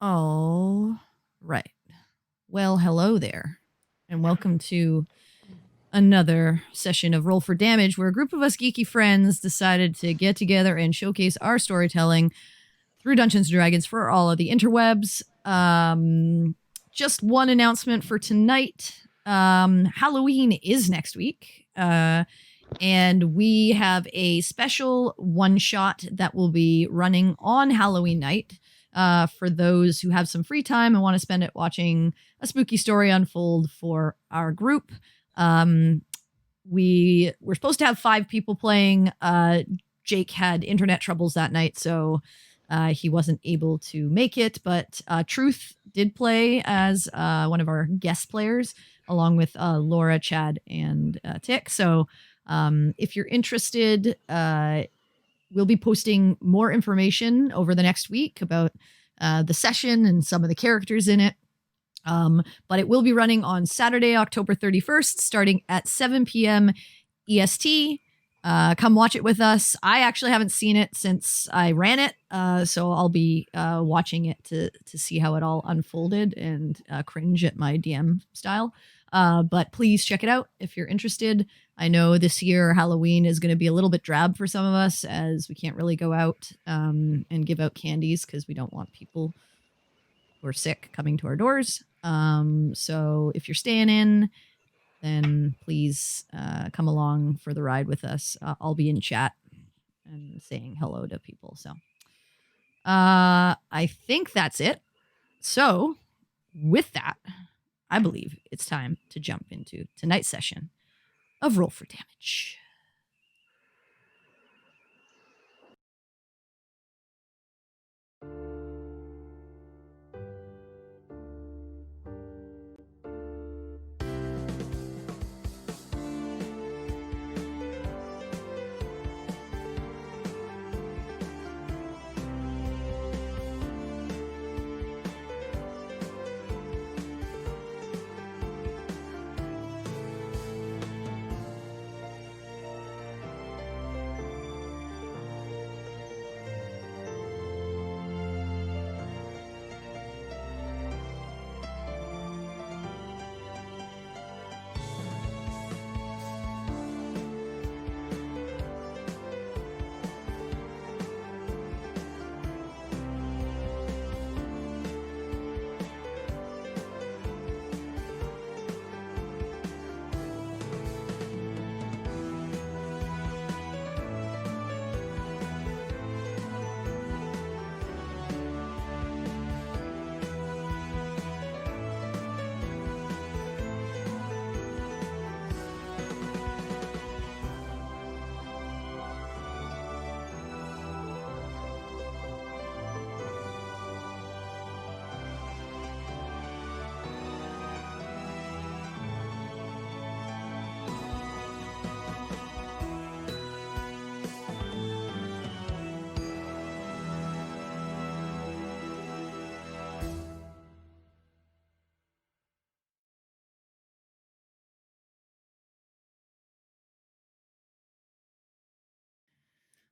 Oh, right. Well, hello there, and welcome to another session of Roll for Damage, where a group of us geeky friends decided to get together and showcase our storytelling through Dungeons & Dragons for all of the interwebs. Just one announcement for tonight. Halloween is next week, and we have a special one-shot that will be running on Halloween night. For those who have some free time and want to spend it watching a spooky story unfold for our group. We were supposed to have 5 people playing. Jake had internet troubles that night, so he wasn't able to make it, but Truth did play as one of our guest players, along with Laura, Chad, and Tick. So if you're interested, we'll be posting more information over the next week about the session and some of the characters in it. But it will be running on Saturday, October 31st, starting at 7 p.m. EST. Come watch it with us. I actually haven't seen it since I ran it, so I'll be watching it to see how it all unfolded and cringe at my DM style. But please check it out if you're interested. I know this year Halloween is going to be a little bit drab for some of us, as we can't really go out and give out candies because we don't want people who are sick coming to our doors. So if you're staying in, then please come along for the ride with us. I'll be in chat and saying hello to people. So I think that's it. So with that, I believe it's time to jump into tonight's session of Roll for Damage.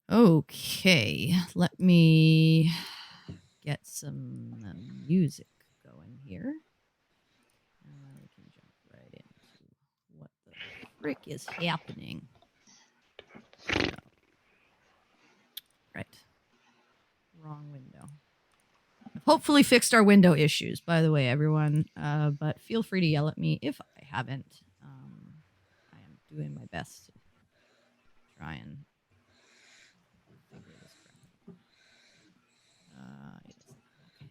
Okay, let me get some music going here. We can jump right into what the frick is happening. So, right. Wrong window. I've hopefully fixed our window issues, by the way, everyone. But feel free to yell at me if I haven't. I am doing my best to try and figure this crap out. Yes. Okay.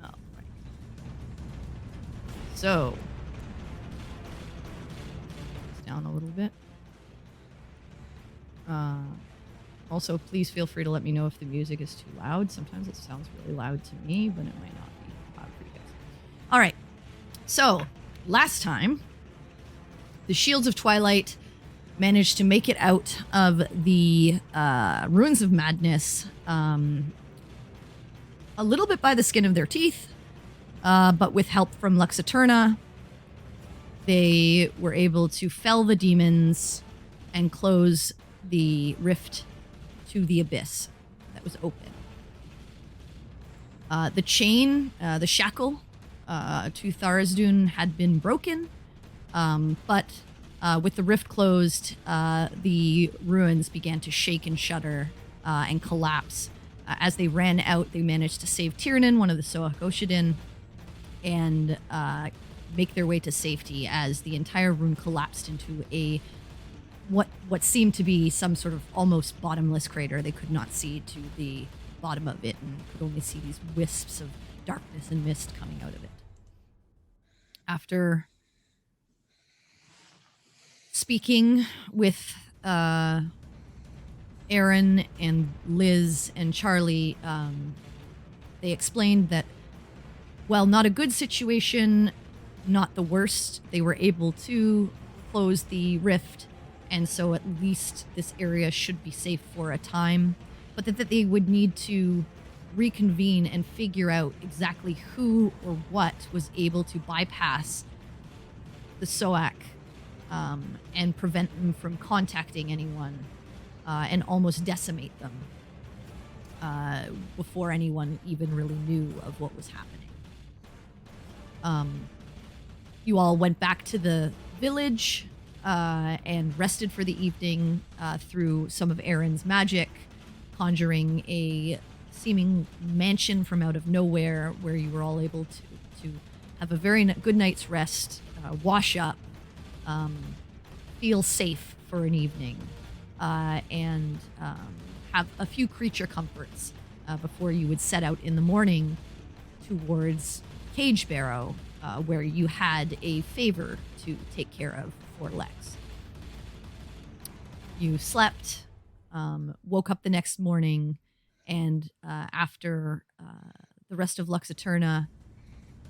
Oh, right. So, it's down a little bit. Also, please feel free to let me know if the music is too loud. Sometimes it sounds really loud to me, but it might not be loud for you guys. All right. So, last time, the Shields of Twilight managed to make it out of the Ruins of Madness a little bit by the skin of their teeth, but with help from Lux Eterna, they were able to fell the demons and close the rift to the abyss that was open. The chain, the shackle to Tharizdun had been broken, but with the rift closed, the ruins began to shake and shudder and collapse. As they ran out, they managed to save Tiernan, one of the Soak Oshidin, and make their way to safety as the entire room collapsed into a what seemed to be some sort of almost bottomless crater. They could not see to the bottom of it and could only see these wisps of darkness and mist coming out of it. After speaking with Aaron and Liz and Charlie, they explained that, well, not a good situation, not the worst. They were able to close the rift, and so at least this area should be safe for a time, but that they would need to reconvene and figure out exactly who or what was able to bypass the SOAC and prevent them from contacting anyone and almost decimate them before anyone even really knew of what was happening. You all went back to the village and rested for the evening through some of Aaron's magic, conjuring a seeming mansion from out of nowhere where you were all able to have a very good night's rest, wash up, feel safe for an evening, and have a few creature comforts before you would set out in the morning towards Cagebarrow, where you had a favor to take care of for Lex. You slept, woke up the next morning, and after the rest of Lux Eterna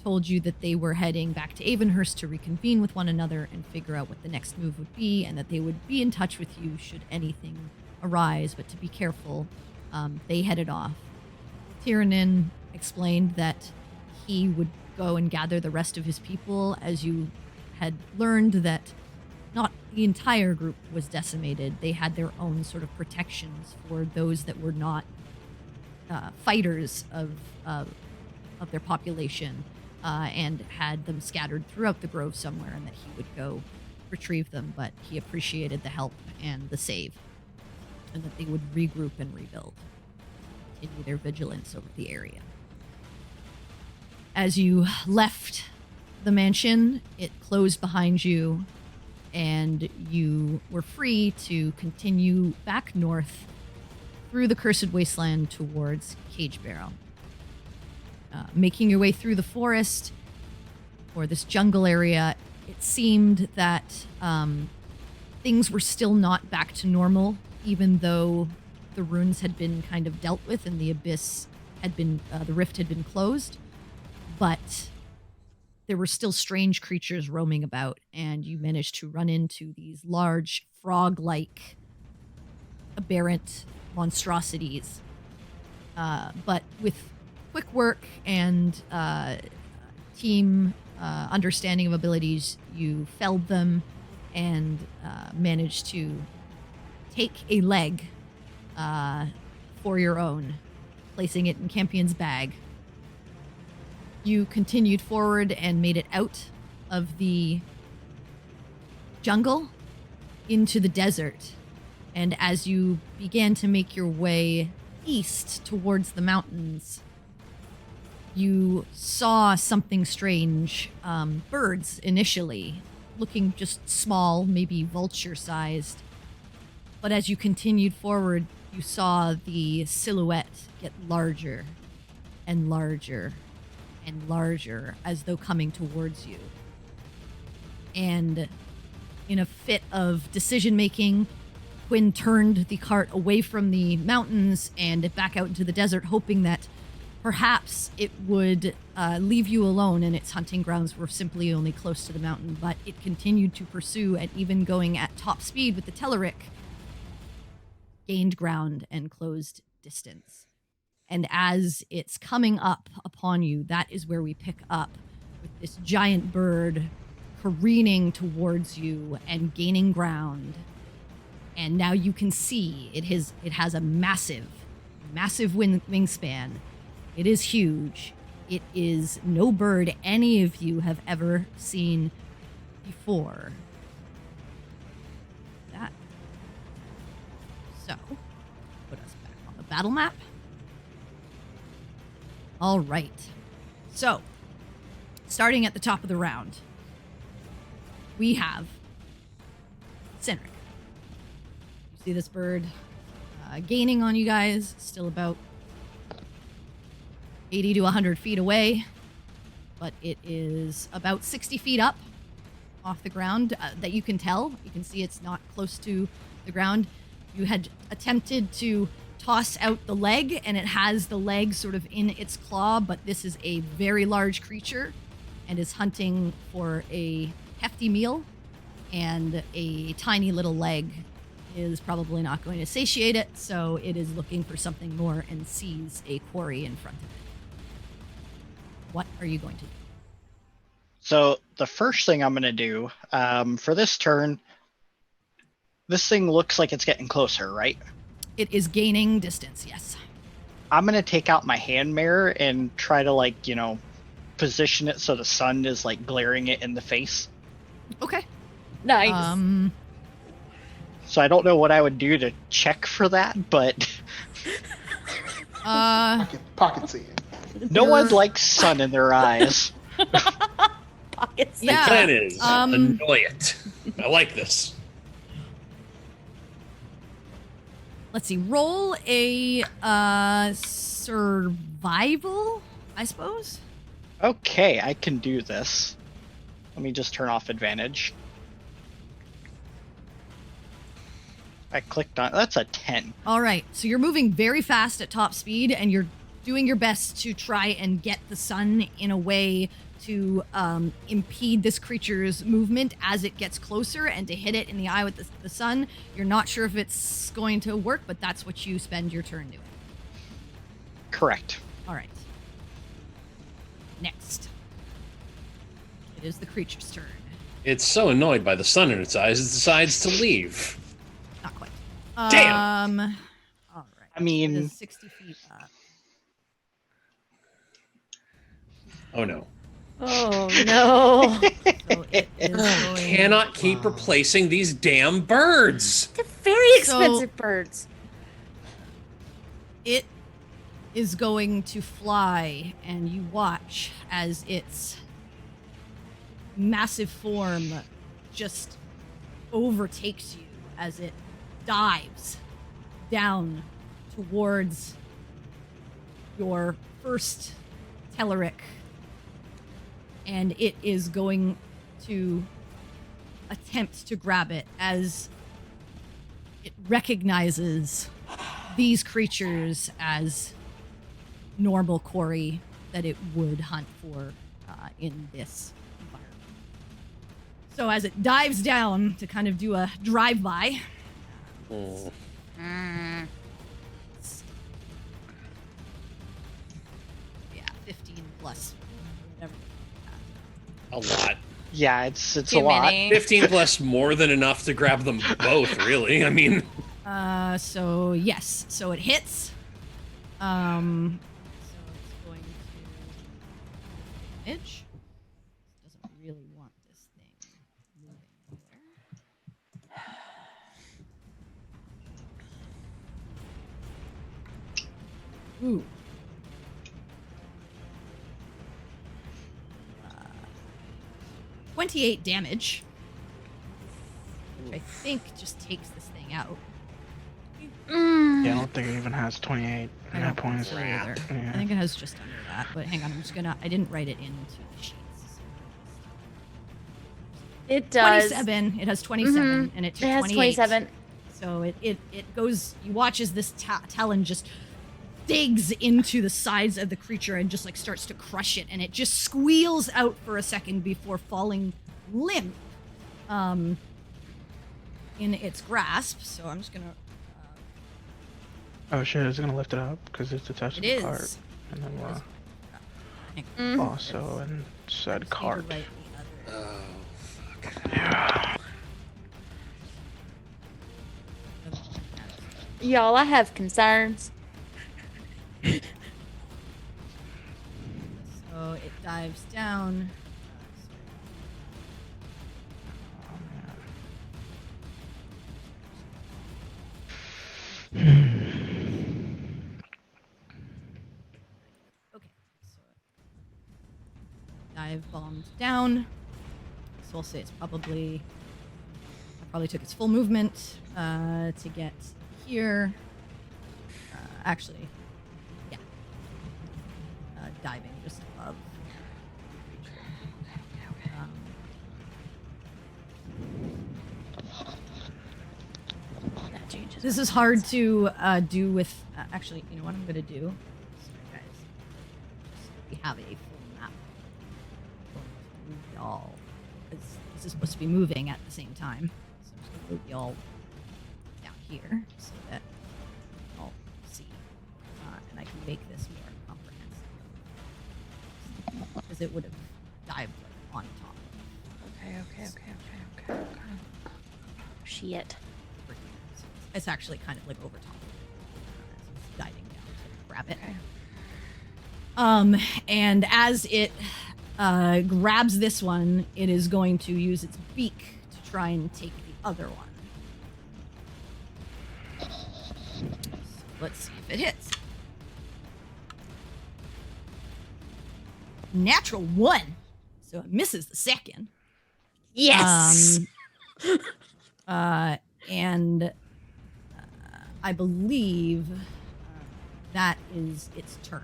told you that they were heading back to Avonhurst to reconvene with one another and figure out what the next move would be, and that they would be in touch with you should anything arise, but to be careful, they headed off. Tiernan explained that he would go and gather the rest of his people, as you had learned that not the entire group was decimated. They had their own sort of protections for those that were not fighters of their population, and had them scattered throughout the grove somewhere, and that he would go retrieve them, but he appreciated the help and the save, and that they would regroup and rebuild, continue their vigilance over the area. As you left the mansion, it closed behind you, and you were free to continue back north through the Cursed Wasteland towards Cagebarrow. Making your way through the forest or this jungle area, it seemed that things were still not back to normal, even though the runes had been kind of dealt with and the abyss had been, the rift had been closed. But there were still strange creatures roaming about, and you managed to run into these large frog-like aberrant monstrosities. But with quick work and team understanding of abilities, you felled them and managed to take a leg for your own, placing it in Campion's bag. You continued forward and made it out of the jungle into the desert. And as you began to make your way east towards the mountains, you saw something strange. Birds initially, looking just small, maybe vulture-sized. But as you continued forward, you saw the silhouette get larger and larger and larger, as though coming towards you. And in a fit of decision-making, Quinn turned the cart away from the mountains and back out into the desert, hoping that perhaps it would leave you alone, and its hunting grounds were simply only close to the mountain. But it continued to pursue, and even going at top speed with the Teleric, gained ground and closed distance. And as it's coming up upon you, that is where we pick up with this giant bird careening towards you and gaining ground. And now you can see it has a massive wingspan. It is huge. It is no bird any of you have ever seen before. That. So, put us back on the battle map. All right. So, starting at the top of the round, we have Cynric. You see this bird gaining on you guys, still about 80 to 100 feet away, but it is about 60 feet up off the ground that you can tell. You can see it's not close to the ground. You had attempted to toss out the leg, and it has the leg sort of in its claw, but this is a very large creature and is hunting for a hefty meal, and a tiny little leg is probably not going to satiate it, so it is looking for something more and sees a quarry in front of it. What are you going to do? So the first thing I'm going to do for this turn, this thing looks like it's getting closer, right? It is gaining distance, yes. I'm going to take out my hand mirror and try to, position it so the sun is, glaring it in the face. Okay. Nice. So I don't know what I would do to check for that, but... Pocket seeing. No one likes sun in their eyes. Pockets. Yeah. The plan is annoy it. I like this. Let's see. Roll a survival, I suppose. Okay, I can do this. Let me just turn off advantage. I clicked on... That's a 10. All right. So you're moving very fast at top speed, and you're doing your best to try and get the sun in a way to impede this creature's movement as it gets closer and to hit it in the eye with the sun. You're not sure if it's going to work, but that's what you spend your turn doing. Correct. All right. Next. It is the creature's turn. It's so annoyed by the sun in its eyes, it decides to leave. Not quite. Damn. All right. I mean- It is 60 feet up. Oh no. Oh no. So it is going... Cannot keep replacing these damn birds. They're very expensive birds. It is going to fly, and you watch as its massive form just overtakes you as it dives down towards your first Telleric. And it is going to attempt to grab it as it recognizes these creatures as normal quarry that it would hunt for in this environment. So as it dives down to kind of do a drive-by, yeah, 15 plus whatever. A lot. Yeah, it's Too a lot. many. 15 plus more than enough to grab them both, really. I mean... So yes, so it hits. So it's going to damage. Doesn't really want this thing moving anywhere. Ooh. 28 damage, which I think just takes this thing out. Yeah, I don't think it even has 28 I don't points. think so either. Yeah. I think it has just under that, but hang on, I didn't write it into the sheets. It does. 27, it has 27, and it took It has 28. 27. So it goes, you watch as this talon just digs into the sides of the creature and just starts to crush it, and it just squeals out for a second before falling limp in its grasp. So I'm just gonna Oh shit, it's gonna lift it up because it's attached to the is. cart. And then hang Mhm. also in said on, cart. need to write the other- Oh, fuck. Yeah. Y'all, I have concerns. So it dives down. Okay, so dive bombed down. So we'll say it's probably took its full movement to get here. Actually, yeah, diving just above. That changes. This is hard to do with. Actually, you know what I'm gonna do? Sorry, guys. We have a full map. Move y'all. This is supposed to be moving at the same time. So I'm just gonna move y'all down here so that y'all see, and I can make this more comprehensive. Because it would have dived like on top. Okay. Shit. It's actually kind of like over top. It's diving down to grab it. Okay. And as it grabs this one, it is going to use its beak to try and take the other one. So let's see if it hits. Natural 1. So it misses the second. Yes. And I believe that is its turn.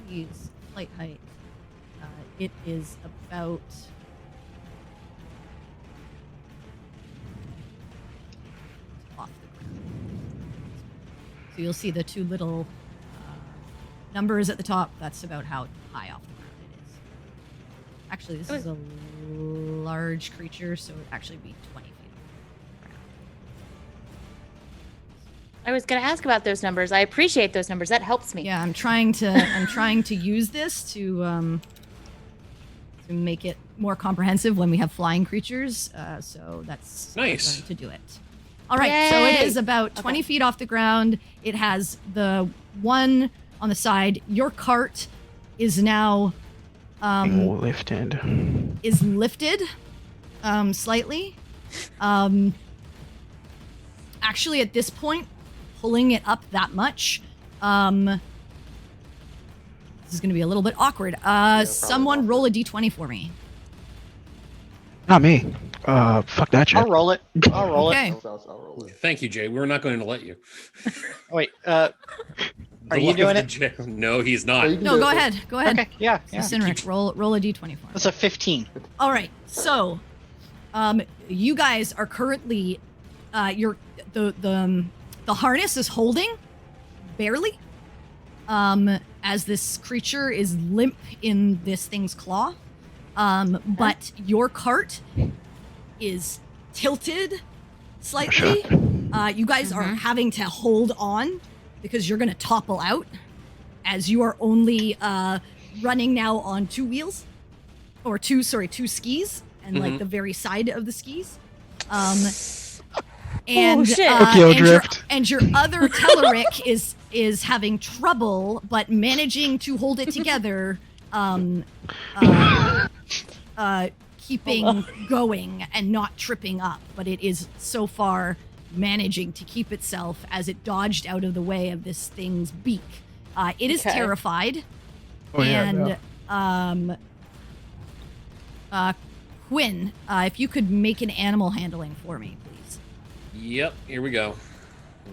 Please, flight height. It is about. Off the ground. So you'll see the two little numbers at the top. That's about how high off the ground it is. Actually, this is a large creature, so it would actually be 20 feet off the ground. I was gonna ask about those numbers. I appreciate those numbers. That helps me. Yeah, I'm trying to use this to make it more comprehensive when we have flying creatures. So that's Nice. going to do it. All right, so it Yay! is about 20 feet off the ground. It has the one on the side. Your cart is now Lifted. is lifted slightly. Actually, at this point, pulling it up that much, this is going to be a little bit awkward. Someone roll a d20 for me. Not me. Fuck that shit. I'll roll it. I'll roll Okay. it. I'll roll it. Thank you, Jay. We're not going to let you. Oh, wait. The Are you luck doing of it? the Jay- No, he's Oh, not. you can No, do go it. ahead. Go ahead. Okay. Yeah. Yeah. So Sinric, roll a d20 for me. That's a 15. All right. So, you guys are currently, the harness is holding, barely, as this creature is limp in this thing's claw. But your cart is tilted slightly. You guys are having to hold on because you're gonna topple out, as you are only running now on two wheels, or two skis, and like the very side of the skis. And shit. Tokyo Drift. Your other Teleric is having trouble, but managing to hold it together. Keeping going and not tripping up, but it is so far managing to keep itself as it dodged out of the way of this thing's beak. It is Okay. terrified. Oh, yeah, And yeah. Quinn, if you could make an animal handling for me, please. Yep, here we go.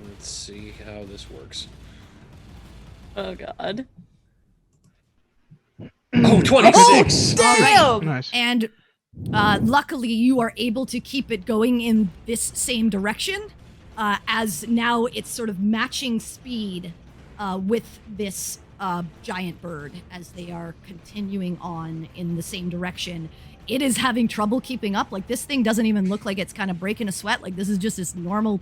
Let's see how this works. Oh God. Oh, 26! Damn. Nice. And luckily, you are able to keep it going in this same direction, as now it's sort of matching speed with this giant bird as they are continuing on in the same direction. It is having trouble keeping up. Like, this thing doesn't even look like it's kind of breaking a sweat. Like, this is just this normal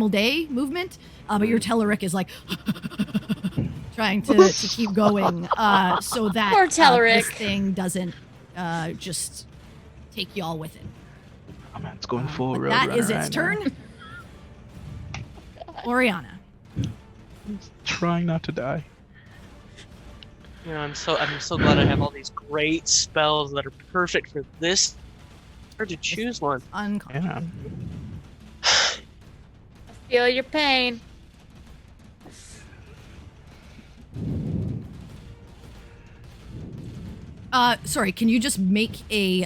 day movement. But your Teleric is like trying to keep going so that Poor Teleric. this thing doesn't just take y'all with it. Oh man, it's going full But road that runner is its right now. turn. Oriana. trying not to die. Yeah, I'm so glad I have all these great spells that are perfect for this. Hard to choose one. Unconscious. Yeah. Feel your pain. Sorry, can you just make a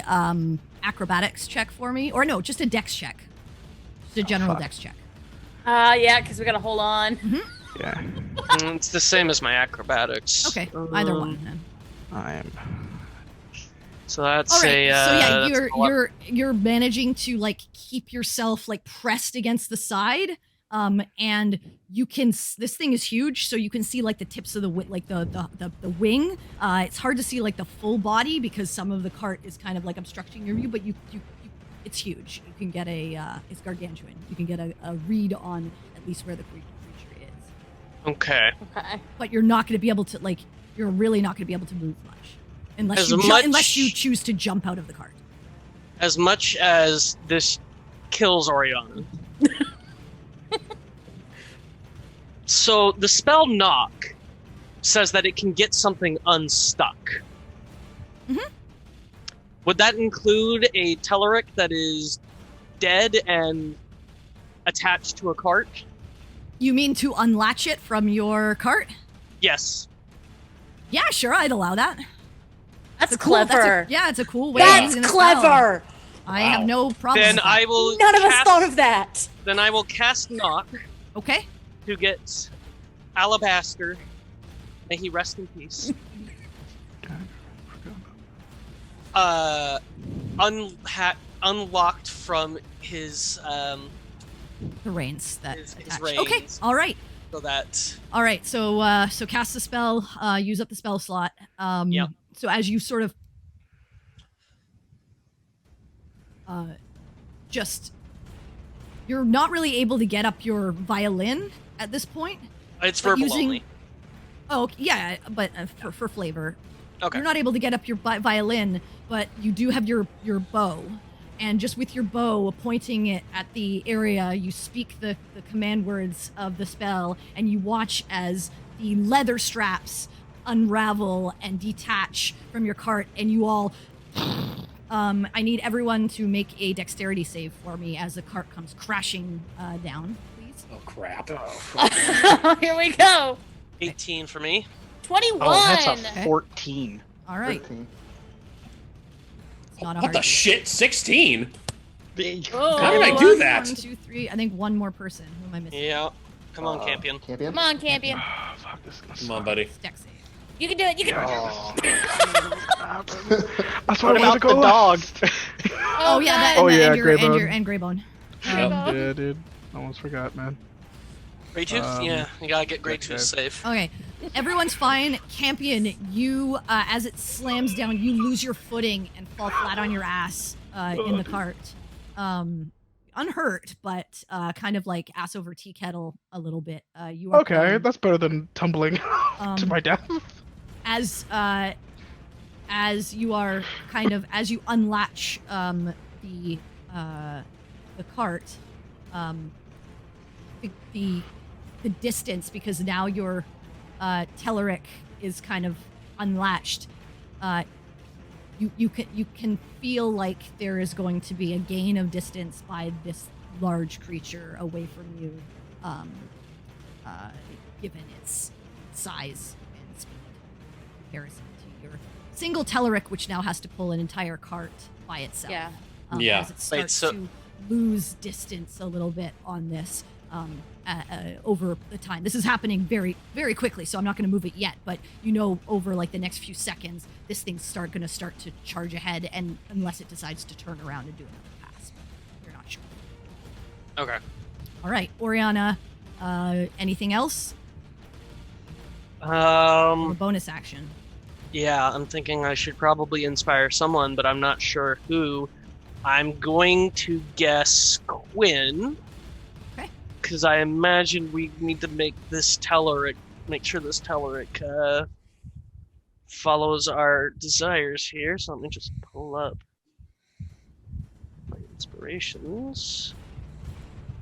acrobatics check for me? Or no, just a dex check. Just a general dex check. Yeah, because we gotta hold on. Yeah. It's the same as my acrobatics. Okay, either one then. I'm. So that's All right. a. So yeah, that's a lot. you're managing to like keep yourself like pressed against the side, and you can. This thing is huge, so you can see like the tips of the the wing. It's hard to see like the full body because some of the cart is kind of like obstructing your view, but you it's huge. You can get it's gargantuan. You can get a read on at least where the creature is. Okay. Okay. But you're not going to be able to like. You're really not going to be able to move much. Unless you choose to jump out of the cart. As much as this kills Oriana. So the spell knock says that it can get something unstuck. Mm-hmm. Would that include a Telleric that is dead and attached to a cart? You mean to unlatch it from your cart? Yes. Yeah, sure, I'd allow that. That's Cool- clever. it's a cool way of That's using the spell. clever. I have no problem. Then with that. I will. None of us cast- thought of that. Then I will cast knock Okay. to get Alabaster. May he rest in peace. Unlocked from his The reins that his attach. reins. Okay. All right. So that All right. So so cast the spell. Use up the spell slot. Yep. So as you sort of just you're not really able to get up your violin at this point. it's But verbal using- only. Oh yeah, but for flavor. Okay. You're not able to get up your violin, but you do have your bow. And just with your bow, pointing it at the area, you speak the command words of the spell, and you watch as the leather straps unravel and detach from your cart, and you all... I need everyone to make a dexterity save for me as the cart comes crashing down, please. Oh crap! Here we go. 18 for me. 21. Oh, that's a 14. All right. 13. It's not a What hard the feat. shit? 16? Oh. How did I do that? 1, 2, 3. I think one more person. Who am I missing? Yeah. Come on, Campion. Campion? Come on, Campion. Oh, fuck, this is gonna Come on, suck. buddy. Dex save. You can do it. You can. Oh. That's why What I wanted about to go the dog? Oh yeah, that, Oh, and, yeah, and your Greybone. and Greybone. Yep. Yeah, dude. Almost forgot, man. Great Tooth? Yeah, you gotta get Great Tooth okay. safe. Okay, everyone's fine. Campion, you as it slams down, you lose your footing and fall flat on your ass in the cart. Unhurt, but kind of like ass over tea kettle a little bit. You are Okay, prone. that's better than tumbling to my death. As you are kind of as you unlatch the cart, the distance, because now your Telleric is kind of unlatched. You can feel like there is going to be a gain of distance by this large creature away from you, given its size and speed in comparison to your single Telleric, which now has to pull an entire cart by itself. Yeah. Yeah. As it starts so- to lose distance a little bit on this over the time. This is happening very, very quickly, so I'm not going to move it yet. But you know, over like the next few seconds, this thing's going to start to charge ahead, and unless it decides to turn around and do another pass, but you're not sure. Okay. All right, Oriana. Anything else? Or Um. bonus action? Yeah, I'm thinking I should probably inspire someone, but I'm not sure who. I'm going to guess Quinn. Okay. Because I imagine we need to make sure this Telleric follows our desires here. So let me just pull up my inspirations.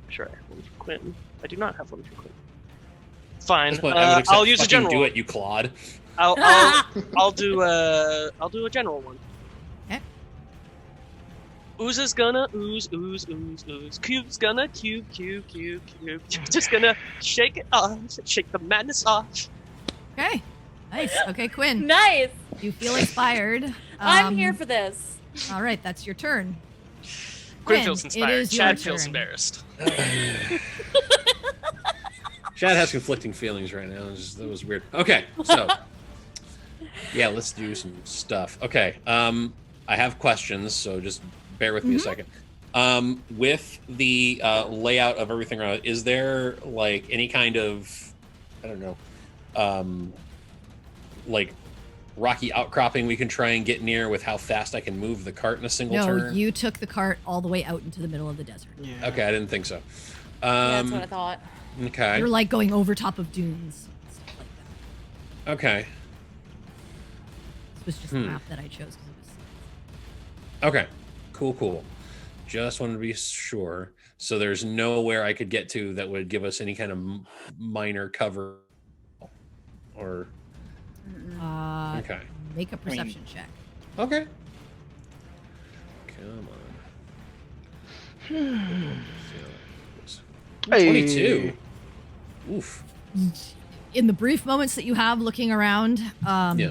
I'm sure I have one for Quinn. I do not have one for Quinn. Fine. Point, I would accept I'll use a fucking general. do it, you clod. I'll do a general one. Okay. Ooze is gonna ooze. Cube's gonna cube. Just gonna shake it off, shake the madness off. Okay. Nice. Okay, Quinn. Nice. You feel inspired. I'm here for this. All right, that's your turn. Quinn feels It inspired. is your Chad feels turn. embarrassed. Chad has conflicting feelings right now. That was weird. Okay, so yeah, let's do some stuff. Okay, I have questions, so just bear with me a second. With the layout of everything around, is there like any kind of, I don't know, like rocky outcropping we can try and get near with how fast I can move the cart in a single No, turn? you took the cart all the way out into the middle of the desert. Yeah. Okay, I didn't think so. Yeah, that's what I thought. Okay. You're like going over top of dunes. And stuff like that. Okay. This was just the map that I chose because it was. Okay. Cool. Just wanted to be sure. So there's nowhere I could get to that would give us any kind of minor cover. Or okay. Make a perception check. Okay. Come on. Hey. 22. Oof. In the brief moments that you have looking around, Yeah.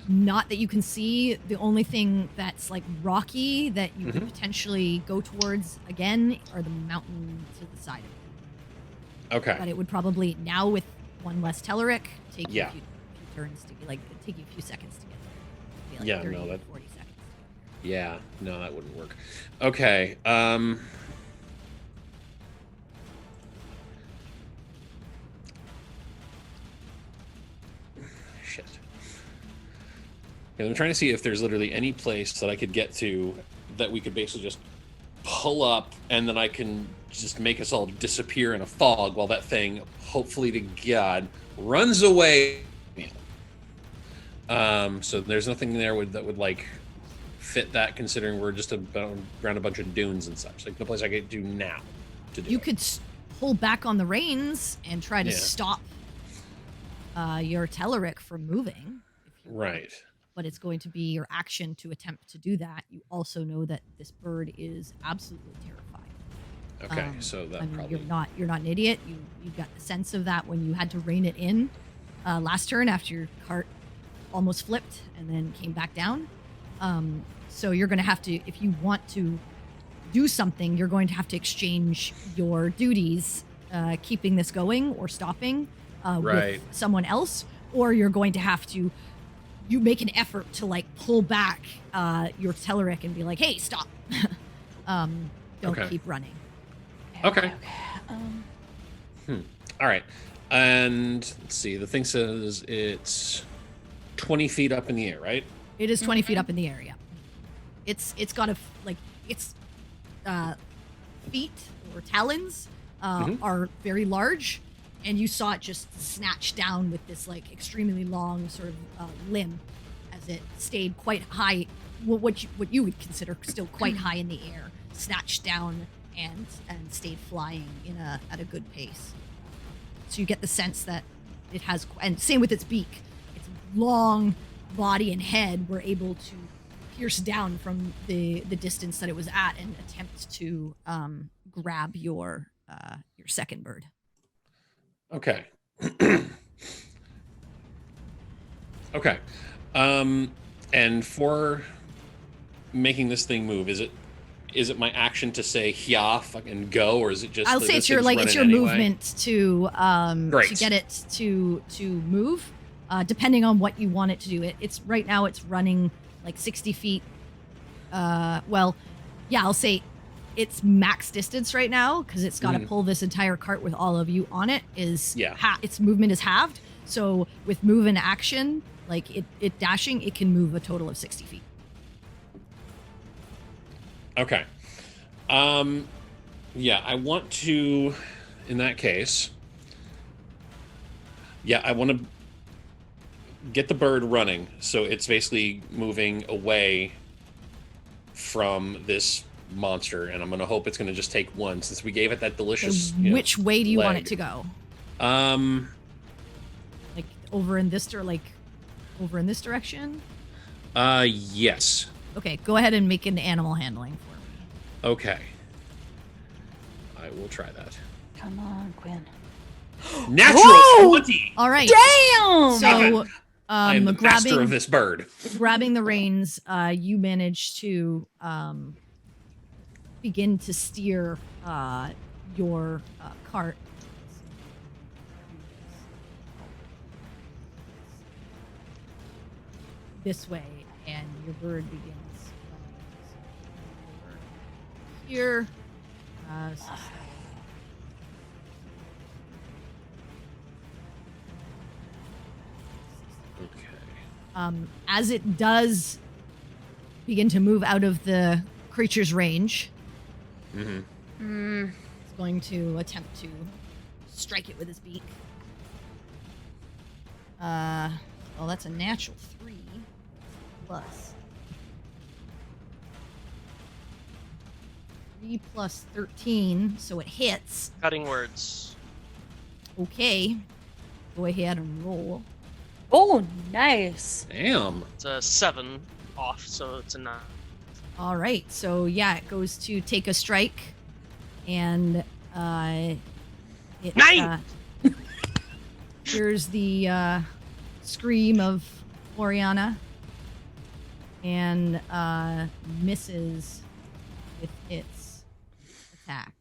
not that you can see, the only thing that's like rocky that you could potentially go towards again are the mountain to the side of it. Okay. But it would probably, now with one less Telerik, take you Yeah. a few turns to get, like, take you a few seconds to get there. It'd be Yeah, like 30 no, to that- 40 seconds. Yeah. No, that wouldn't work. Okay. Shit. Yeah, I'm trying to see if there's literally any place that I could get to that we could basically just pull up and then I can just make us all disappear in a fog while that thing, hopefully to God, runs away. So there's nothing there that would like fit that, considering we're just around a bunch of dunes and such. Like no place I could do now to do You it. could pull back on the reins and try to Yeah. stop your Telerik from moving. If you want. Right. But it's going to be your action to attempt to do that. You also know that this bird is absolutely terrified. Okay. So that I mean, probably. you're not an idiot. You got the sense of that when you had to rein it in last turn after your cart almost flipped and then came back down. So you're going to have to, if you want to do something, you're going to have to exchange your duties, keeping this going or stopping Right. with someone else, or you're going to have to, you make an effort to like pull back your Telerik and be like, hey, stop. Don't Okay. keep running. Okay. Um, All right. And let's see. The thing says it's 20 feet up in the air, right? It is 20 feet up in the area. It's got a like its feet or talons are very large, and you saw it just snatch down with this like extremely long sort of limb as it stayed quite high, what you would consider still quite high in the air, snatched down and stayed flying at a good pace. So you get the sense that it has, and same with its beak, its long body and head were able to pierce down from the distance that it was at and attempt to grab your second bird. Okay. Okay. And for making this thing move, is it my action to say "Hya" fucking go, or is it just? I'll that say this it's your thing's it's your running anyway? movement to Great. get it to move, depending on what you want it to do. It's right now it's running like 60 feet. Well, yeah, I'll say its max distance right now because it's got to pull this entire cart with all of you on it. Its movement is halved. So with move and action, like it dashing, it can move a total of 60 feet. Okay. Yeah, I want to, in that case, I want to get the bird running, so it's basically moving away from this monster, and I'm going to hope it's going to just take one, since we gave it that delicious, So which way do you want it leg. to go? over in this direction? Yes. Okay, go ahead and make an animal handling for me. Okay. I will try that. Come on, Quinn. Natural Whoa! 20! All right. Damn! So, I am the master of this bird. grabbing the reins, you manage to begin to steer your cart. This way, and your bird begins running over here. Okay. As it does begin to move out of the creature's range, it's going to attempt to strike it with its beak. Well, that's a natural 3 plus 3 plus 13, so it hits. Cutting words. Okay, go ahead and roll. Oh, nice. Damn. It's a 7 off, so it's a 9. All right, so yeah, it goes to take a strike, and it 9! here's the scream of Oriana, and misses with its attack.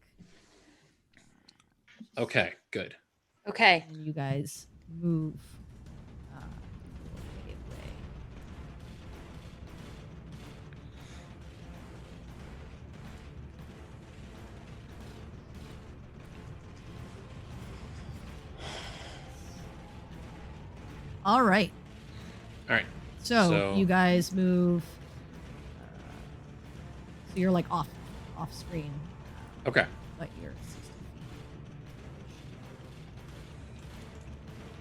Okay, good. Okay. And you guys move away. All right. All right. So you guys move. So you're like off screen, Okay. but you're 60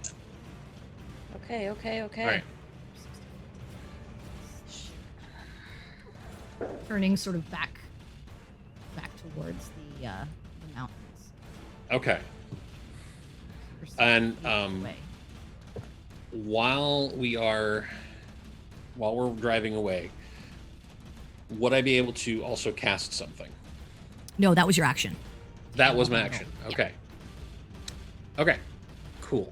feet. Okay. All right. Turning sort of back towards the mountains. Okay. You're 60 And, feet away. While we're driving away, would I be able to also cast something? No, that was your action. That was my action. Okay. Okay. Cool.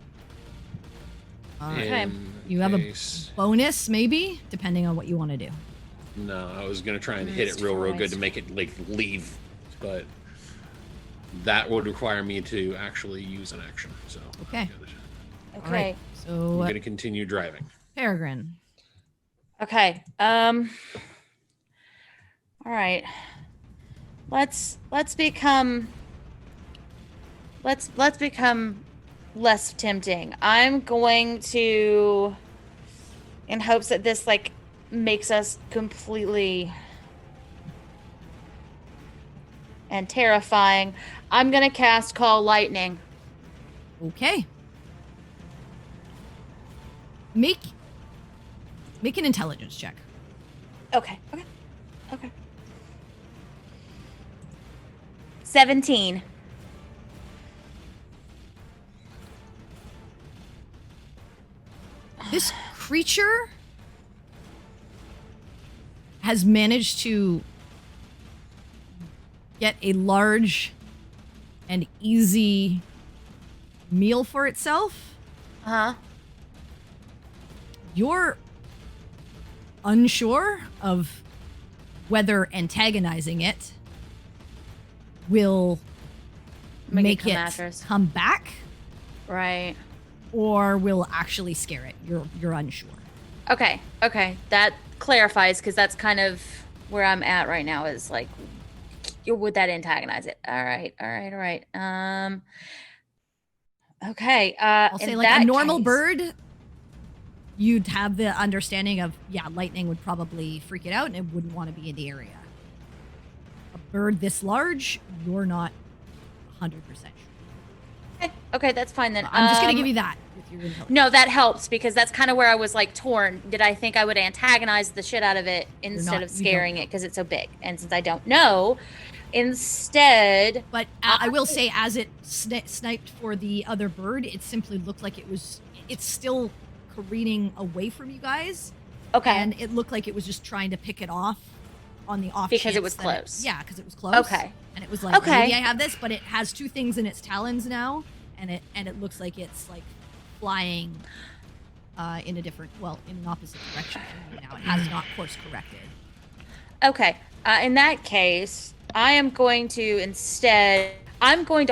Okay. In You have a case- bonus, maybe, depending on what you want to do. No, I was gonna try and hit it Jesus real good Christ. to make it like leave, but that would require me to actually use an action. So Okay. Okay. All right. I'm So, gonna continue driving. Peregrine. Okay. All right. Let's become less tempting. I'm going to, in hopes that this like makes us completely and terrifying, I'm gonna cast Call Lightning. Okay. Make an intelligence check. Okay. 17. This creature has managed to get a large and easy meal for itself. Uh-huh. You're unsure of whether antagonizing it will make come it after us. come back Right. or will actually scare it. You're unsure. Okay. That clarifies, because that's kind of where I'm at right now, is like, would that antagonize it? All right. Okay. I'll say in like a that normal case- bird, you'd have the understanding of, yeah, lightning would probably freak it out and it wouldn't want to be in the area. A bird this large, you're not 100% sure. Okay, that's fine then. I'm just going to give you that with your intelligence. No, that helps, because that's kind of where I was like torn. Did I think I would antagonize the shit out of it instead not- of you scaring don't it because it's so big? And since I don't know, Instead, But I will say, as it sniped for the other bird, it simply looked like it's still careening away from you guys. okay. And it looked like it was just trying to pick it off on the off Because it chance was that close. because it was close. Okay. And it was like, Okay. maybe I have this, but it has two things in its talons now, and it looks like it's like flying in an opposite direction from you now. It has not course corrected. Okay. In that case, I'm going to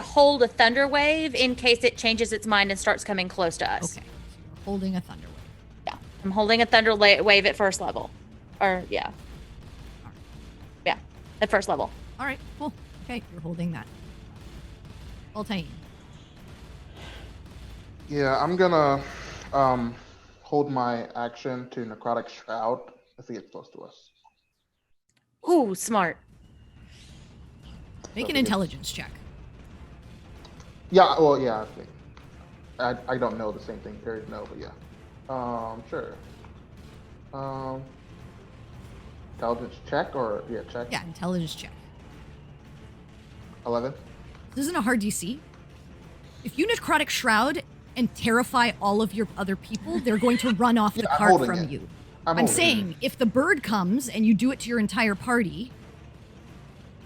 hold a thunder wave in case it changes its mind and starts coming close to us. Okay, so you're holding a thunder wave. Yeah. I'm holding a thunder wave at first level. Or, yeah. Yeah. At first level. All right, cool. Okay, you're holding that. Altair. Yeah, I'm gonna hold my action to Necrotic Shroud if he gets close to us. Ooh, smart. Make an intelligence check. Yeah, well, yeah. I don't know the same thing. Period. No, but yeah. Sure. Intelligence check or check. Yeah, intelligence check. 11. This isn't a hard DC. If you necrotic shroud and terrify all of your other people, they're going to run off the I'm cart holding from it. you. I'm I'm holding saying if the bird comes and you do it to your entire party,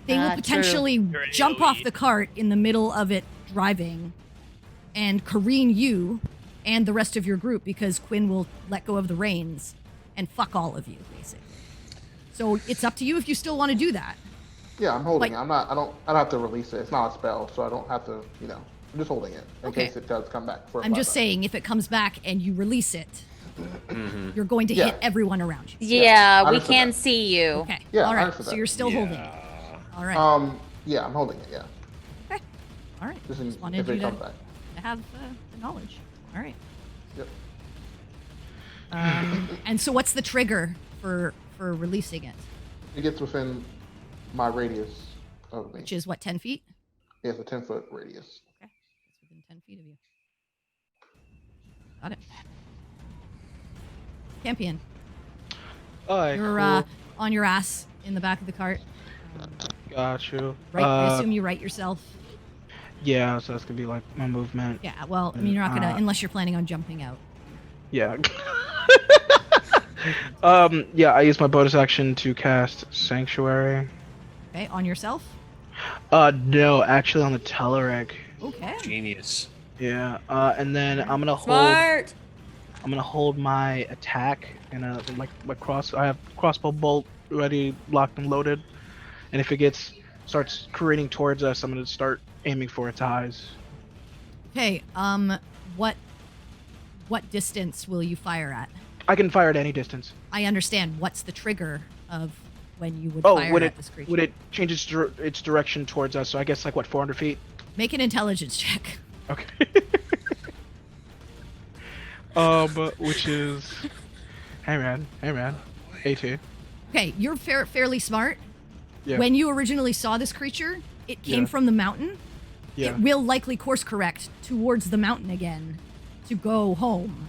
they will True. potentially You're jump AoE. off the cart in the middle of it driving and careen you and the rest of your group because Quinn will let go of the reins and fuck all of you, basically. So it's up to you if you still want to do that. Yeah, I'm holding Like- it. I don't have to release it. It's not a spell, so I don't have to, I'm just holding it in Okay. case it does come back for a I'm just flashback. saying if it comes back and you release it, you're going to Yeah. hit everyone around you. Yeah, I we understood can that. see you. Okay. Yeah, All I right. understood So that. you're still holding it. All right. Yeah, I'm holding it, yeah. Okay. All right. Just Just wanted if you it to comes back. have the knowledge. All right. Yep. And so what's the trigger for releasing it? It gets within my radius of me. Which is what, 10 feet? Yeah, it's a 10-foot radius. Okay. It's within 10 feet of you. Got it. Champion. Alright, You're cool. on your ass in the back of the cart. Got you. Right? I assume you right yourself. Yeah, so that's gonna be like my movement. Yeah, well, I mean, you're not gonna, unless you're planning on jumping out. Yeah. Yeah, I use my bonus action to cast Sanctuary. Okay, on yourself? No, actually on the Telerik. Okay. Genius. Yeah, and then I'm gonna Smart. hold my attack and my cross. I have crossbow bolt ready, locked and loaded, and if it starts careening towards us, I'm gonna start aiming for its eyes. Okay, what distance will you fire at? I can fire at any distance. I understand. What's the trigger of when you would Oh, fire would at it this creature? would it change its direction towards us? So I guess like what, 400 feet? Make an intelligence check. Okay. Which is, hey man, 18. Okay, you're fairly smart. Yeah. When you originally saw this creature, it came Yeah. from the mountain. Yeah. It will likely course correct towards the mountain again to go home.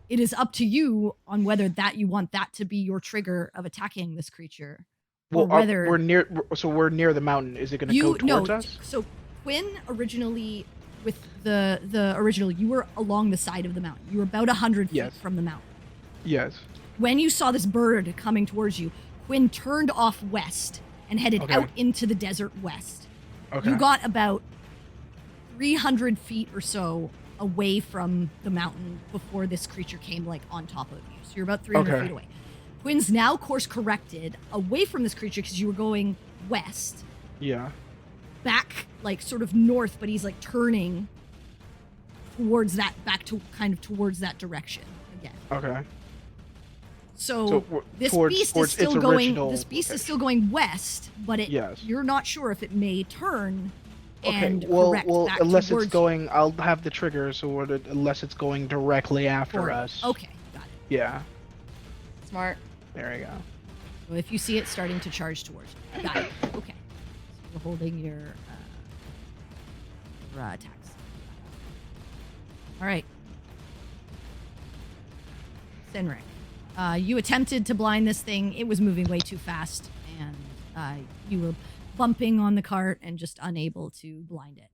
It is up to you on whether you want that to be your trigger of attacking this creature. Or Well, whether we're near the mountain. Is it going to go towards us? So Quinn originally with the original, you were along the side of the mountain. You were about 100 feet Yes. from the mountain. Yes. When you saw this bird coming towards you, Quinn turned off west and headed Okay. out into the desert west. Okay. You got about 300 feet or so away from the mountain before this creature came like on top of you. So you're about 300 Okay. feet away. Quinn's now course corrected away from this creature because you were going west, Yeah. back like sort of north, but he's like turning towards that, back to kind of towards that direction again. Okay. So, we're this towards beast is its still going. original This beast is location. still going west, but Yes. you're not sure if it may turn Okay. and Well, correct back unless towards it's going, I'll have the trigger. So unless it's going directly after forward. us. Okay, got it. Yeah. Smart. There you go. So if you see it starting to charge towards you, got it. Okay, so you're holding your attacks. All right, Senric. You attempted to blind this thing. It was moving way too fast, and you were bumping on the cart and just unable to blind it.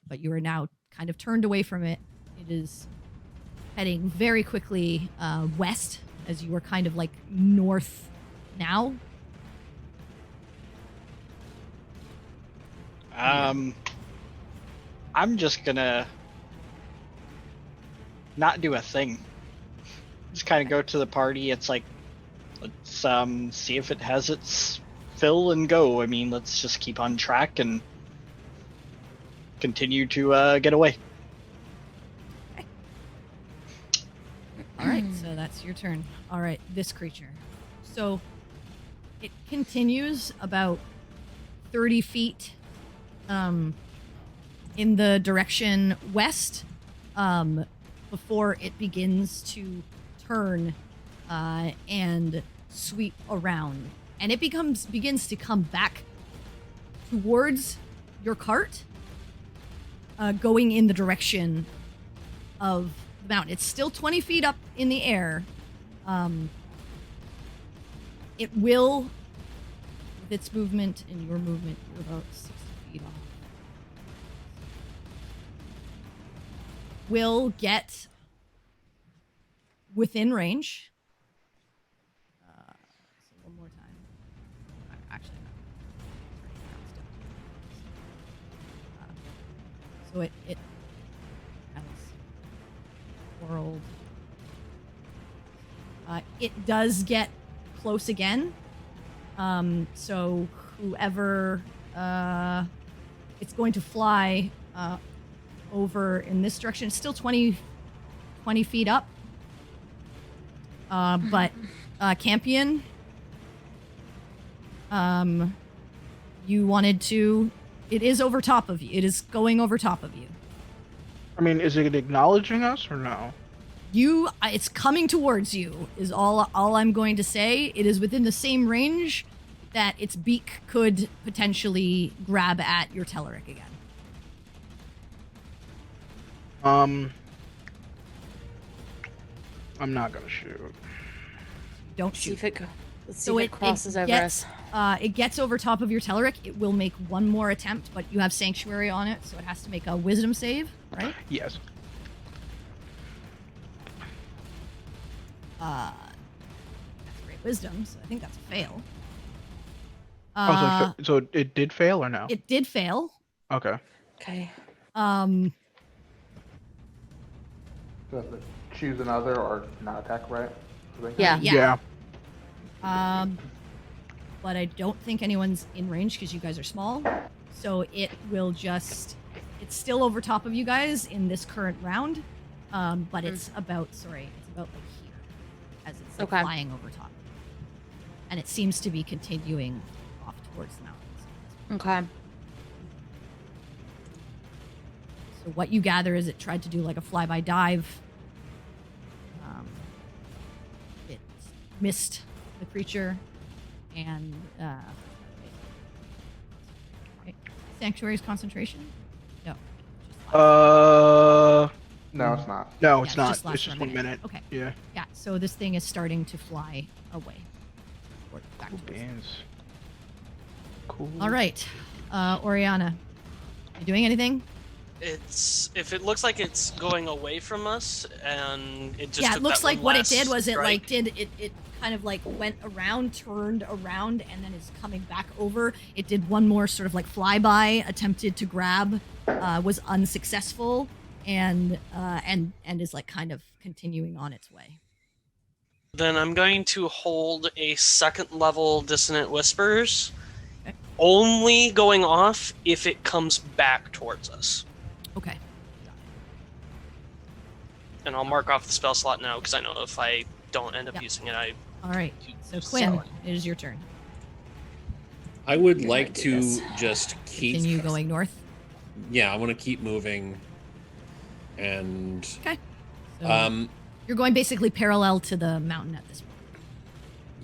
But you are now kind of turned away from it. It is heading very quickly west, as you were kind of like north now. I'm just gonna not do a thing. Just kind of go to the party. It's like, let's see if it has its fill and go. I mean, let's just keep on track and continue to get away. All right, so that's your turn. All right, this creature. So it continues about 30 feet in the direction west before it begins to turn and sweep around. And it begins to come back towards your cart, going in the direction of the mountain. It's still 20 feet up in the air. It will, with its movement and your movement, you're about 60 feet off. Will get within range. So one more time. Actually, no. So it has world. It does get close again. So whoever it's going to fly over in this direction. It's still 20 feet up. But Campion, you wanted to. It is over top of you. It is going over top of you. I mean, is it acknowledging us or no? It's coming towards you. Is all I'm going to say. It is within the same range that its beak could potentially grab at your Telleric again. I'm not gonna shoot. Don't See shoot. let's see if it crosses over us. It gets over top of your Telleric. It will make one more attempt, but you have Sanctuary on it, so it has to make a Wisdom save, right? Yes. That's great Wisdom, so I think that's a fail. So it did fail or no? It did fail. Okay. Okay. So choose another or not attack, right? Yeah. Yeah. But I don't think anyone's in range because you guys are small. So it will just... It's still over top of you guys in this current round. But it's about like here. As it's like flying over top. And it seems to be continuing off towards the mountains. Okay. So what you gather is it tried to do like a flyby dive. It missed the creature, and Sanctuary's concentration? No. No, it's not. No, Yeah, it's not. lasts It's for just a 1 minute. Okay. Yeah. Yeah, so this thing is starting to fly away. Or back Cool towards beans. Cool. All right. Oriana, you doing anything? If it looks like it's going away from us, and it just It took looks that like one what it last did was strike. it kind of like went around, turned around, and then is coming back over. It did one more sort of like flyby, attempted to grab, was unsuccessful, and is like kind of continuing on its way. Then I'm going to hold a second level Dissonant Whispers, Okay. only going off if it comes back towards us. Okay. And I'll mark off the spell slot now because I know if I don't end up Yep. using it, I All right. So Sell Quinn, it. it is your turn. I would like do to this. just keep. Continue going north. Yeah, I want to keep moving. And Okay. So you're going basically parallel to the mountain at this point.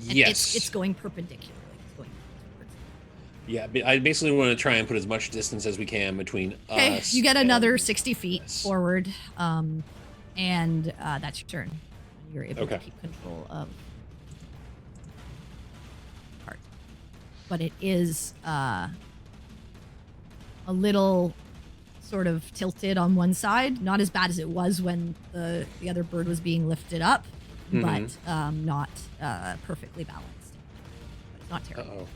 And yes, It's going perpendicular. It's going towards. yeah. I basically want to try and put as much distance as we can between Okay, us. you get another and 60 feet this. forward, and that's your turn. You're able to Okay. keep control of the cart. but it is a little sort of tilted on one side. Not as bad as it was when the other bird was being lifted up, but not perfectly balanced. But it's not terrible.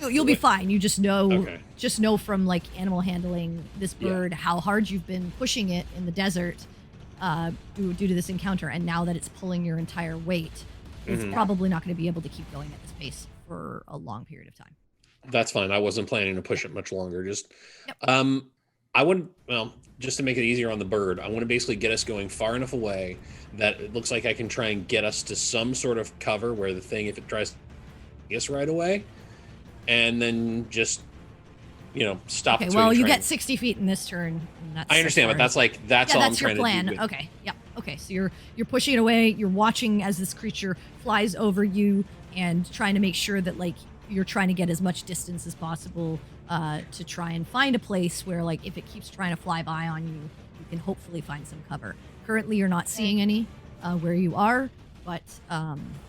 You'll be fine. You just know from like animal handling this bird how hard you've been pushing it in the desert due to this encounter, and now that it's pulling your entire weight, it's probably not going to be able to keep going at this pace for a long period of time. That's fine. I wasn't planning to push it much longer. Just, I wouldn't. Well, just to make it easier on the bird, I want to basically get us going far enough away that it looks like I can try and get us to some sort of cover where the thing, if it tries to get us right away, and then just, stop. Okay, well, you get 60 feet in this turn. And that's I understand, but that's all I'm trying to do. That's your plan. Okay, yep. Okay, so you're pushing it away. You're watching as this creature flies over you and trying to make sure that like you're trying to get as much distance as possible to try and find a place where like if it keeps trying to fly by on you, you can hopefully find some cover. Currently, you're not seeing any where you are, but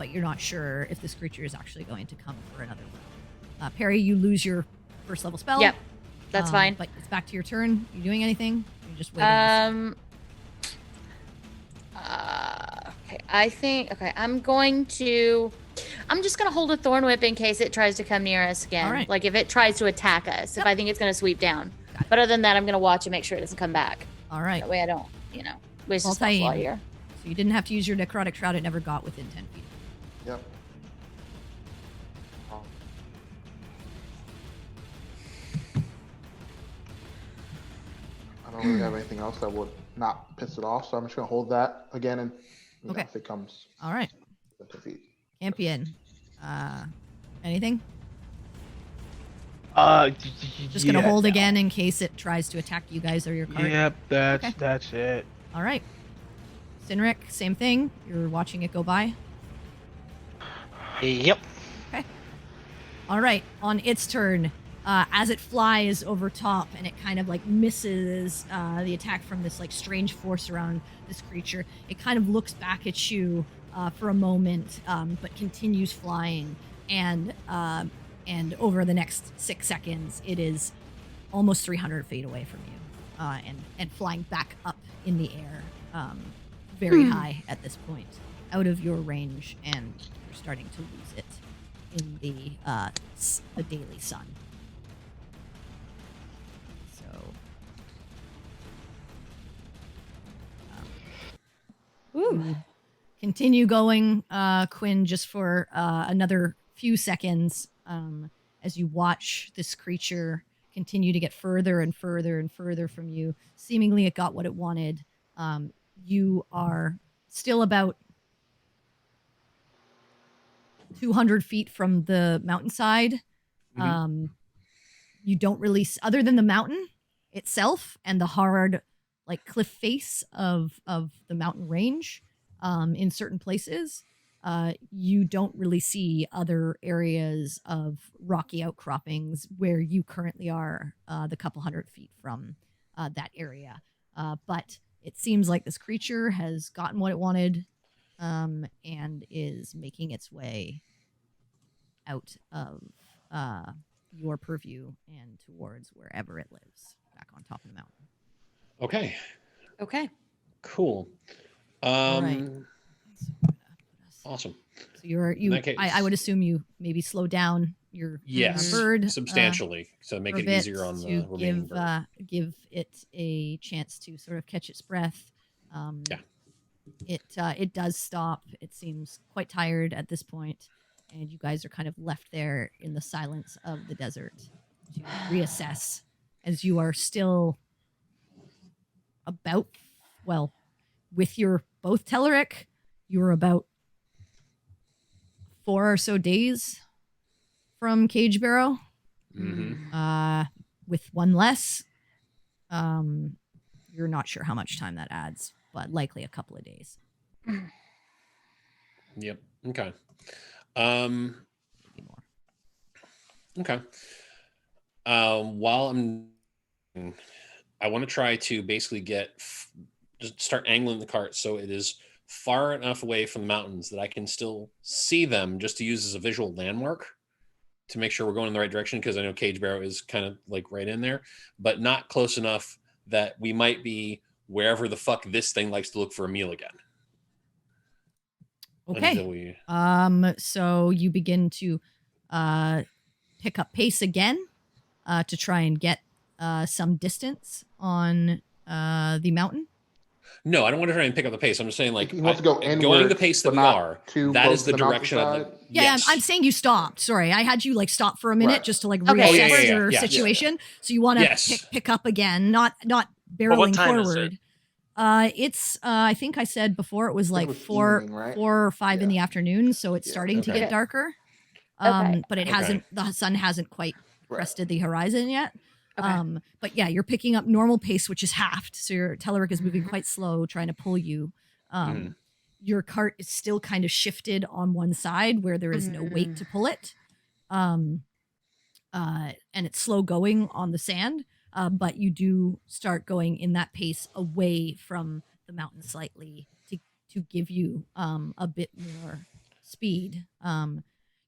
you're not sure if this creature is actually going to come for another one. Perry, you lose your first level spell. Yep, that's fine. But it's back to your turn. You doing anything? You're just waiting. Okay, I'm just gonna hold a thorn whip in case it tries to come near us again. All right. Like if it tries to attack us, if I think it's gonna sweep down. But other than that, I'm gonna watch and make sure it doesn't come back. All right. That way I don't, waste a spell slot here. So you didn't have to use your necrotic shroud. It never got within 10 feet. Yep. I don't really have anything else that would not piss it off, so I'm just gonna hold that again, and Okay. if it comes All right. to 10 feet. Campion. Anything? Just gonna hold again in case it tries to attack you guys or your cart. Yep, that's Okay. that's it. All right. Sinric, same thing. You're watching it go by. Yep. Okay. All right. On its turn, as it flies over top and it kind of like misses the attack from this like strange force around this creature, it kind of looks back at you for a moment, but continues flying. And over the next 6 seconds, it is almost 300 feet away from you, and flying back up in the air, very high at this point, out of your range, and you're starting to lose it in the daily sun. So, you continue going, Quinn, just for another few seconds, as you watch this creature continue to get further and further and further from you. Seemingly it got what it wanted. You are still about 200 feet from the mountainside. You don't really, other than the mountain itself and the hard like cliff face of the mountain range, in certain places, you don't really see other areas of rocky outcroppings where you currently are, the couple hundred feet from that area. But it seems like this creature has gotten what it wanted, and is making its way out of your purview and towards wherever it lives, back on top of the mountain. Okay. Cool. All right. Awesome. So I would assume you maybe slow down your bird substantially, so make it easier on the remaining bird. Give it a chance to sort of catch its breath. It does stop. It seems quite tired at this point, and you guys are kind of left there in the silence of the desert to reassess, as you are still about, well, with your both Telleric, you are about 4 or so days from Cagebarrow. With one less, you're not sure how much time that adds, but likely a couple of days. Yep. Okay. Maybe more. Okay. While I want to try to basically just start angling the cart so it is far enough away from the mountains that I can still see them, just to use as a visual landmark. to make sure we're going in the right direction, because I know Cagebarrow is kind of like right in there, but not close enough that we might be wherever the fuck this thing likes to look for a meal again. Until Okay. we... So you begin to pick up pace again to try and get some distance on the mountain. No, I don't want to try and pick up the pace. I'm just saying, like, He wants to go inwards, going the pace that but we not are. too That close is to the the direction of the. mountainside. Yeah, Yes. I'm saying you stopped. Sorry, I had you like stop for a minute Right. just to like Okay. reassess Yeah, your yes. situation. So you want to Yes. pick up again, not what barreling time is forward. It's I think I said before it was I think like it was four evening, right? 4 or 5 in Yeah. the afternoon, so it's Yeah. starting to Okay. get darker. Okay. But it Okay. hasn't. The sun hasn't quite Right. crested the horizon yet. Okay. But yeah, you're picking up normal pace, which is halved. So your Telerik is moving quite slow, trying to pull you. Mhm. Your cart is still kind of shifted on one side where there is no weight to pull it. And it's slow going on the sand. But you do start going in that pace away from the mountain slightly to give you a bit more speed.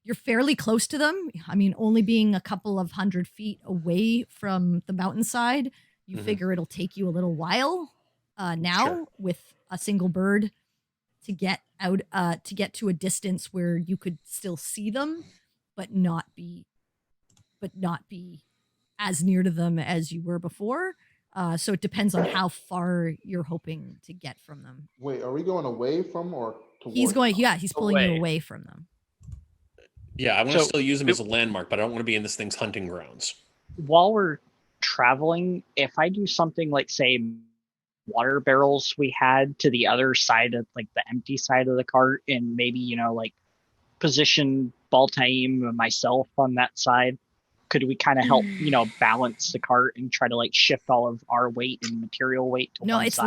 You're fairly close to them. I mean, only being a couple of 100 feet away from the mountainside, you Mhm. figure it'll take you a little while now Sure. with a single bird to get out to get to a distance where you could still see them, but not be as near to them as you were before. So it depends on how far you're hoping to get from them. Wait, are we going away from or towards? He's going, yeah, he's pulling you Away. away from them. Yeah, I want to So- still use them as a landmark, but I don't want to be in this thing's hunting grounds. While we're traveling, if I do something like, say, water barrels we had to the other side of, like, the empty side of the cart, and maybe, like, position Baltaim and myself on that side, could we kind of help, balance the cart and try to, like, shift all of our weight and material weight to No, one it's side?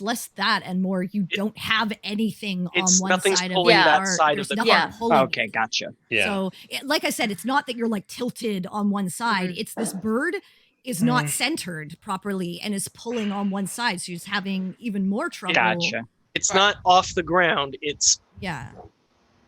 less that and more you don't have anything on It's one nothing's side of pulling the that cart. side of There's the nothing cart. pulling Okay, it. gotcha. Yeah. So, like I said, it's not that you're like tilted on one side. It's this bird is not centered properly and is pulling on one side. So you're just having even more trouble. Gotcha. It's not off the ground. It's Yeah.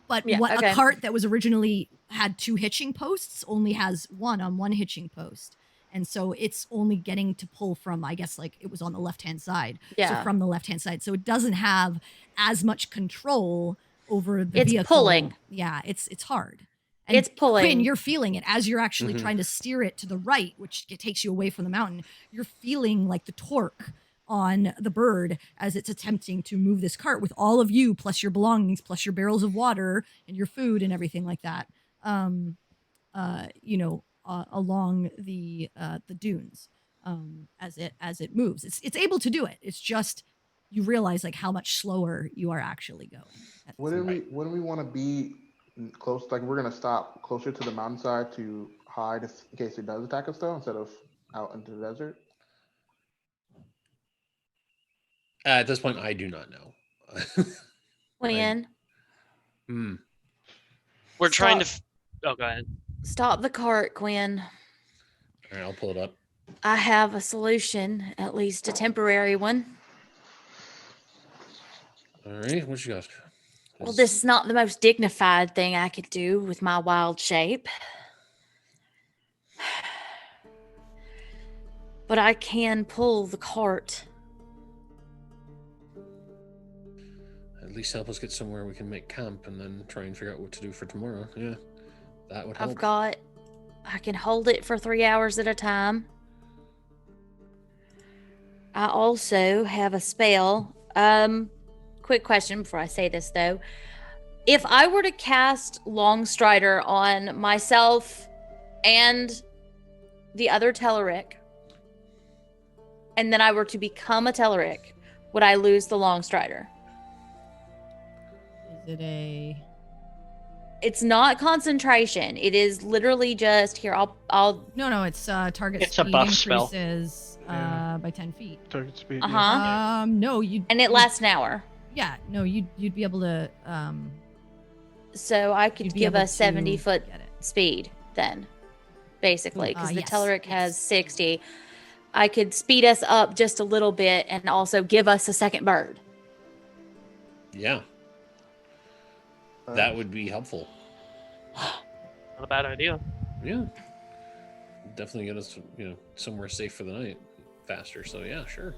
But Yeah, what okay. a cart that was originally had 2 hitching posts only has one on one hitching post. And so it's only getting to pull from, I guess, like it was on the left-hand side. Yeah. So from the left-hand side. So it doesn't have as much control over the It's vehicle. pulling. Yeah, it's hard. And It's pulling. Quinn, you're feeling it as you're actually Mhm. trying to steer it to the right, which it takes you away from the mountain. You're feeling like the torque on the bird as it's attempting to move this cart with all of you, plus your belongings, plus your barrels of water and your food and everything like that. Along the dunes, as it moves. It's able to do it. It's just you realize like how much slower you are actually going. at this Wouldn't point. we want to be close? Like we're gonna stop closer to the mountainside to hide in case it does attack us, though, instead of out into the desert. At this point, I do not know. Quinn, Hmm. we're trying to. Stop. Oh, go ahead. stop the cart, Quinn. All right, I'll pull it up. I have a solution, at least a temporary one. All right, what you got? Well, this is not the most dignified thing I could do with my wild shape. But I can pull the cart. At least help us get somewhere we can make camp and then try and figure out what to do for tomorrow. Yeah, that would help. I can hold it for 3 hours at a time. I also have a spell. Quick question before I say this though. If I were to cast Longstrider on myself and the other Telerik, and then I were to become a Telerik, would I lose the Longstrider? Is it a It's not concentration. It is literally just here. I'll. no? It's target It's a speed buff spell. increases Yeah. by 10 feet. Target speed. Uh-huh. No, you And it lasts an hour. Yeah, no, you'd be able to So I you'd could be give able a 70-foot get it. speed then, basically, because the Yes, Telerik has yes. 60. I could speed us up just a little bit and also give us a second bird. Yeah, that would be helpful. Not a bad idea. Yeah. Definitely get us, somewhere safe for the night faster. So yeah, sure.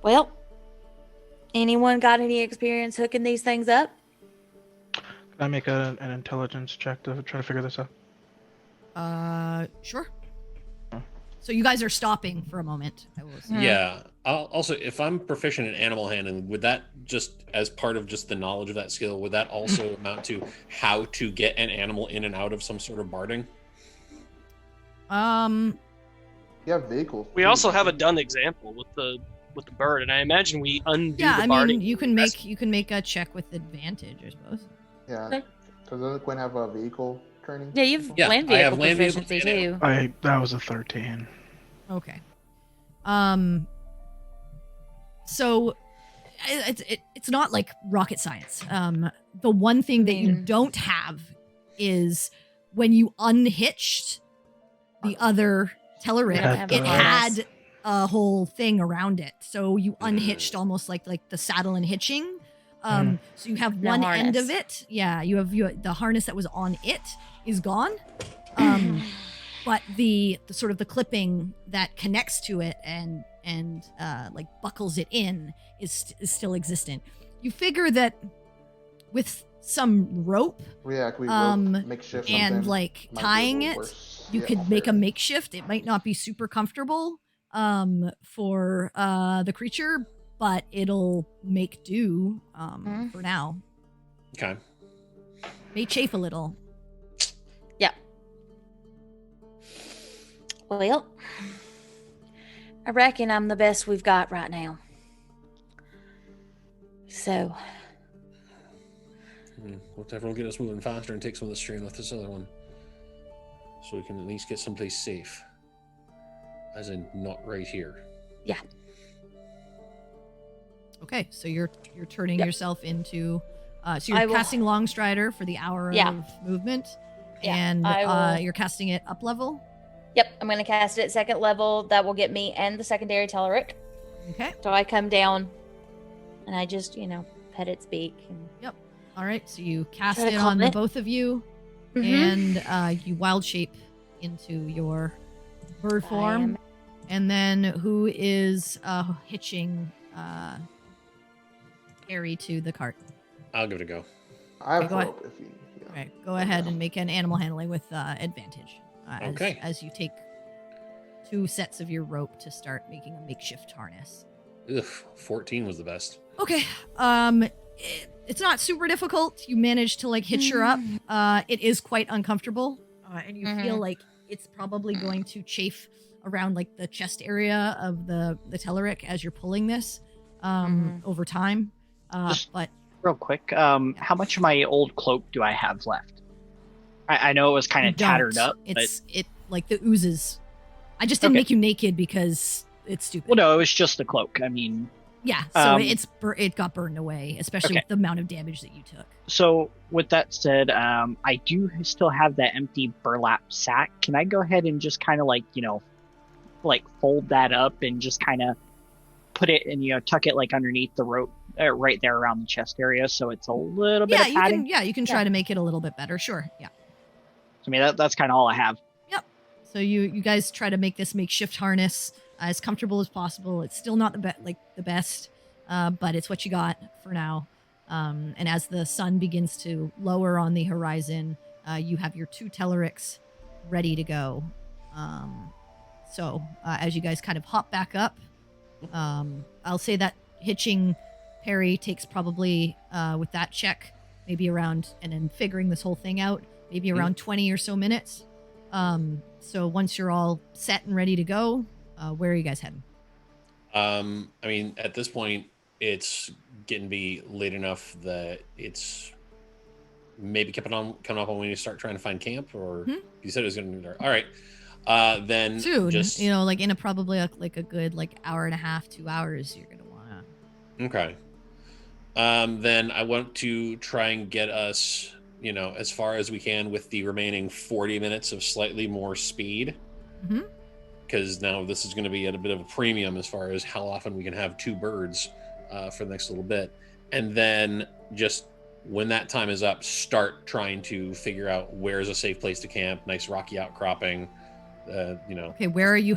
Well, anyone got any experience hooking these things up? Can I make an intelligence check to try to figure this out? Sure. So you guys are stopping for a moment. I will say. Yeah. Also, if I'm proficient in animal handling, would that just, as part of just the knowledge of that skill, would that also amount to how to get an animal in and out of some sort of barding? You have vehicles. We too, also don't have a you? done example with the bird, and I imagine we undo Yeah, the I barding. mean, you can make a check with advantage, I suppose. Yeah. Okay. So doesn't Quinn have a vehicle training? Yeah, you've Yeah, land I have vehicle land vehicle proficiency and too. That was a 13. Okay. So it's not like rocket science. The one thing that you don't have is when you unhitched the other Telleric, Yeah, it the- had a whole thing around it. So you unhitched almost like the saddle and hitching. So you have No one end harness. of it. Yeah, you have the harness that was on it is gone. But the sort of the clipping that connects to it and like buckles it in is still existent. You figure that with some rope Yeah, can we makeshift and something? like Might be a tying little it, worse. you Yeah, could make a fair. makeshift. It might not be super comfortable for the creature, but it'll make do for now. Okay. May chafe a little. Yeah. Well, I reckon I'm the best we've got right now. So, Whatever will get us moving faster and take some of the strain off this other one. So we can at least get someplace safe. As in, not right here. yeah. Okay, so you're turning Yep. yourself into so I you're will- casting Long Strider for the hour Yeah. of movement, Yeah, and I will- you're casting it up level. Yep, I'm going to cast it at second level. That will get me and the secondary Telleric. Okay. So I come down and I just, pet its beak. And... All right, so you cast Try to it calm on the it. both of you, Mhm. and you wild shape into your bird I form. am- And then who is hitching Harry to the cart? I'll give it a go. I have Okay, go ahead. rope if you. Yeah. All right, go ahead and make an animal handling with advantage. Okay. As you take 2 sets of your rope to start making a makeshift harness. Ugh, 14 was the best. Okay. It's not super difficult. You manage to like hitch her up. It is quite uncomfortable, and you feel like it's probably going to chafe around like the chest area of the Telleric as you're pulling this over time. Just- But Real quick, how much of my old cloak do I have left? I know it was kind you of tattered don't. up, but It like the oozes. I just didn't Okay. make you naked because it's stupid. well, no, it was just the cloak. I mean, Yeah, so Um, it got burned away, especially Okay. with the amount of damage that you took. so with that said, I do still have that empty burlap sack. Can I go ahead and just kind of like fold that up and just kind of put it and tuck it like underneath the rope, right there around the chest area, so it's a little bit Yeah, of padding. you can try to make it a little bit better. Sure. Yeah. I mean, that's kind of all I have. So you guys try to make this makeshift harness as comfortable as possible. It's still not the best, but it's what you got for now. And as the sun begins to lower on the horizon, you have your 2 Tellerics ready to go. So as you guys kind of hop back up, I'll say that hitching Perry takes probably with that check maybe around, and then figuring this whole thing out, maybe around 20 or so minutes. So once you're all set and ready to go, where are you guys heading? I mean, at this point, it's getting to be late enough that it's maybe coming up on when we start trying to find camp, or you said it was going to be dark. All right. Then Soon, just like in a probably a good like hour and a half, 2 hours, you're gonna wanna. okay. Then I want to try and get us, as far as we can with the remaining 40 minutes of slightly more speed. Mhm. Because now this is going to be at a bit of a premium as far as how often we can have 2 birds for the next little bit. And then just when that time is up, start trying to figure out where's a safe place to camp, nice rocky outcropping, Okay, where are you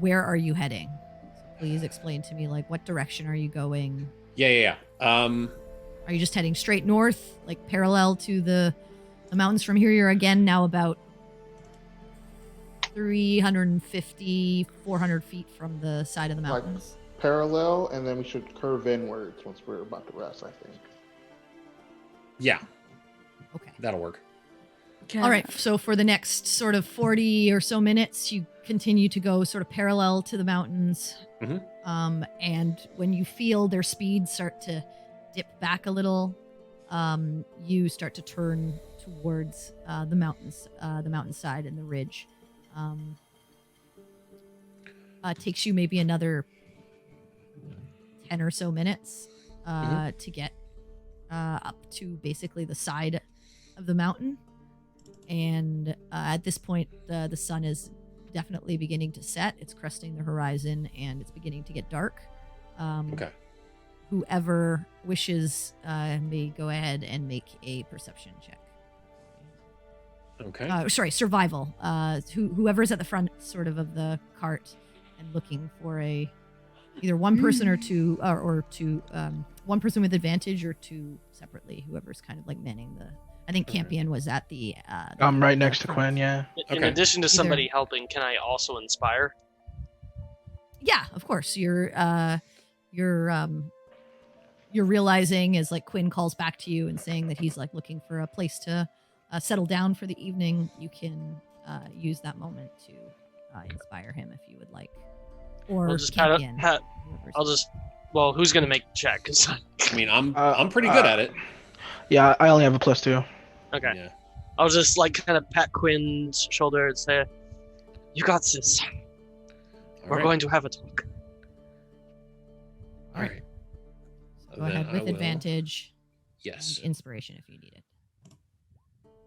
where are you heading? Please explain to me, like, what direction are you going? Yeah. Are you just heading straight north, like parallel to the mountains from here? You're again now about 350, 400 feet from the side of the Like- mountains. Parallel, and then we should curve inwards once we're about to rest, I think. Yeah, Okay. that'll work. All right. So for the next sort of 40 or so minutes, you continue to go sort of parallel to the mountains. Mhm. And when you feel their speed start to dip back a little, you start to turn towards the mountains, the mountainside and the ridge. Takes you maybe another 10 or so minutes to get up to basically the side of the mountain. And at this point, the sun is definitely beginning to set. It's cresting the horizon, and it's beginning to get dark. Okay. Whoever wishes may go ahead and make a perception check. Okay. Sorry, survival. Whoever's at the front, sort of the cart, and looking for either one person or two, or two, one person with advantage or two separately. Whoever's kind of like manning the. I think Campion was at the. I'm right next to Quinn. Yeah. In Okay. addition to somebody helping, can I also inspire? Yeah, of course. You're realizing as like Quinn calls back to you and saying that he's like looking for a place to settle down for the evening. You can use that moment to inspire him if you would like, or I'll just Campion. Well, who's gonna make the check? 'Cause I mean, I'm pretty good at it. Yeah, I only have a +2. okay. Yeah. I'll just like kind of pat Quinn's shoulder and say, "You got this. All We're right. going to have a talk." All right. Go ahead Then I with will- advantage Yes. and inspiration if you need it.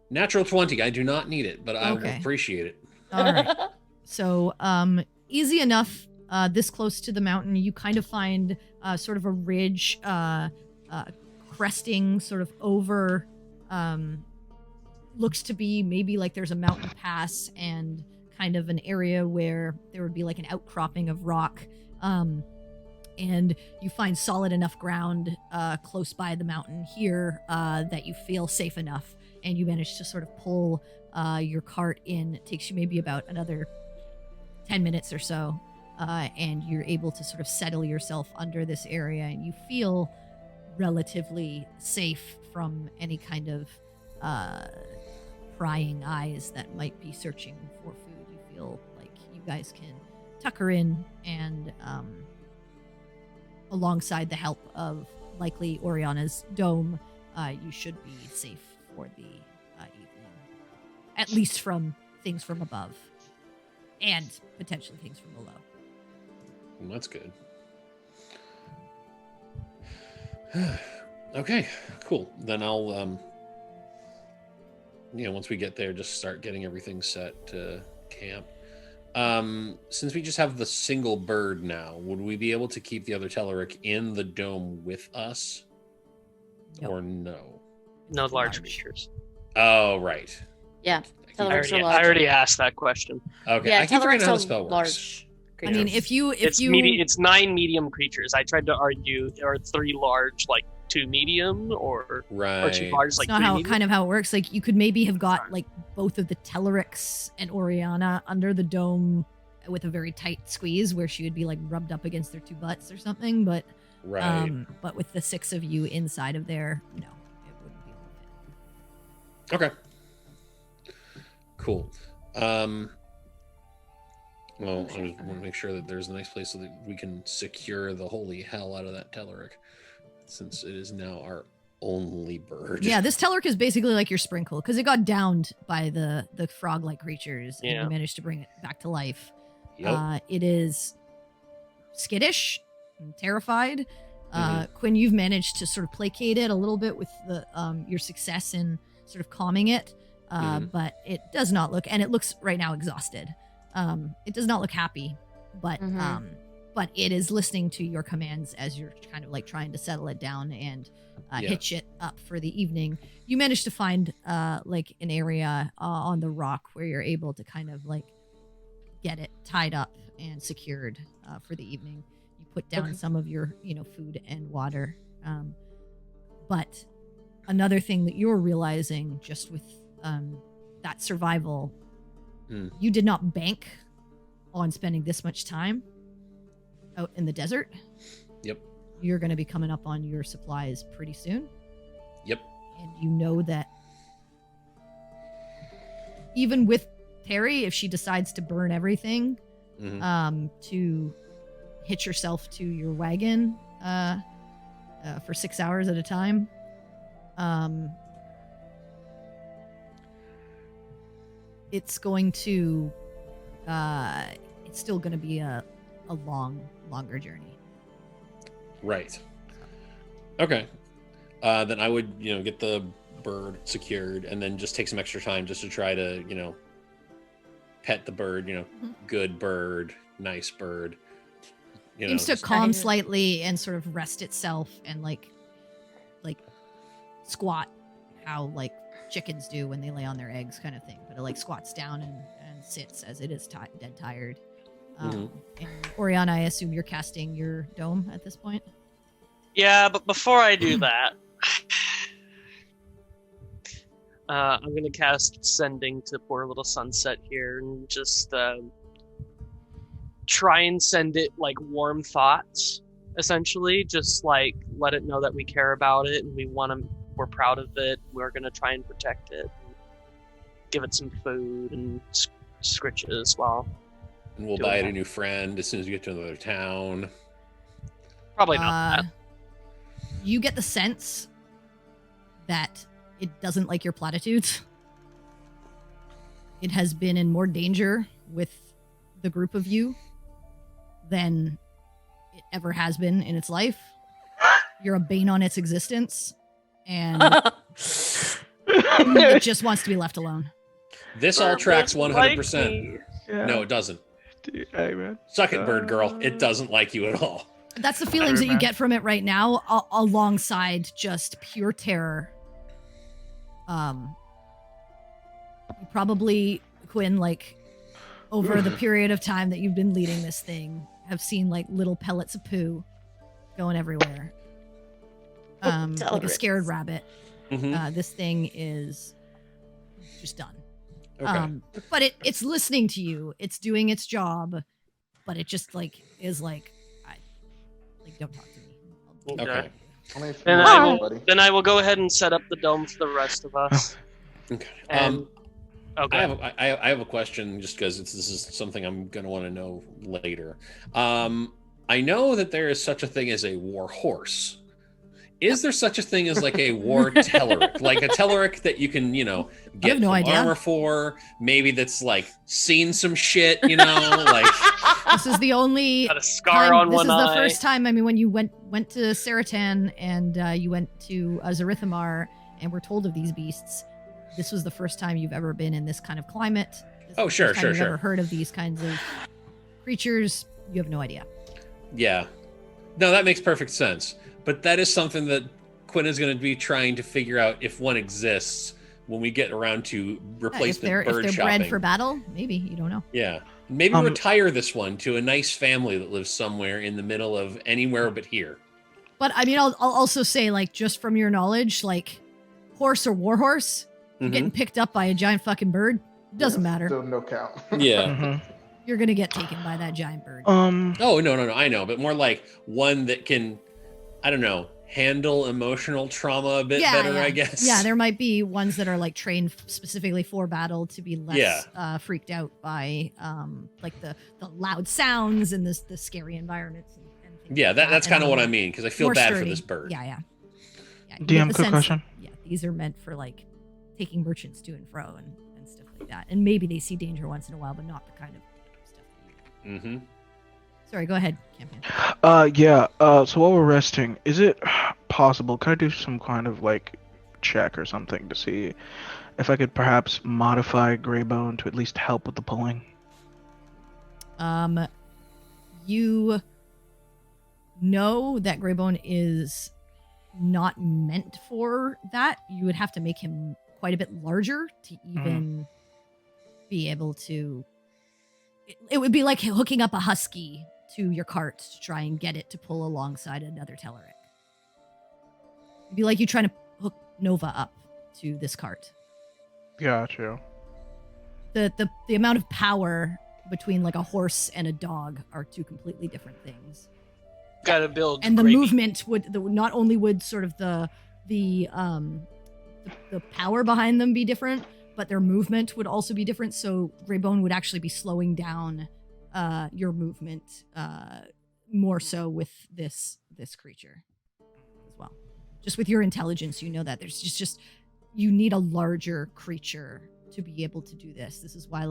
Natural 20. I do not need it, but I will Okay. appreciate it. All right. So, easy enough. This close to the mountain, you kind of find sort of a ridge, cresting sort of over. Looks to be maybe like there's a mountain pass and kind of an area where there would be like an outcropping of rock. And you find solid enough ground close by the mountain here that you feel safe enough, and you manage to sort of pull your cart in. It takes you maybe about another 10 minutes or so, and you're able to sort of settle yourself under this area, and you feel relatively safe from any kind of prying eyes that might be searching for food. You feel like you guys can tuck her in, and alongside the help of likely Oriana's dome, you should be safe for the evening, at least from things from above and potentially things from below. Well, that's good. Okay, cool. Then I'll, once we get there, just start getting everything set to camp. Since we just have the single bird now, would we be able to keep the other Telleric in the dome with us? Nope. Or no? No large large. creatures. Oh, right. Yeah. I Tellerics are already, large. I already asked that question. Okay, Yeah, I keep forgetting Tellerics how are the spell works. large I creatures. mean, if you It's 9 medium creatures. I tried to argue there are 3 large, like 2 medium, or 2 Right. large, it's like not 3 how medium. kind of how it works. Like you could maybe have got like both of the Tellerics and Oriana under the dome with a very tight squeeze, where she would be like rubbed up against their 2 butts or something. But Right. but with the 6 of you inside of there, no, it wouldn't be able to fit. Okay. Cool. Well, I just want to make sure that there's a nice place so that we can secure the holy hell out of that Telleric, since it is now our only bird. Yeah, this Telleric is basically like your sprinkle because it got downed by the frog-like creatures, and Yeah. you managed to bring it back to life. Yep. It is skittish and terrified. Mhm. Quinn, you've managed to sort of placate it a little bit with the your success in sort of calming it, Mhm. but it does not look, and it looks right now exhausted. It does not look happy, but Mhm. but it is listening to your commands as you're kind of like trying to settle it down and hitch it up for the evening. You manage to find like an area on the rock where you're able to kind of like get it tied up and secured for the evening. You put down some of your, food and water. But another thing that you're realizing just with that survival, you did not bank on spending this much time out in the desert. Yep. You're going to be coming up on your supplies pretty soon. Yep. And you know that even with Terry, if she decides to burn everything, to hitch yourself to your wagon for 6 hours at a time, it's going to it's still going to be a longer journey. Right. Okay. Then I would, get the bird secured and then just take some extra time just to try to, pet the bird, good bird, nice bird. Seems to calm slightly and sort of rest itself and like squat how like chickens do when they lay on their eggs kind of thing. But it like squats down and sits as it is dead tired. And Oriana, I assume you're casting your dome at this point? Yeah, but before I do that, I'm going to cast Sending to poor little Sunset here and just try and send it like warm thoughts, essentially. Just like let it know that we care about it and we're proud of it. We're going to try and protect it. And give it some food and scritches as well. And we'll buy it a new friend as soon as we get to another town. Probably not that. You get the sense that it doesn't like your platitudes. It has been in more danger with the group of you than it ever has been in its life. You're a bane on its existence, and it just wants to be left alone. This all tracks 100%. Yeah. No, it doesn't. Hey, man. Suck it, bird girl. It doesn't like you at all. That's the feelings that you get from it right now, alongside just pure terror. You probably, Quinn, like over the period of time that you've been leading this thing, have seen like little pellets of poo going everywhere. Like a scared rabbit. This thing is just done. Okay. But it's listening to you. It's doing its job, but it just like is like, don't talk to me. Okay. Then I will go ahead and set up the dome for the rest of us. Okay. And, I have a question, just because this is something I'm going to want to know later. I know that there is such a thing as a war horse. Is there such a thing as like a war Telleric? Like a Telleric that you can, get armor for? Maybe that's like seen some shit, like. This is the only got a scar on one eye. This is the first time. I mean, when you went to Saratan and you went to Zarithamar and were told of these beasts, this was the first time you've ever been in this kind of climate. Sure. You've ever heard of these kinds of creatures? You have no idea. Yeah. No, that makes perfect sense. But that is something that Quinn is going to be trying to figure out if one exists when we get around to replacement bird if they're shopping. bred for battle, maybe. You don't know. Yeah. Maybe retire this one to a nice family that lives somewhere in the middle of anywhere but here. But I mean, I'll also say, like, just from your knowledge, like, horse or warhorse, you're getting picked up by a giant fucking bird. Doesn't matter. Still no count. Yeah. You're going to get taken by that giant bird. Oh, no. I know. But more like one that can, I don't know, handle emotional trauma a bit better, I guess. Yeah, there might be ones that are like trained specifically for battle to be less freaked out by like the loud sounds and the scary environments. And things like that's kind of what I mean, because I feel bad for this bird. Yeah. DM, quick question. These are meant for like taking merchants to and fro and stuff like that. And maybe they see danger once in a while, but not the kind of stuff that you Sorry, go ahead, Campaign. So while we're resting, is it possible, could I do some kind of like check or something to see if I could perhaps modify Greybone to at least help with the pulling? You know that Greybone is not meant for that. You would have to make him quite a bit larger to even be able to. It would be like hooking up a husky to your cart to try and get it to pull alongside another Telleric. It'd be like you trying to hook Nova up to this cart. Gotcha. The amount of power between like a horse and a dog are two completely different things. Gotta build. And the gravy. movement would not only would sort of the power behind them be different, but their movement would also be different. So Greybone would actually be slowing down your movement more so with this creature as well. Just with your intelligence, you know that there's just you need a larger creature to be able to do this. This is why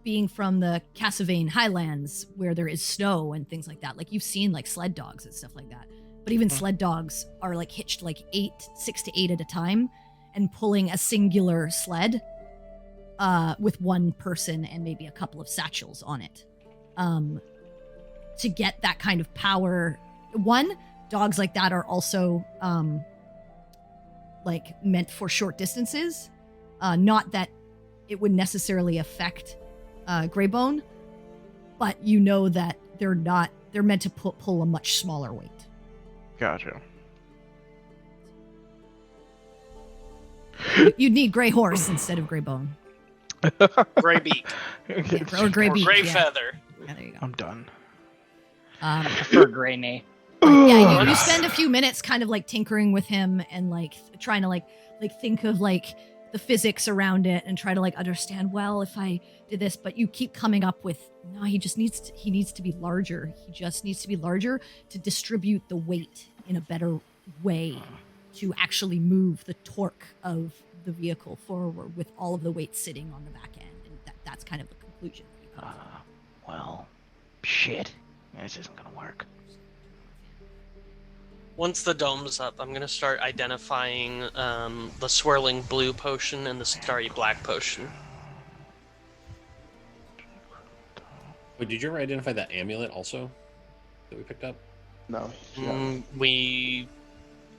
being from the Cassavane Highlands where there is snow and things like that. Like you've seen like sled dogs and stuff like that. But even sled dogs are like hitched like 6 to 8 at a time and pulling a singular sled with one person and maybe a couple of satchels on it. To get that kind of power. One, dogs like that are also like meant for short distances. Not that it would necessarily affect Greybone, but you know that they're meant to pull a much smaller weight. Gotcha. You'd need Grey Horse instead of Greybone. Gray beak. Yeah, or Grey Beak. Gray yeah. feather. Yeah, there you go. I'm done. I prefer Grainy. Yeah, you spend a few minutes kind of like tinkering with him and like trying to like think of like the physics around it and try to like understand, well, if I did this, but you keep coming up with, no, he needs to be larger. He just needs to be larger to distribute the weight in a better way to actually move the torque of the vehicle forward with all of the weight sitting on the back end. And that's kind of the conclusion that you come to. Well, shit. This isn't gonna work. Once the dome's up, I'm gonna start identifying the swirling blue potion and the starry black potion. Wait, did you ever identify that amulet also that we picked up? No.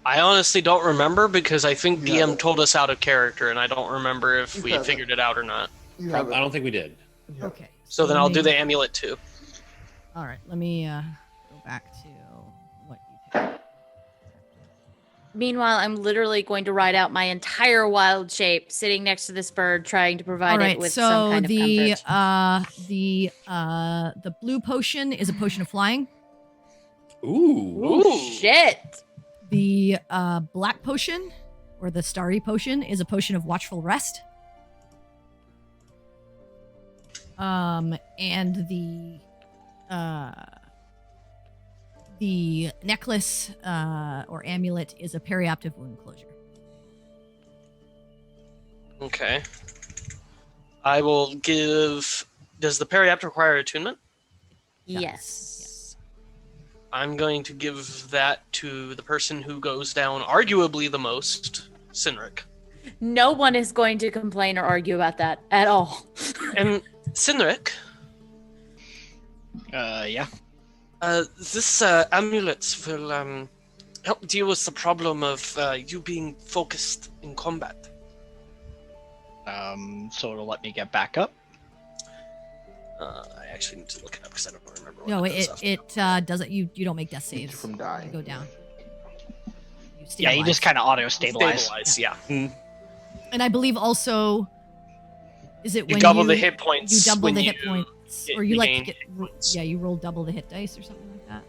I honestly don't remember because I think Yeah. DM told us out of character, and I don't rember if we Yeah. figured it out or not. You I have it. don't think we did. Yeah. Okay. So then let I'll me- do the amulet too. All right, let me go back to what you picked. Meanwhile, I'm literally going to ride out my entire wild shape, sitting next to this bird, trying to provide All right, it with so some kind of comfort. the blue potion is a potion of flying. Ooh. Ooh, shit! The black potion, or the starry potion, is a potion of watchful rest. And the necklace or amulet is a periaptive wound closure. Okay. I will give. Does the periapt require attunement? Yes. I'm going to give that to the person who goes down arguably the most, Sinric. No one is going to complain or argue about that at all. And Sinric, Yeah. this amulet will help deal with the problem of you being focused in combat. So it'll let me get back up. I actually need to look it up because I don't remember. What No, it does. it doesn't. You don't make death Keeps you saves. from dying. You go down. You Yeah, you just stabilize. kind of auto stabilize. Stabilize, yeah. And I believe also, is it You when double you the hit points. you double when the you hit points, get- or you you like gain to get hit points. yeah, you roll double the hit dice or something like that.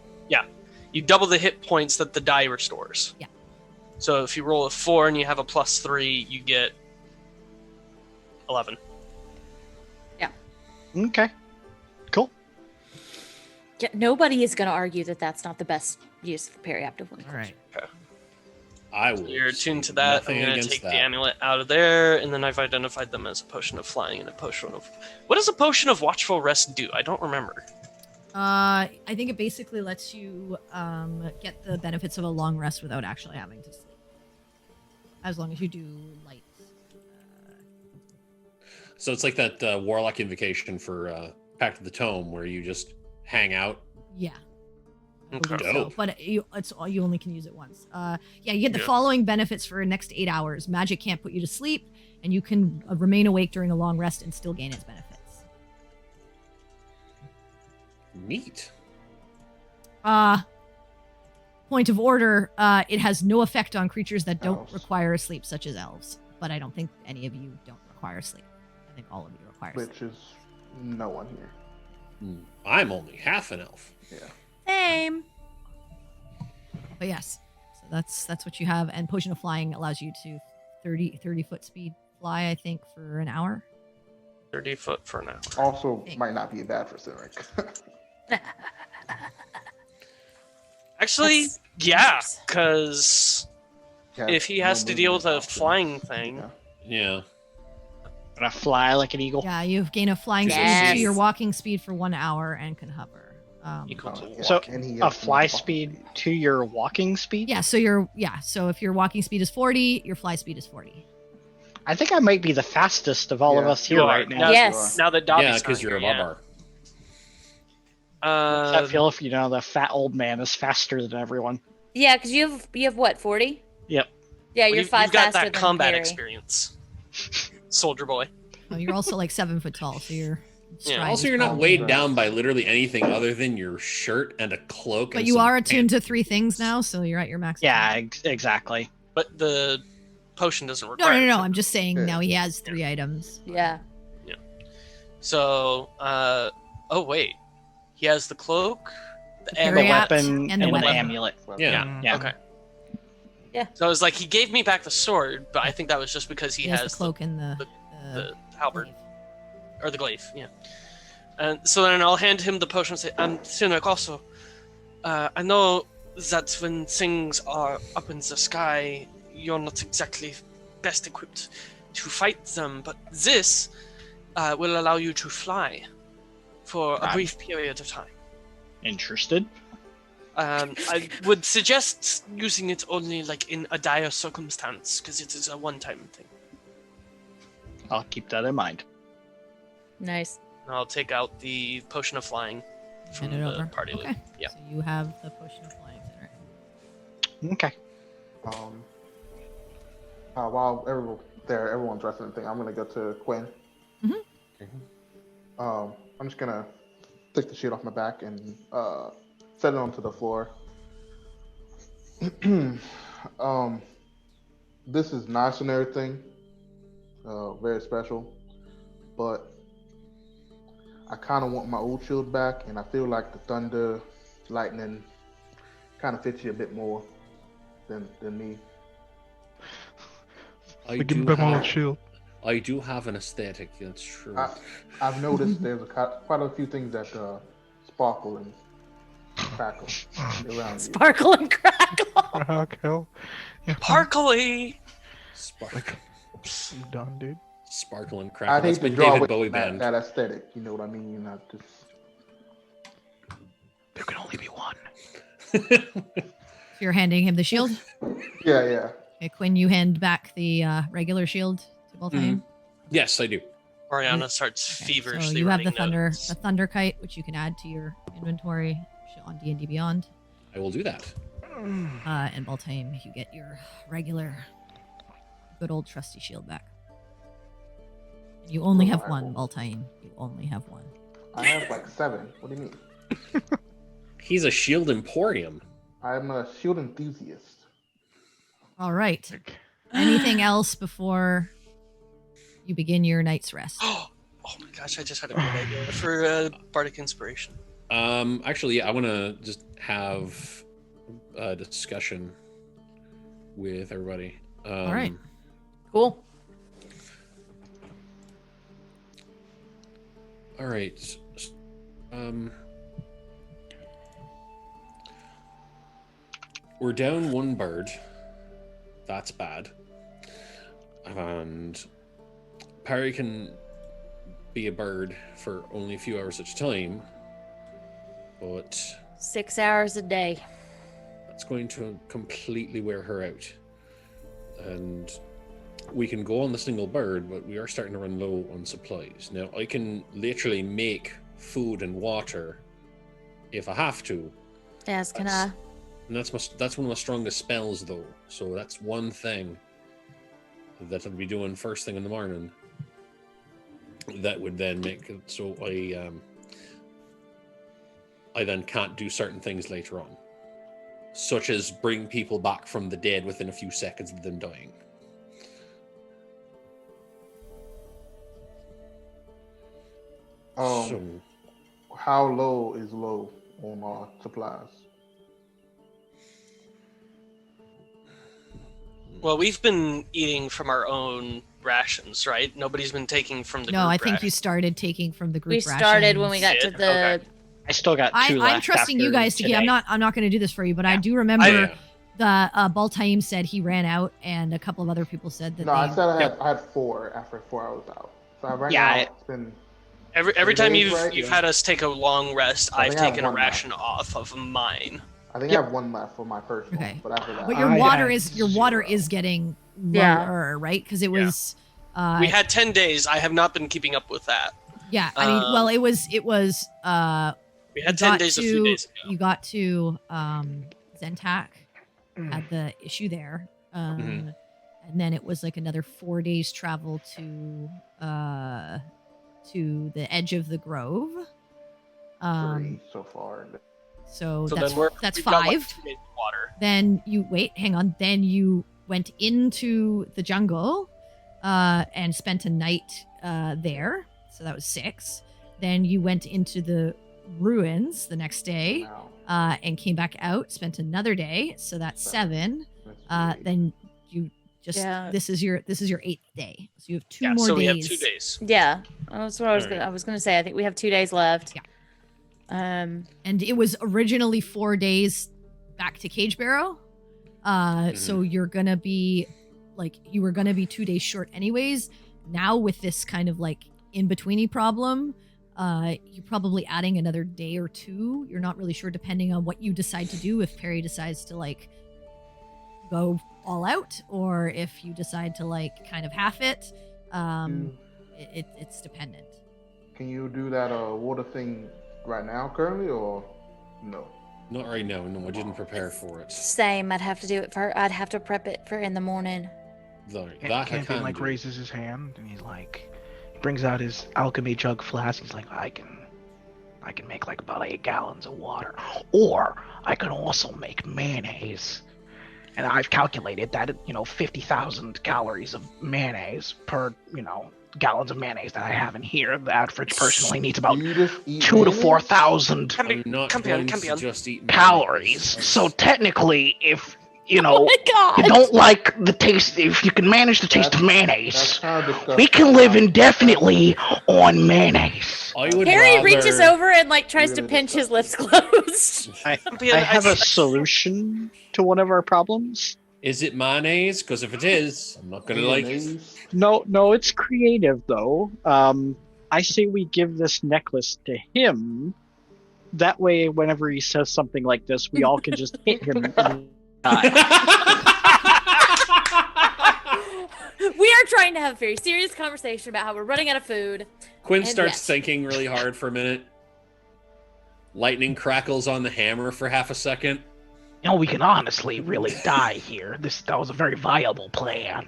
You double the hit points that the die restores. Yeah. So if you roll a 4 and you have a +3, you get 11. Okay. Cool. Yeah, nobody is going to argue that that's not the best use of periaptive wound. All right. I will. So you're attuned to that. I'm nothing going to against take that. the amulet out of there, and then I've identified them as a potion of flying and a potion of. What does a potion of watchful rest do? I don't remember. I think it basically lets you get the benefits of a long rest without actually having to sleep, as long as you do light. So it's like that Warlock invocation for Pact of the Tome, where you just hang out. Yeah. I Okay. believe so, Dope. but you only can use it once. Yeah, you get the Yeah. following benefits for the next 8 hours. Magic can't put you to sleep, and you can remain awake during a long rest and still gain its benefits. Neat. Point of order, it has no effect on creatures that don't Elves. require sleep, such as elves. But I don't think any of you don't require sleep. I think all of you require sleep. Which is no one here. I'm only half an elf. Yeah. Same. But yes, so that's what you have. And Potion of Flying allows you to 30 foot speed fly, I think, for an hour. 30 foot for an hour. Also, Thanks. might not be bad for Cyric. Actually, That's- yeah, because Yeah, if he no has to deal with movement a options. flying thing, Yeah. Yeah. Gonna fly like an eagle. Yeah, you gain a flying speed Yes. to your walking speed for 1 hour and can hover. equal to Yeah, So, and he A has fly more speed speed. to your walking speed? Yeah, so if your walking speed is 40, your fly speed is 40. I think I might be the fastest of all of Yeah. us here You are. right now. Now- Yes. now that Dobby's Yeah, because not you're a here, barbar. Does that feel if the fat old man is faster than everyone? Yeah, because you have what, 40? Yep. Yeah, well, you're you've 5 got faster that than combat Carrie. experience, soldier boy. Oh, you're also like 7 foot tall, so your stride Also, is you're not probably- weighed down by literally anything other than your shirt and a cloak. But and you some are attuned pants. to 3 things now, so you're at your max. Yeah, attack. exactly. But the potion doesn't No, require. no, no, no. it. I'm just saying Yeah. now he has 3 items. Yeah. So, oh wait, he has the cloak, The And and the Periapt weapon and the weapon. amulet. Yeah. Yeah. Okay. Yeah. So it was like he gave me back the sword, but I think that was just because he He has the cloak and the halberd glaive. or the glaive. Yeah. And so then I'll hand him the potion and say, Sinric also, I know that when things are up in the sky, you're not exactly best equipped to fight them, but this will allow you to fly for a Right. brief period of time. Interested? I would suggest using it only like in a dire circumstance, because it is a one-time thing. I'll keep that in mind. Nice. And I'll take out the potion of flying from Hand it the over. party Okay. loot. Yeah. So you have the potion of flying, Cedric. Okay. While everyone's resting and thing, I'm gonna go to Quinn. I'm just gonna take the sheet off my back and set it onto the floor. This is nice and everything, very special, but I kind of want my old shield back, and I feel like the thunder, lightning, kind of fits you a bit more than me. I Give do me back my have- old shield. I do have an aesthetic. That's true. I've noticed there's quite a few things that sparkle and crackle around you. Sparkle and crackle. Rock, hell. Yeah, Parkley! Spark, I'm done, dude. sparkle and I'd crackle. hate That's to my draw David away Bowie from that, band. that aesthetic. You know what I mean? Just There can only be one. So you're handing him the shield. yeah. Okay, Quinn, you hand back the regular shield to Baltaim. Yes, I do. Oriana starts Okay, feverishly so you have running the notes. thunder kite, which you can add to your inventory on D&D Beyond. I will do that. And Baltaim, you get your regular, good old trusty shield back. You only have one, Baltaim. You only have one. I have like 7. What do you mean? He's a shield emporium. I'm a shield enthusiast. All right. Anything else before you begin your night's rest? Oh my gosh, I just had a great idea for Bardic Inspiration. Actually, I want to just have a discussion with everybody. All right. Cool. All right. We're down one bird. That's bad. And Parry can be a bird for only a few hours at a time, but 6 hours a day. that's going to completely wear her out. And we can go on the single bird, but we are starting to run low on supplies. Now, I can literally make food and water if I have to. Yes, can I? And that's one of my strongest spells, though. So that's one thing that I'll be doing first thing in the morning. That would then make it so I then can't do certain things later on, such as bring people back from the dead within a few seconds of them dying. So, How low is low on supplies? Well, we've been eating from our own rations, right? Nobody's been taking from the No, group I think you rations. started taking from the group We started when we got to Did? the. Okay. I still got two left. I'm trusting you after guys to get. today. I'm not going to do this for you, but I do remember I- the Baltaim said he ran out, and a couple of other people said that No, they. I said I had 4 after 4 hours out. So right Yeah, now I- it's been. Every time days, you've right? you've Yeah. had us take a long rest, I I've think I have taken a one left. ration off of mine. I think I have 1 left for my personal. Okay. But after that, But your I water had is getting Yeah. lower, right? Because it was. We had 10 days. I have not been keeping up with that. Yeah, I mean, well, it was. We had you 10 got days a few days ago. You got to Zentak, had the issue there, and then it was like another 4 days travel to the edge of the grove. 3 so far. So So that's then that's we've got, like, 5. 2 days of water. Then you hang on. Then you went into the jungle and spent a night there. So that was 6. Then you went into the ruins the next day Now, and came back out, spent another day. So that's 7. that's 3. Then you just Yeah. this is your 8th day. So you have 2 Yeah, more so days. we have 2 days. Yeah, that's what Alright. I was gonna say. I think we have 2 days left. Yeah. Um. And it was originally 4 days back to Cagebarrow. So you're gonna be you were gonna be 2 days short anyways. Now with this kind of like in-betweeny problem, you're probably adding another day or 2. You're not really sure depending on what you decide to do, if Perry decides to like go all out or if you decide to like kind of half it. It's dependent. Can you do that water thing right now, currently, or no? Not right now. No, I didn't prepare for it. Same. I'd have to do it for. I'd have to prep it for in the morning. Though, And that I Campion can like do. raises his hand and he's like, he brings out his alchemy jug flask. He's like, I can make like about 8 gallons of water, or I can also make mayonnaise. And I've calculated that 50,000 calories of mayonnaise per gallons of mayonnaise that I have in here. The average person only needs about You just eat 2 to mayonnaise? 4,000 I'm not Campion, going to Campion. just eat calories. mayonnaise. So technically, if Oh my god! you don't like the taste, if you can manage the taste of That's mayonnaise, kind of disgusting. we can live indefinitely on mayonnaise. I would Harry rather... reaches over and like tries to Really pinch his lips disgusting. closed. I Campion, have a I- solution to one of our problems. Is it mayonnaise? Because if it is, I'm not going to like it. Mayonnaise? No, it's creative though. I say we give this necklace to him. That way, whenever he says something like this, we all can just hit him. We are trying to have a very serious conversation about how we're running out of food. Quinn And starts yes. thinking really hard for a minute. Lightning crackles on the hammer for half a second. We can honestly really die here. That was a very viable plan.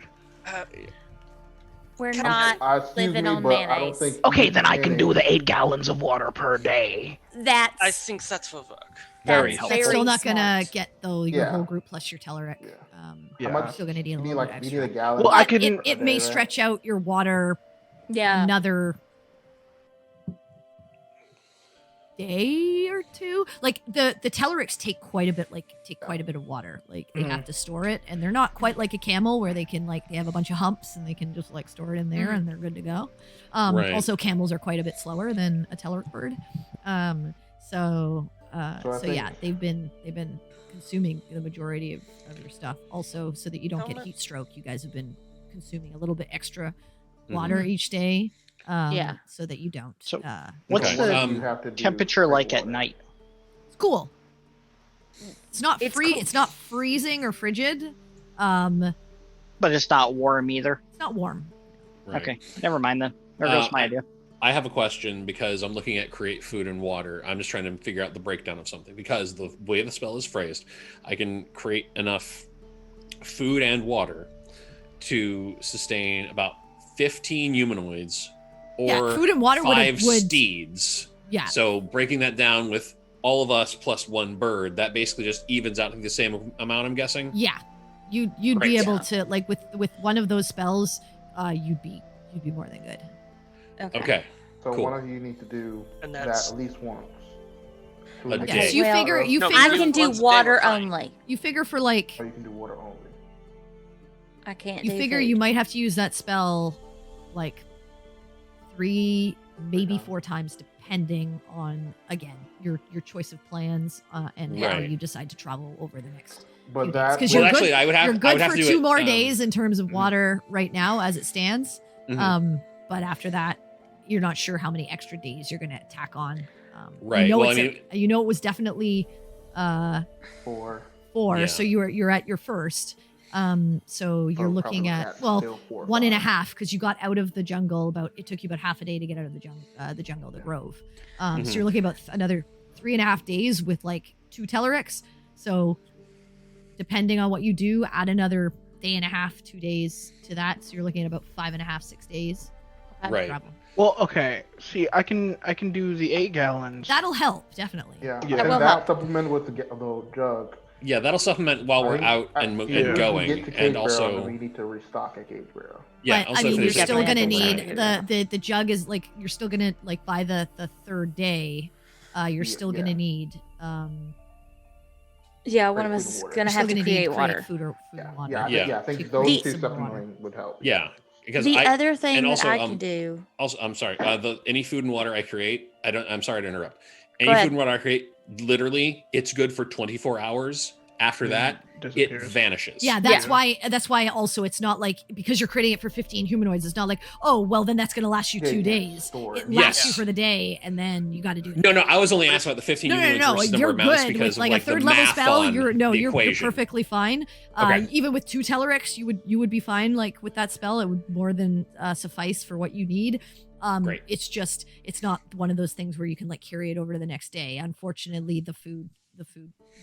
We're not. Excuse living me, on but I don't mayonnaise. think Okay, eating then I can do mayonnaise- the 8 gallons of water per day. That's. I think that's Vivek. Very that's helpful. That's still very not gonna smart. get your Yeah. whole group plus your Teleric. Yeah. Yeah. How much? You're still gonna need a You little need bit like you need extra. a gallon. Well, I But can- it may right? stretch out your water Yeah. another day or 2. Like the Telerics take quite a bit of water. Like they have to store it, and they're not quite like a camel where they can they have a bunch of humps and they can just like store it in there and they're good to go. Right. Also camels are quite a bit slower than a Teleric bird. So I yeah, think- they've been consuming the majority of your stuff. Also, so that you don't get Helmet. heat stroke, you guys have been consuming a little bit extra water each day. Yeah. So that you don't. So- uh, What's Okay, the You have to do temperature like at water. night? it's cool. It's not It's free. cool. It's not freezing or frigid. But it's not warm either. It's not warm. Right. Okay, never mind then. There goes my idea. I have a question because I'm looking at create food and water. I'm just trying to figure out the breakdown of something because the way the spell is phrased, I can create enough food and water to sustain about 15 humanoids or Yeah, food and water 5 would steeds. yeah. So breaking that down with all of us plus 1 bird, that basically just evens out to the same amount, I'm guessing. Yeah. You'd be Right. able to, like, with one of those spells, you'd be more than good. Okay. So Cool. one of you need to do And that that's- at least once. A Yeah, day. so you Well, figure No, I Once can a do day, water we're fine. only. you figure for like Or you can do water only. I can't. you do figure food. you might have to use that spell like 3, maybe 4 times, depending on, again, your choice of plans and how Right. you decide to travel over the next. But that Because Well, you're actually, good, I would have. you're I good would have for to do 2 it, more days in terms of water right now as it stands. Mhm. But after that, you're not sure how many extra days you're going to tack on. Right. You know, Well, I it was definitely 4. 4, Yeah. so you're at your first. So you're looking probably at, at well, still 4 or 1 and a 5. half, because you got out of the jungle it took you about half a day to get out of the jungle, the grove. Mhm. So you're looking about another 3.5 days with like 2 Telerics. So depending on what you do, add another day and a half, 2 days to that. So you're looking at about 5.5, 6 days. of Right. travel. Well, okay. See, I can do the 8 gallons. That'll help, definitely. Yeah, Yeah. and That will that help. supplemented with the jug. Yeah, that'll supplement while I we're think- out I- and, yeah. and If we going, get to and Cagebarrow, also then we need to restock at Cagebarrow. yeah. But Also, I mean, if you're there's still definitely gonna have to need plan it, the jug is like you're still gonna like by the 3rd day, you're Yeah, still gonna yeah. need Yeah, one Create of food us and is water. gonna still have to gonna create need water. food Yeah, and water. yeah, Yeah. I think Keep- those keep 2 some water. supplementing would help. yeah, because The I other thing and that also, I can do. also I'm sorry. Any food and water I create, I'm sorry to interrupt. Any Go ahead. food and water I create, literally, it's good for 24 hours. After that, it Disappears. vanishes. Yeah, that's why also it's not like, because you're creating it for 15 humanoids, it's not like, oh well, then that's gonna last you Yeah, 2 you can't days. store It it. lasts you Yes. for the day, and then you got to do it. No, I was only asking about the 15 No, humanoids versus number you're of mounts good because with like of a the 3rd level math spell. on You're the you're equation. perfectly fine. Okay. Even with 2 Telerics, you would be fine. Like with that spell, it would more than suffice for what you need. Great. It's just it's not one of those things where you can like carry it over to the next day. Unfortunately, the food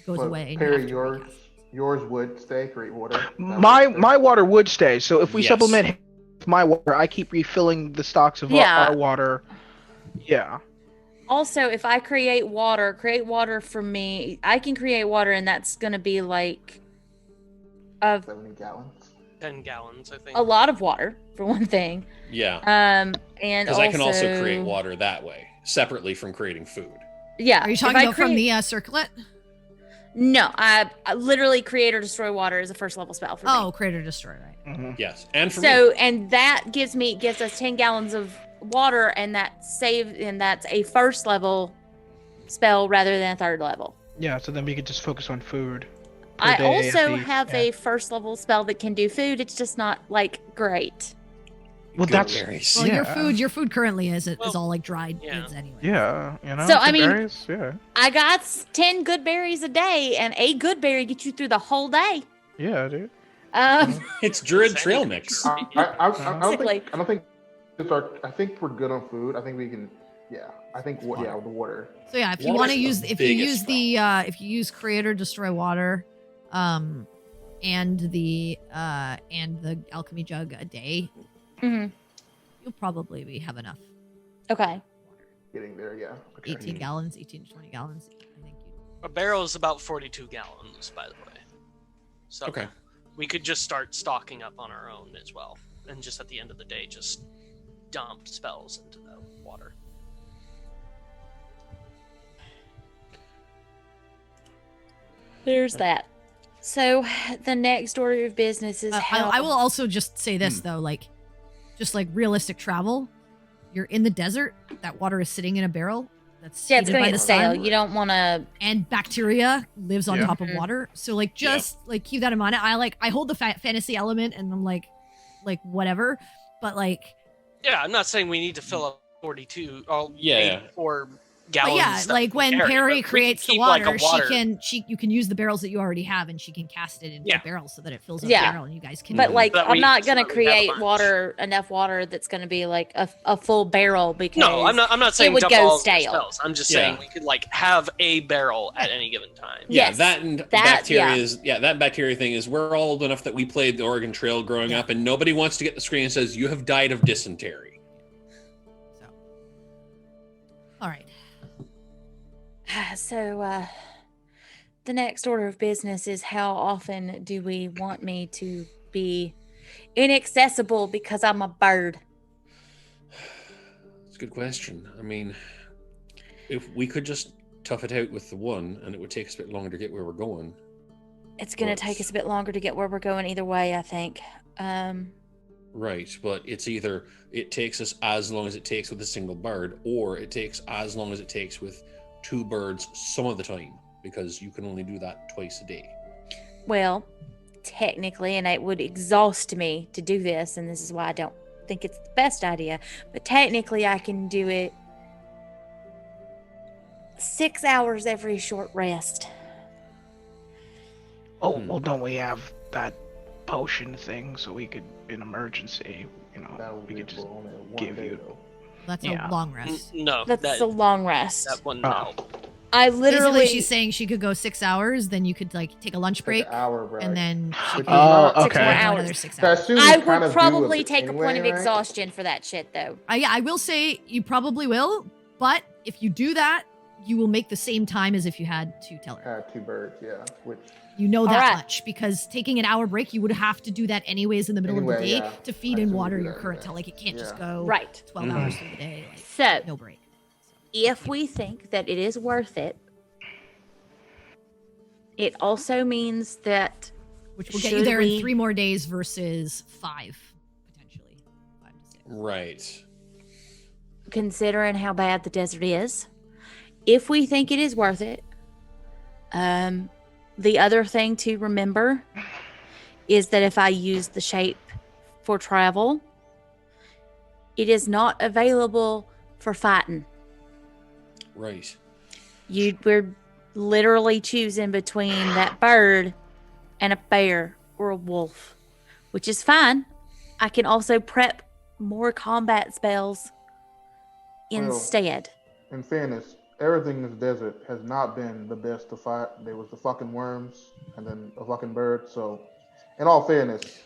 goes But away. and you Perry, have to recast. yours would stay. Create water. That would My stay. my water would stay. So if we Yes. supplement my water, I keep refilling the stocks of Yeah. our water. Yeah. Also, if I create water for me. I can create water, and that's gonna be like 70 gallons. 10 gallons, I think. a lot of water for one thing. Yeah, And because I can also create water that way, separately from creating food. Yeah. Are you if talking I about from create- the circlet? No, I literally create or destroy water is a 1st level spell for me. Oh, create or destroy, right? Mhm. Yes, and for me. So, and that gives us 10 gallons of water, and that's a 1st level spell rather than a 3rd level. Yeah. So then we could just focus on food. per I day at also the- have yeah. a 1st level spell that can do food. It's just not like great. Well, Good that's berries. Well, Yeah. your food currently is Well, all like dried yeah. goods anyway. yeah. You know. So, I the mean- berries, yeah. I got 10 good berries a day, and a good berry gets you through the whole day. Yeah, dude. It's Druid Trail Mix. I don't Basically. think. I think we're good on food. I think we can. Yeah. I think. Yeah, the water. So yeah, if you Water's want to the use biggest if you use create or destroy water, and the alchemy jug a day, hmm you'll probably have enough. Okay. Getting there. Yeah. Okay. 18 gallons, 18 to 20 gallons. I think. A barrel is about 42 gallons, by the way. So Okay. we could just start stocking up on our own as well. And just at the end of the day, just dump spells into the water. There's that. So the next order of business is how I will also just say this though, like, just like realistic travel. You're in the desert. That water is sitting in a barrel. That's Yeah, it's heated gonna by get the stale. sun, You don't want to. and bacteria lives on Yeah. top of water. So like, just like keep that in mind. I hold the fantasy element, and I'm like whatever. But like, Yeah, I'm not saying we need to fill up 42 Yeah. for gallons. But yeah, that like we when carry, Perry but we can creates the keep, like, water, a water. you can use the barrels that you already have, and she can cast it into Yeah. a barrel so that it fills up Yeah. the barrel, and you guys can. But like, But I'm not so gonna that we have a create bunch. enough water that's gonna be like a full barrel because No, I'm not saying would dump go all of your stale. spells. I'm just Yeah. saying we could like have a barrel at any given time. Yeah, Yes, that and that- bacteria yeah. is that bacteria thing is we're all old enough that we played the Oregon Trail growing up, and nobody wants to get the screen and says you have died of dysentery. So, all right. So, the next order of business is how often do we want me to be inaccessible because I'm a bird? It's a good question. I mean, if we could just tough it out with the one, and it would take us a bit longer to get where we're going. It's gonna But- take us a bit longer to get where we're going either way, I think. Right, but it's either it takes us as long as it takes with a single bird, or it takes as long as it takes with 2 birds some of the time, because you can only do that twice a day. Well, technically, and it would exhaust me to do this, and this is why I don't think it's the best idea, but technically I can do it 6 hours every short rest. Oh, well, don't we have that potion thing so we could, in emergency, That would we be could just for only one give day, you. though. That's Yeah. a long rest. No, That's a long rest. that one. Oh. No. I Literally, literally she's saying she could go 6 hours, then you could like take a lunch Take break, an hour break. and then she Which could is not- Oh, 6 more okay. go hours. another 6 So I hours. assume we I kind would of do probably it take a point of anyway, right? exhaustion for that shit, though. Yeah, I will say you probably will, but if you do that, you will make the same time as if you had 2 teller. Had 2 birds, yeah. Which You know that Alright. much because taking an hour break, you would have to do that anyways in the middle of the Anyway, day yeah. to feed I and assume we water do your that current anyway. teller. Like it can't just Yeah. go Right. 12 Mhm. hours through the day. Like, So, no break. if we think that it is worth it, it also means that Which will get you Should there we- in 3 more days versus 5, potentially. 5 to 6. Right. considering how bad the desert is, if we think it is worth it, the other thing to remember is that if I use the shape for travel, it is not available for fighting. Right. We're literally choosing between that bird and a bear or a wolf, which is fine. I can also prep more combat spells Well, instead. In fairness, everything in this desert has not been the best to fight. There was the fucking worms and then a fucking bird. So, in all fairness,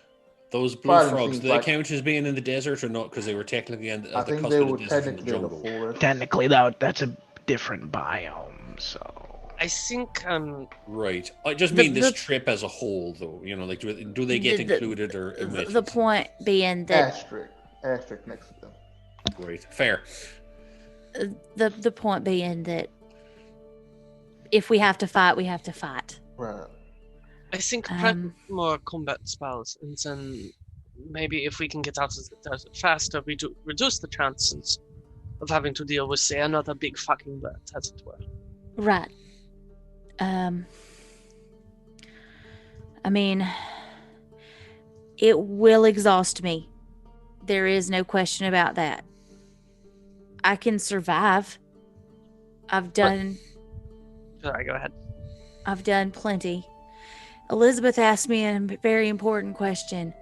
Those blue Fighting frogs, seems do they like- count as being in the desert or not? Because they were technically at I the think cusp they of the were desert from the technically in the jungle. forest. Technically, that's a different biome, so. I think Right. I just The- mean this the- trip as a whole, though. Like, do they get The- included or omitted? The point being that Asterisk next to them. Right. Fair. the point being that if we have to fight, we have to fight. Right. I think prep Um, more combat spells, and then maybe if we can get out of the desert faster, we do reduce the chances of having to deal with, say, another big fucking bird, as it were. Right. I mean, it will exhaust me. There is no question about that. I can survive. I've done Sorry, go ahead. plenty. Elizabeth asked me a very important question.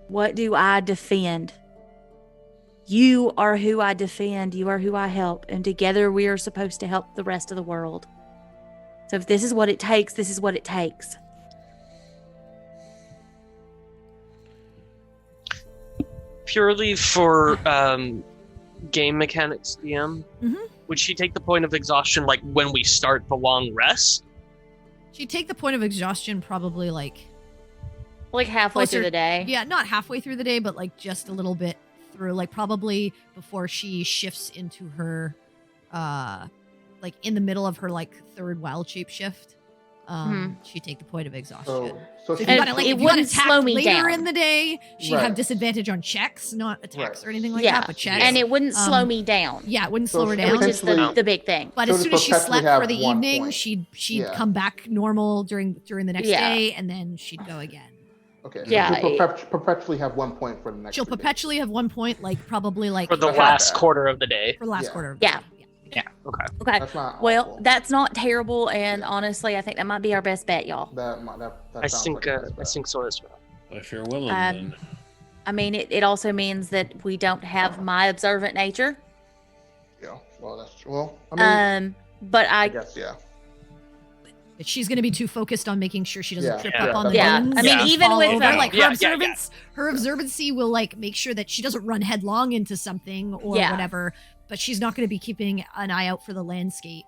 What do I defend? You are who I defend. You are who I help. And together we are supposed to help the rest of the world. So if this is what it takes, this is what it takes. Purely for game mechanics, DM, Mhm. would she take the point of exhaustion like when we start the long rest? She'd take the point of exhaustion probably like, Like halfway Closer- through the day. yeah, not halfway through the day, but like just a little bit through, like probably before she shifts into her, like in the middle of her like 3rd wild shape shift. She'd take the point of exhaustion. So So she if you And got like it if you got wouldn't attacked slow me later down. in the day, she'd have Right. disadvantage on checks, not attacks Right. or anything like Yeah. that, but checks. And it wouldn't slow Um, me down, yeah, it wouldn't So slow her she down. which is potentially- the big thing. But So as to soon as she perpetually slept for have the 1 evening, point. she'd Yeah. come back normal during the next Yeah. day, and then she'd go again. Okay. Yeah, She'll perpetually have 1 point for the next. She'll 3 days. perpetually have 1 point, like probably like For the That's last not bad. quarter of the day. for the last Yeah. quarter. Of Yeah. the day. Yeah. Okay. Okay. That's not Well, awful. that's not terrible, and honestly, I think that might be our best bet, y'all. That I sounds think like a best I bet. think so as well. If you're willing, Um, then. I mean, it also means that we don't have my observant nature. Yeah. Well, that's true. Well, I mean, But I guess yeah. She's going to be too focused on making sure she doesn't Yeah, trip yeah, up on the yeah. buttons. I mean, and even fall with, over. Like yeah, her observancy will like make sure that she doesn't run headlong into something or Yeah. whatever. But she's not going to be keeping an eye out for the landscape.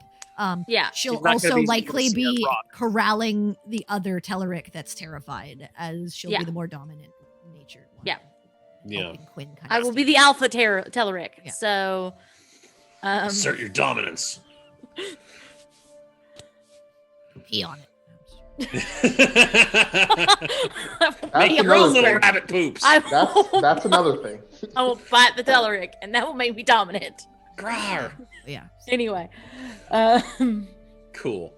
Yeah. She'll She's not also gonna be likely able to see a be rock. corralling the other Telleric that's terrified, as she'll Yeah. be the more dominant natured one. Yeah. Yeah. Helping Quinn kind I of will be steer. the alpha Telleric. Yeah. So, Assert your dominance. Pee on it. That's Be a another monster. thing. Rabbit poops. That's another thing. I will fight the Telleric, and that will make me dominant. Grar. Yeah. Anyway, Cool.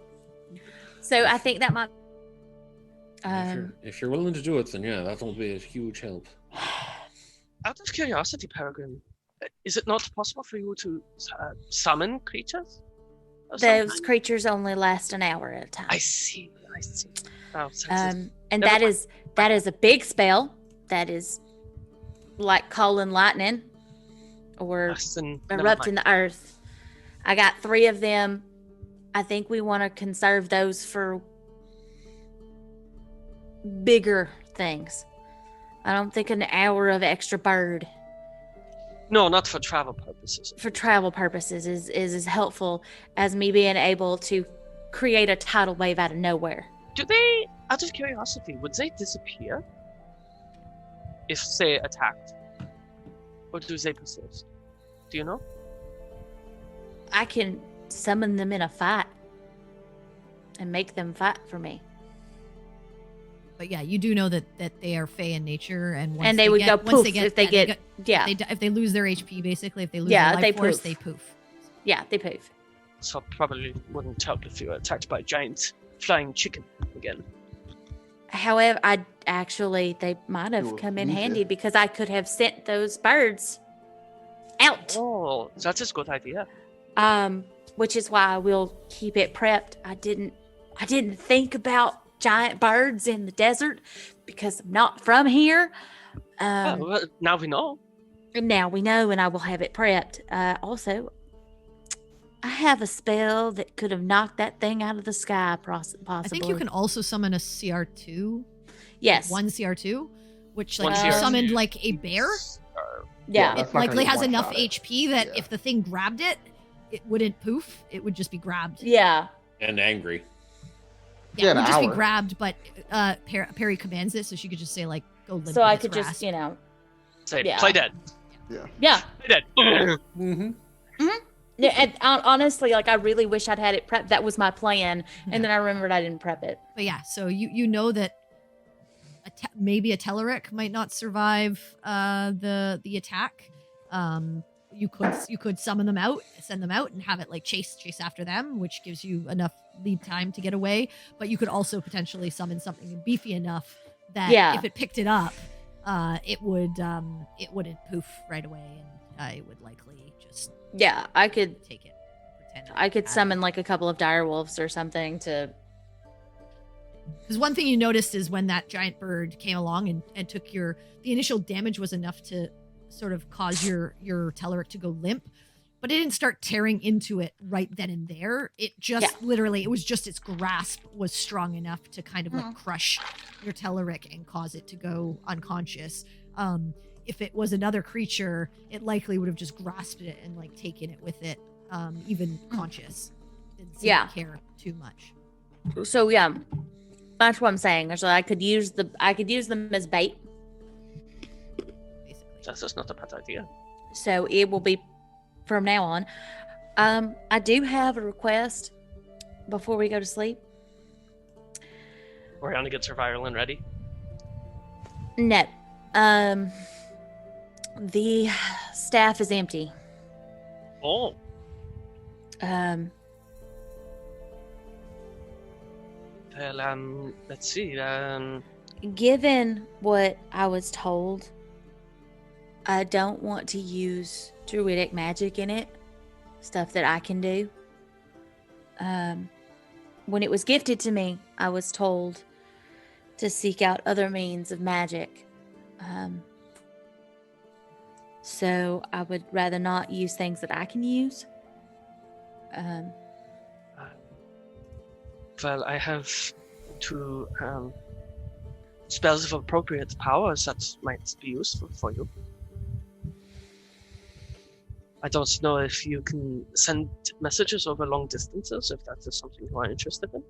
so I think that might. If you're willing to do it, then yeah, that will be a huge help. Out of curiosity, Peregrine, is it not possible for you to summon creatures? of some Those kind? creatures only last an hour at a time. I see. Oh, so And Never that is a big spell. That is like calling lightning or erupting the earth. I got 3 of them. I think we want to conserve those for bigger things. I don't think an hour of extra bird No, not for travel purposes. for travel purposes is as helpful as me being able to create a tidal wave out of nowhere. Do they, out of curiosity, would they disappear if, say, attacked? Or do they persist? Do you know? I can summon them in a fight and make them fight for me. But yeah, you do know that they are fey in nature, and once And they would get, go once poof they get, if they yeah, get, yeah, if they lose their HP, basically, if they lose Yeah, their they life force, poof. they poof. yeah, they poof. So probably wouldn't help if you were attacked by a giant flying chicken again. However, they might have You'll come in use handy it. because I could have sent those birds out. Oh, that's a good idea. Which is why I will keep it prepped. I didn't think about giant birds in the desert because I'm not from here. Oh, well, now we know. Now we know, and I will have it prepped. Also, I have a spell that could have knocked that thing out of the sky, possibly. I think you can also summon a CR2. Yes. One CR2, which One like if you CR2. summoned like a bear, Yeah. That's it not likely gonna has enough one-shot it. HP that Yeah. if the thing grabbed it, it wouldn't poof. It would just be grabbed. Yeah. And angry. Yeah, it an would just be hour. grabbed, but Perry commands it, so she could just say like, "Go limp." So in I its could grasp. just, you know. Say, Yeah. play dead. Yeah. Play dead. Mm-hmm. Yeah, and honestly, like I really wish I'd had it prepped. That was my plan, and then I remembered I didn't prep it. But yeah, so you know that maybe a Telleric might not survive the attack. You could summon them out, send them out, and have it like chase after them, which gives you enough lead time to get away. But you could also potentially summon something beefy enough that Yeah. if it picked it up, it wouldn't poof right away, and it would likely just Yeah, I could take it. Pretend I could it had it. summon like a couple of dire wolves or something to. Because one thing you noticed is when that giant bird came along and took the initial damage was enough to sort of cause your Telleric to go limp, but it didn't start tearing into it right then and there. It just literally, it was just its grasp was strong enough to kind of like crush your Telleric and cause it to go unconscious. If it was another creature, it likely would have just grasped it and like taken it with it, even conscious. Didn't seem to care too much. So yeah, that's what I'm saying. So I could use them as bait. Basically. That's just not a bad idea. So it will be from now on. I do have a request before we go to sleep. Oriana gets her violin ready. No. The staff is empty. Oh, well, let's see. Given what I was told, I don't want to use druidic magic in it. stuff that I can do. When it was gifted to me, I was told to seek out other means of magic. So I would rather not use things that I can use. Well, I have two spells of appropriate powers that might be useful for you. I don't know if you can send messages over long distances, if that is something you are interested in.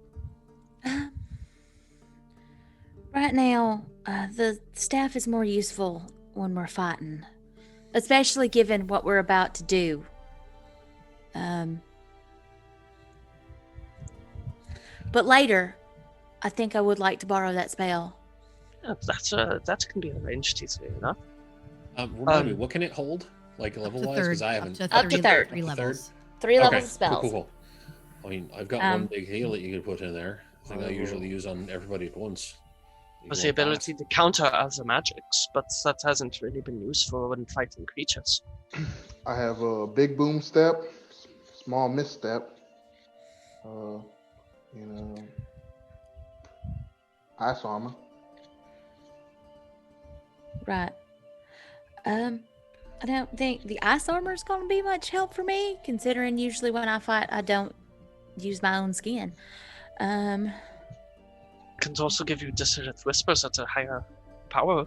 Right now, the staff is more useful when we're fighting, especially given what we're about to do. But later, I think I would like to borrow that spell. Yeah, that can be arranged easily enough. Remind me, what can it hold? Like level-wise? Because I haven't. Up to third. 3 levels. 3 levels Okay, of spells. Cool. I mean, I've got one big heal that you could put in there. I think I usually use on everybody at once. With the ability to counter other magics, but that hasn't really been useful when fighting creatures. I have a big boom step, small misstep, ice armor. Right. I don't think the ice armor is going to be much help for me, considering usually when I fight, I don't use my own skin. Can also give you dissonant whispers at a higher power.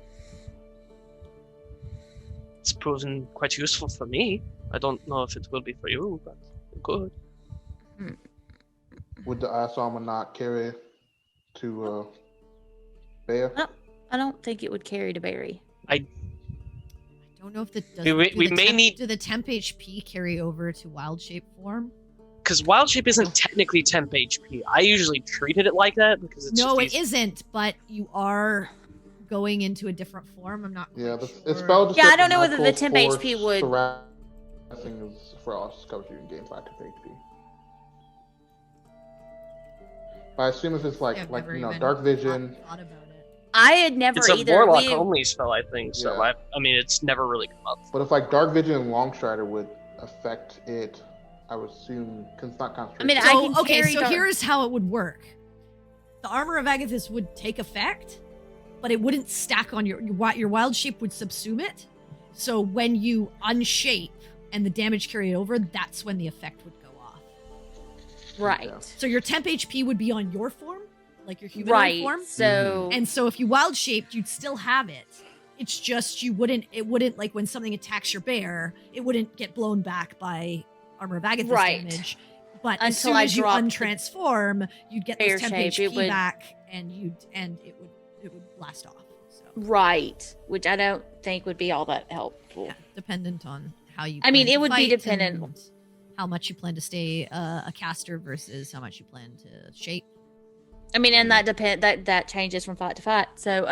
It's proven quite useful for me. I don't know if it will be for you, but good. Would the ice armor not carry to bear? No, I don't think it would carry to Barry. I don't know if the do the temp HP carry over to wild shape form? Because wild shape isn't technically temp HP. I usually treated it like that because it's it isn't. But you are going into a different form. I'm not. Yeah, quite the sure. spell just I don't know whether the temp HP would. Surrounding is frost covers you and gains 5 temp HP. But I assume if it's like dark vision. Thought about it. I had never it's a either. warlock only spell, I think. So Yeah. I mean, it's never really come up. But if like dark vision and Longstrider would affect it, I would assume because it's not concentration. I mean, I can carry so here's how it would work. The armor of Agathis would take effect, but it wouldn't stack on your wild shape would subsume it. So when you unshape and the damage carried over, that's when the effect would go off. Right. Yeah. So your temp HP would be on your form, like your humanoid form. So And so if you wild shaped, you'd still have it. It's just it wouldn't like when something attacks your bear, it wouldn't get blown back by armor of Agathis damage. But as soon as you untransform, you'd get this temp HP back and it would blast off. So. Right. Which I don't think would be all that helpful. Yeah, dependent on how you I mean, plan it to would be fight dependent and how much you plan to stay a caster versus how much you plan to shape. I mean, and that changes from fight to fight. So,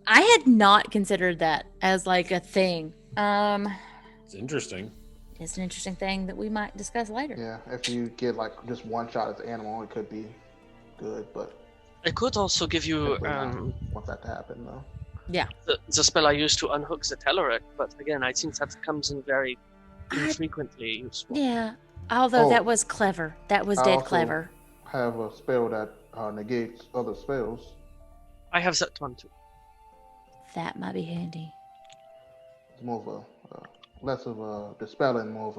I had not considered that as like a thing. It's interesting. It's an interesting thing that we might discuss later. Yeah, if you get like just one shot at the animal, it could be good, but It could also give you want that to happen though. Yeah. The spell I used to unhook the Teleric, but again, I think that comes in very infrequently useful. Yeah. Although that was clever. That was dead clever. Have a spell that negates other spells. I have that one too. That might be handy. It's more of a less of a dispelling, more of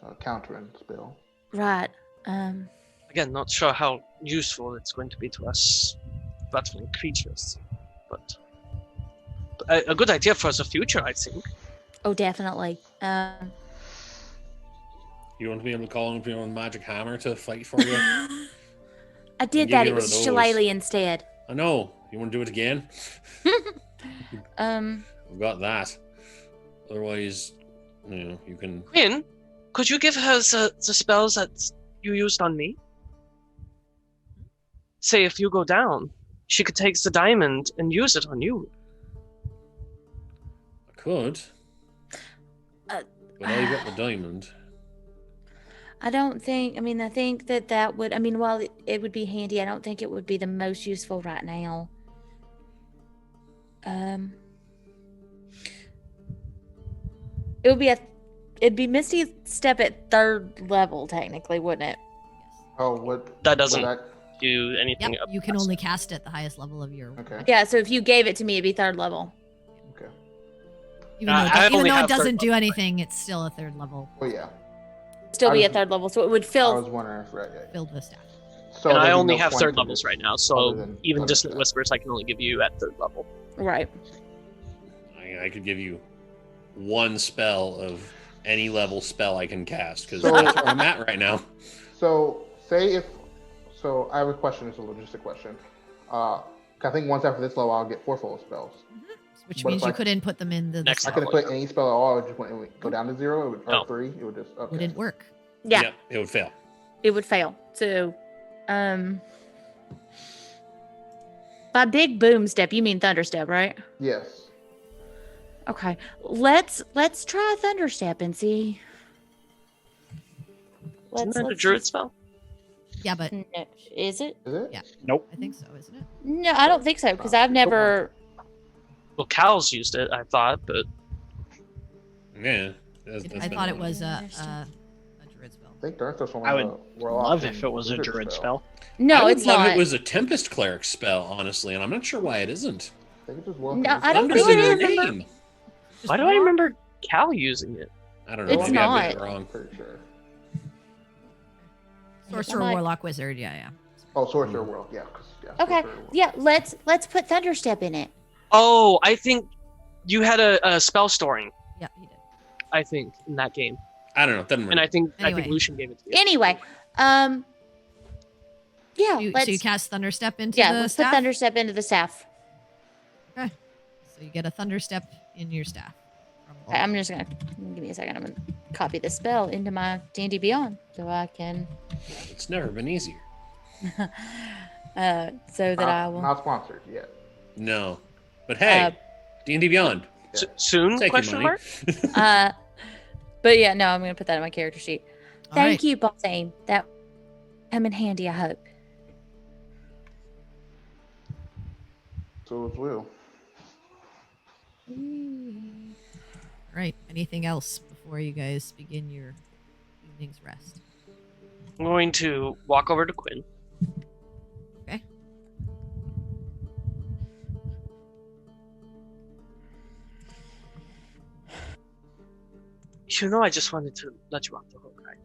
a countering spell. Right. Again, not sure how useful it's going to be to us battling creatures, but a good idea for the future, I think. Oh, definitely. You want to be able to call on people with magic hammer to fight for you? I did that. It was Shillelagh instead. I know. You want to do it again? We've got that. Otherwise, you can. Quinn, could you give her the spells that you used on me? Say if you go down, she could take the diamond and use it on you. I could. But I got the diamond. I don't think, I think that would, while it would be handy, I don't think it would be the most useful right now. It would be it'd be Misty Step at 3rd level, technically, wouldn't it? Oh, what? That doesn't what do anything. Yep, you can only cast it at the highest level of your. Okay. Yeah, so if you gave it to me, it'd be 3rd level. Okay. Even though, I even only though it have third doesn't do level. anything, it's still a 3rd level. Well, yeah. Still I be was- at 3rd level, so it would I fill. was wondering if right. Yeah. Filled with staff. So And I there'd be only no have point 3rd to levels this right now, other so than even other Distant stuff. Whispers I can only give you at 3rd level. Right. I could give you one spell of any level spell I can cast because So- that's where I'm at right now. So say if. So I have a question. It's a logistic question. I think once after this level, I'll get 4 full spells. Which But means if you I- couldn't put them in the Next staff. I couldn't Probably. put any spell at all. It just it would go down to 0. It would, No. or 3. It would just. Okay. Wouldn't work. Yeah, Yep, it would fail. it would fail. So, by big boom step, you mean thunder step, right? Yes. Okay, let's try thunder step and see. Isn't that a let's druid just- spell? Yeah, but No, is it? Is it? Yeah. Nope. I think so, isn't it? No, I don't think so because I've never. Well, Cal's used it, I thought, but Yeah. that's I been thought it a- was a druid spell. I think Dark Souls I would Warlock love and if it was a Wizard druid spell. No, I would it's love not. it was a Tempest Cleric spell, honestly, and I'm not sure why it isn't. I think it's just Warlock. No, and I don't Thunder's think in it the is. name. Just why do I rock? remember Cal using it? I don't know. It's Maybe I got it not. wrong. Pretty sure. Sorcerer, I might- warlock, wizard. Yeah. Oh, Sorcerer World. Yeah. 'cause, yeah Okay, Sorcerer World. yeah, let's put thunder step in it. Oh, I think you had a spell storing, Yeah, he did. I think, in that game. I don't know. Doesn't And matter. I think Anyway. Lucian gave it to you. Anyway, yeah, So you cast thunder step into yeah, the let's staff. put thunder step into the staff. So you get a thunder step in your staff. From Okay, I'm just gonna give me a second. I'm gonna copy the spell into my D&D Beyond so I can, It's never been easier. so that I will. Not sponsored yet. No. But hey, D&D Beyond. Soon? Take your Question money. mark. But yeah, no, I'm gonna put that in my character sheet. All Thank right. you, Bossane. That come in handy, I hope. So it will. All right. Anything else before you guys begin your evening's rest? I'm going to walk over to Quinn. Okay. You know, I just wanted to let you off the hook, right?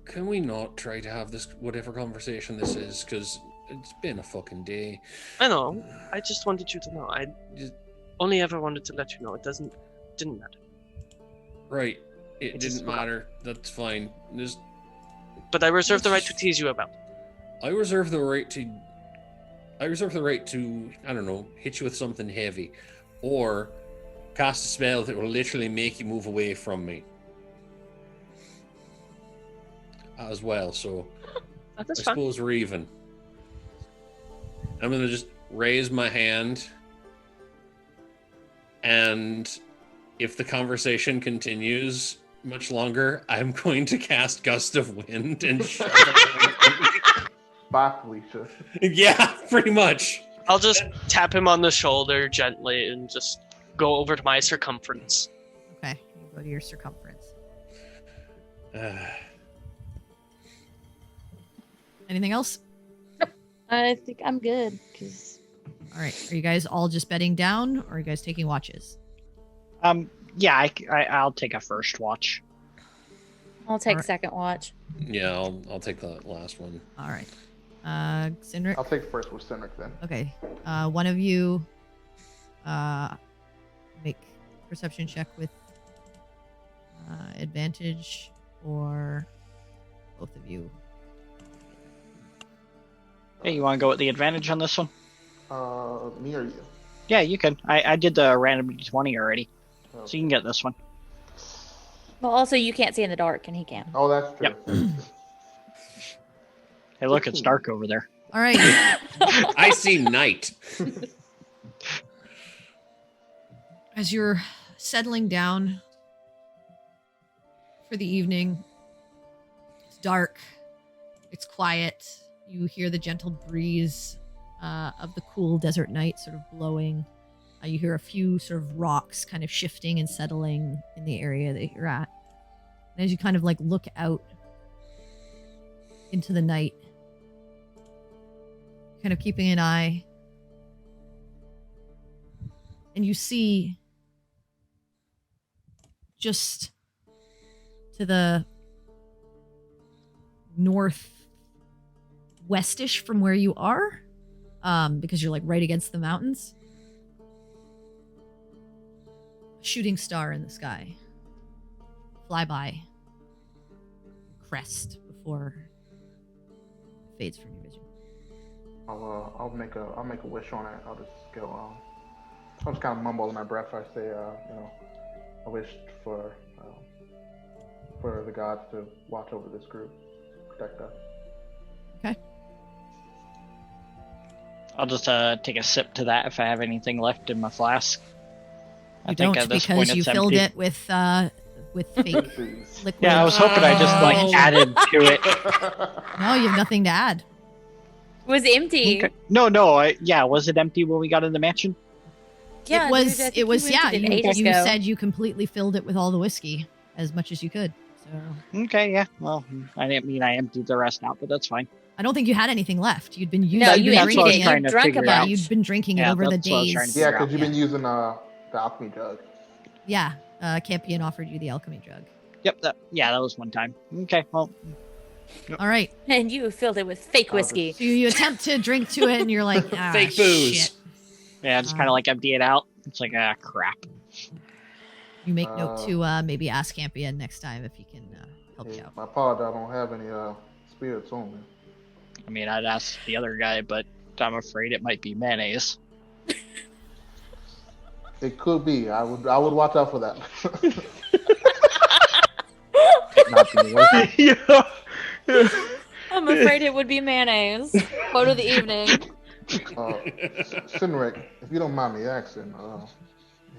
Can we not try to have this, whatever conversation this is? Because it's been a fucking day. I know. I just wanted you to know. I just only ever wanted to let you know. It didn't matter. Right. It It just didn't matter. That's fine. Just, But I reserve the right to tease you about it. I reserve the right to, I don't know, hit you with something heavy. Or cast a spell that will literally make you move away from me. As well, so That's I fine. suppose we're even. I'm gonna just raise my hand, and if the conversation continues much longer, I'm going to cast Gust of Wind and shove it. Bye, Felicia. Yeah, pretty much. I'll just tap him on the shoulder gently and just go over to my circumference. Okay. You go to your circumference. Anything else? I think I'm good because All right. Are you guys all just bedding down, or are you guys taking watches? Yeah, I'll take a first watch. I'll take Alright. second watch. Yeah, I'll take the last one. All right. Cindric. I'll take the first with Cindric then. Okay. One of you make perception check with advantage, or both of you. Hey, you want to go with the advantage on this one? Me or you? Yeah, you can. I did the random d20 already, Oh. so you can get this one. Well, also you can't see in the dark, and he can. Oh, that's true. Yep. Hey, look, it's dark over there. All right. I see night. As you're settling down for the evening, it's dark, it's quiet. You hear the gentle breeze of the cool desert night sort of blowing You hear a few sort of rocks kind of shifting and settling in the area that you're at. And as you kind of like look out into the night, kind of keeping an eye, and you see just to the northwestish from where you are, because you're like right against the mountains, a shooting star in the sky. Fly by, crest before it fades from your vision. I'll make a wish on it. I'll just go. I'll just kind of mumble in my breath. I say, I wish for the gods to watch over this group, protect us. Okay. I'll just take a sip to that if I have anything left in my flask. You don't, because you filled it with fake liquid. Yeah, I was hoping I just added to it. No, you have nothing to add. It was empty. Okay. No, was it empty when we got in the mansion? Yeah, it was. dude, I think It was. we Yeah, did it you ages ago. said you completely filled it with all the whiskey, as much as you could. So Okay, yeah. Well, I didn't mean I emptied the rest out, but that's fine. I don't think you had anything left. You'd been using. No, you'd you been that's what I was emptied it. trying You to drank a figure Yeah, bunch. you'd been drinking it Yeah, over the that's what I was days. trying to Yeah, figure because out. you've been using the alchemy jug. Yeah, Campion offered you the alchemy jug. Yep, that was one time. Okay, well, All right, And you filled it with fake whiskey. so you attempt to drink to it, and you're like, Fake booze. Shit. yeah, just kind of like empty it out. It's like, crap. You make note to maybe ask Campion next time if he can help you out. I apologize. I don't have any spirits on me. I mean, I'd ask the other guy, but I'm afraid it might be mayonnaise. It could be. I would watch out for that. Not me. Yeah. I'm afraid it would be mayonnaise. Quote of the evening. Sinric, if you don't mind me asking,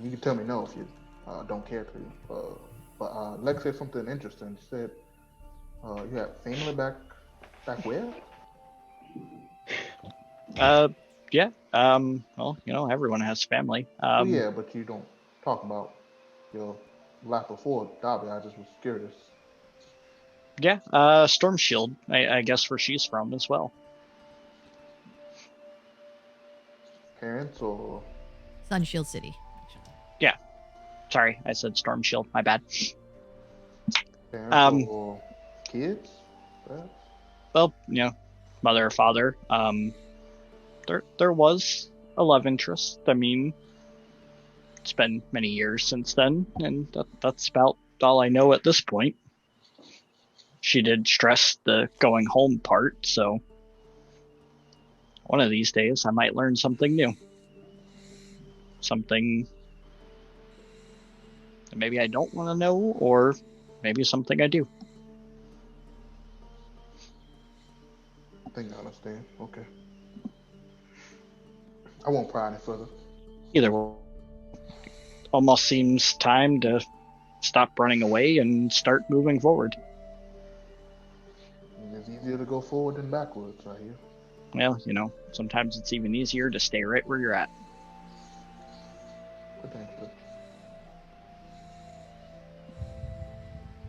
you can tell me no if you don't care to. But Lex said something interesting. She said you have family back where? Yeah. Well, everyone has family. Yeah, but you don't talk about your life before Dobby. I just was curious. Yeah, Storm Shield, I guess where she's from as well. Parents or Sunshield City. Actually. Sorry, I said Storm Shield. My bad. parents or kids? Perhaps? Well, mother or father. There was a love interest. I mean, it's been many years since then, and that's about all I know at this point. She did stress the going home part, so one of these days I might learn something new. Something that maybe I don't want to know, or maybe something I do. I think I understand. Okay. I won't pry any further. Either way, almost seems time to stop running away and start moving forward. It's easier to go forward than backwards, I hear. Well, sometimes it's even easier to stay right where you're at. Potentially.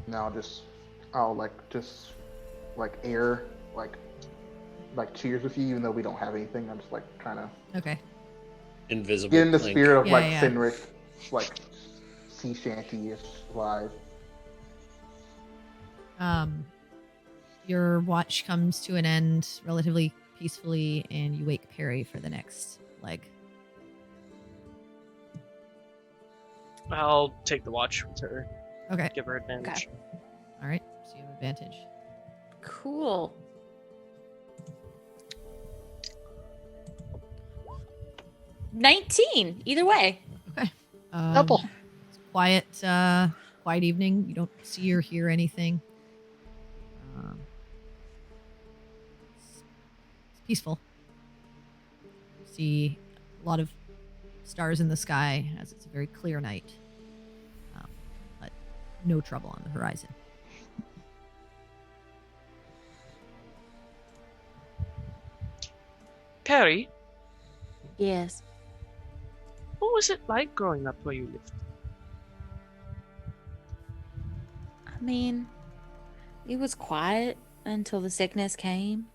Now I'll air cheers with you, even though we don't have anything. I'm just trying to Okay. Invisible. get in the link. spirit of Yeah. Finric, sea shanty-ish vibe. Your watch comes to an end relatively peacefully, and you wake Perry for the next leg. I'll take the watch with her. Okay. Give her advantage. All right. So you have advantage. Cool. $19. Either way. Okay. Double. It's quiet evening. You don't see or hear anything. It's peaceful. You see a lot of stars in the sky as it's a very clear night. But no trouble on the horizon. Perry, Yes. What was it like growing up where you lived? I mean, it was quiet until the sickness came.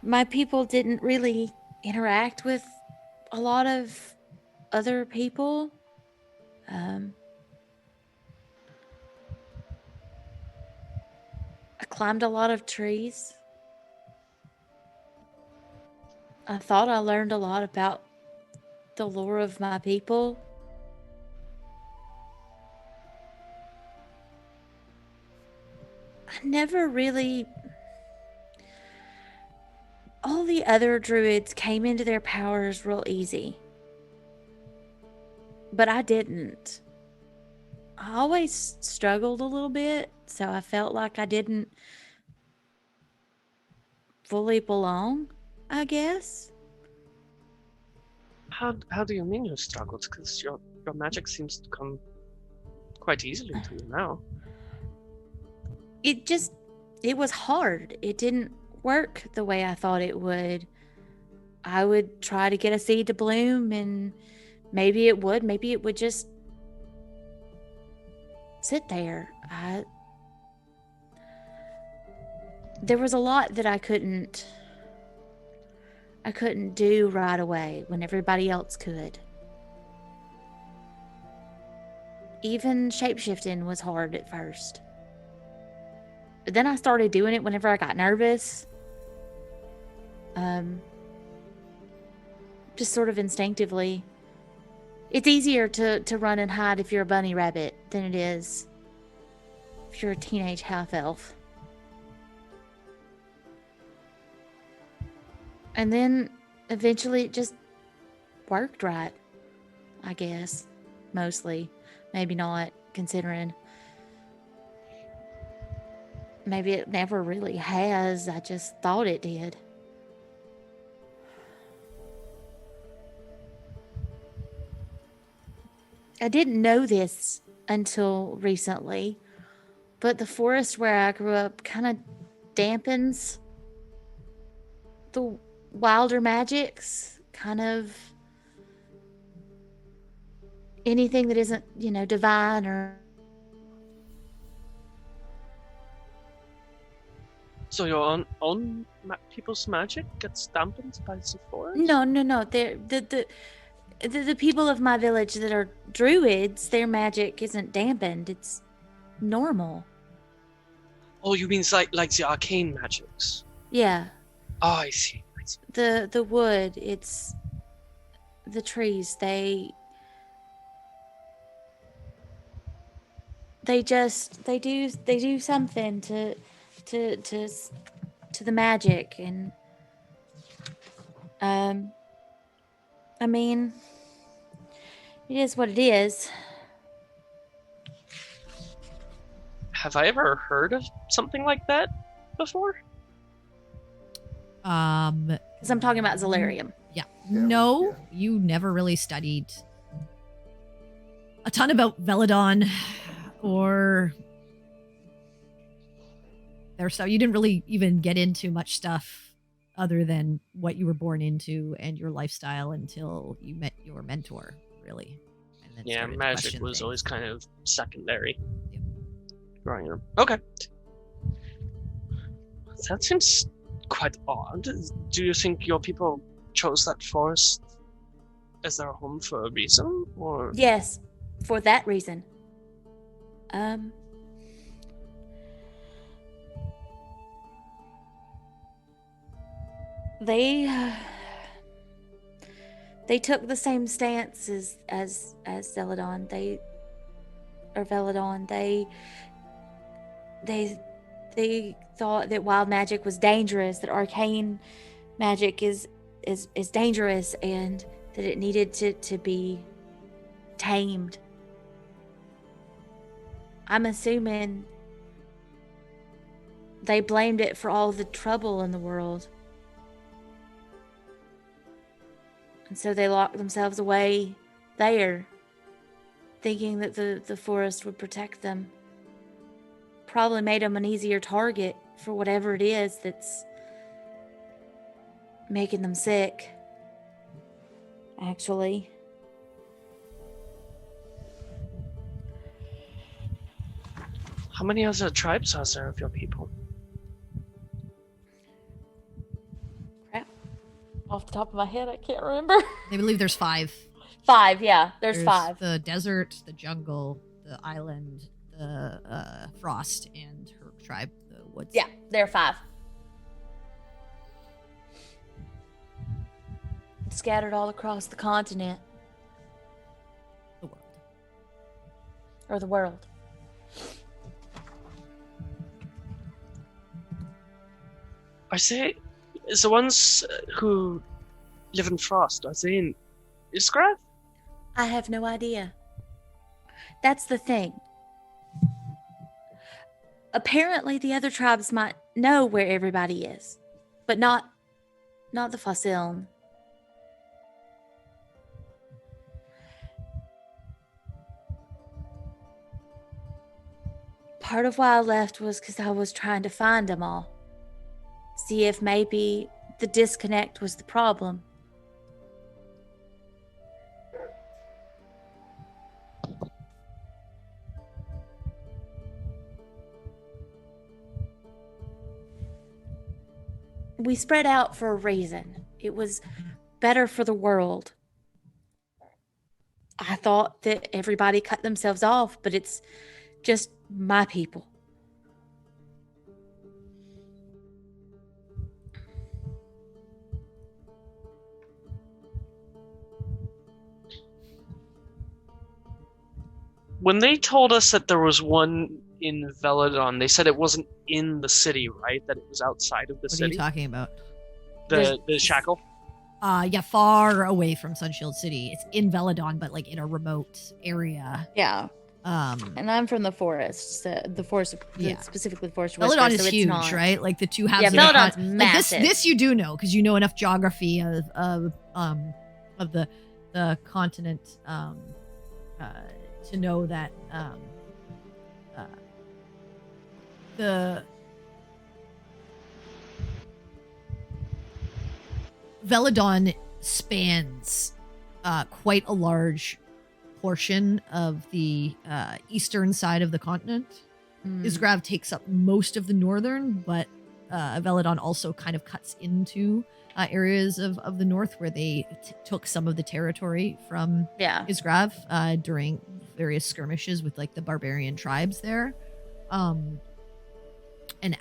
My people didn't really interact with a lot of other people. I climbed a lot of trees. I thought I learned a lot about the lore of my people. I never really. All the other druids came into their powers real easy. But I didn't. I always struggled a little bit, so I felt like I didn't fully belong, I guess. How do you mean you struggled? Because your magic seems to come quite easily to you now. It was hard. It didn't work the way I thought it would. I would try to get a seed to bloom, and maybe it would just sit there. There was a lot that I couldn't do right away when everybody else could. Even shapeshifting was hard at first. But then I started doing it whenever I got nervous. Just sort of instinctively. It's easier to run and hide if you're a bunny rabbit than it is if you're a teenage half-elf. And then eventually it just worked right, I guess. Mostly. Maybe not, considering. Maybe it never really has. I just thought it did. I didn't know this until recently, but the forest where I grew up kind of dampens the wilder magics, kind of anything that isn't, divine or... So your own people's magic gets dampened by the forest? No. The people of my village that are druids, their magic isn't dampened. It's normal. Oh, you mean like the arcane magics? Yeah. Oh, I see. The wood, it's the trees. They do something to the magic, and I mean, it is what it is. Have I ever heard of something like that before? Because I'm talking about Zolarium. Yeah. No, you never really studied a ton about Veladon or their stuff. You didn't really even get into much stuff other than what you were born into and your lifestyle until you met your mentor, really. And then Yeah, started to magic question was things. always kind of secondary. Yeah. Growing up. Okay. That seems quite odd. Do you think your people chose that forest as their home for a reason, or? Yes, for that reason. They took the same stance as Zeladon. Veladon. They thought that wild magic was dangerous, that arcane magic is dangerous, and that it needed to be tamed. I'm assuming they blamed it for all the trouble in the world. And so they locked themselves away there, thinking that the forest would protect them. Probably made them an easier target for whatever it is that's making them sick. actually. How many other tribes are there of your people? Crap. Off the top of my head, I can't remember. They believe there's 5. 5, yeah. There's 5. The desert, the jungle, the island, the frost, and her tribe, the woods. Yeah, there are 5. Scattered all across the continent. The world. Or the world. I say, is the ones who live in Frost, are they in Isgrav? I have no idea. That's the thing. Apparently the other tribes might know where everybody is, but not the Fossiln. Part of why I left was because I was trying to find them all. See if maybe the disconnect was the problem. We spread out for a reason. It was better for the world. I thought that everybody cut themselves off, but it's just my people. When they told us that there was one in Veladon, they said it wasn't in the city, right? That it was outside of the What are city. you talking about? The shackle? Yeah, far away from Sunshield City. It's in Veladon, but like in a remote area. Yeah. And I'm from the forest, Yeah. specifically the forest. Veladon Whispers, is so it's huge, not. right? Like the two halves Yeah, of the Veladon's like massive. this you do know because you know enough geography of the continent to know that the Veladon spans quite a large portion of the eastern side of the continent. Isgrav takes up most of the northern, but Veladon also kind of cuts into areas of the north where they took some of the territory from Isgrav during various skirmishes with like the barbarian tribes there. And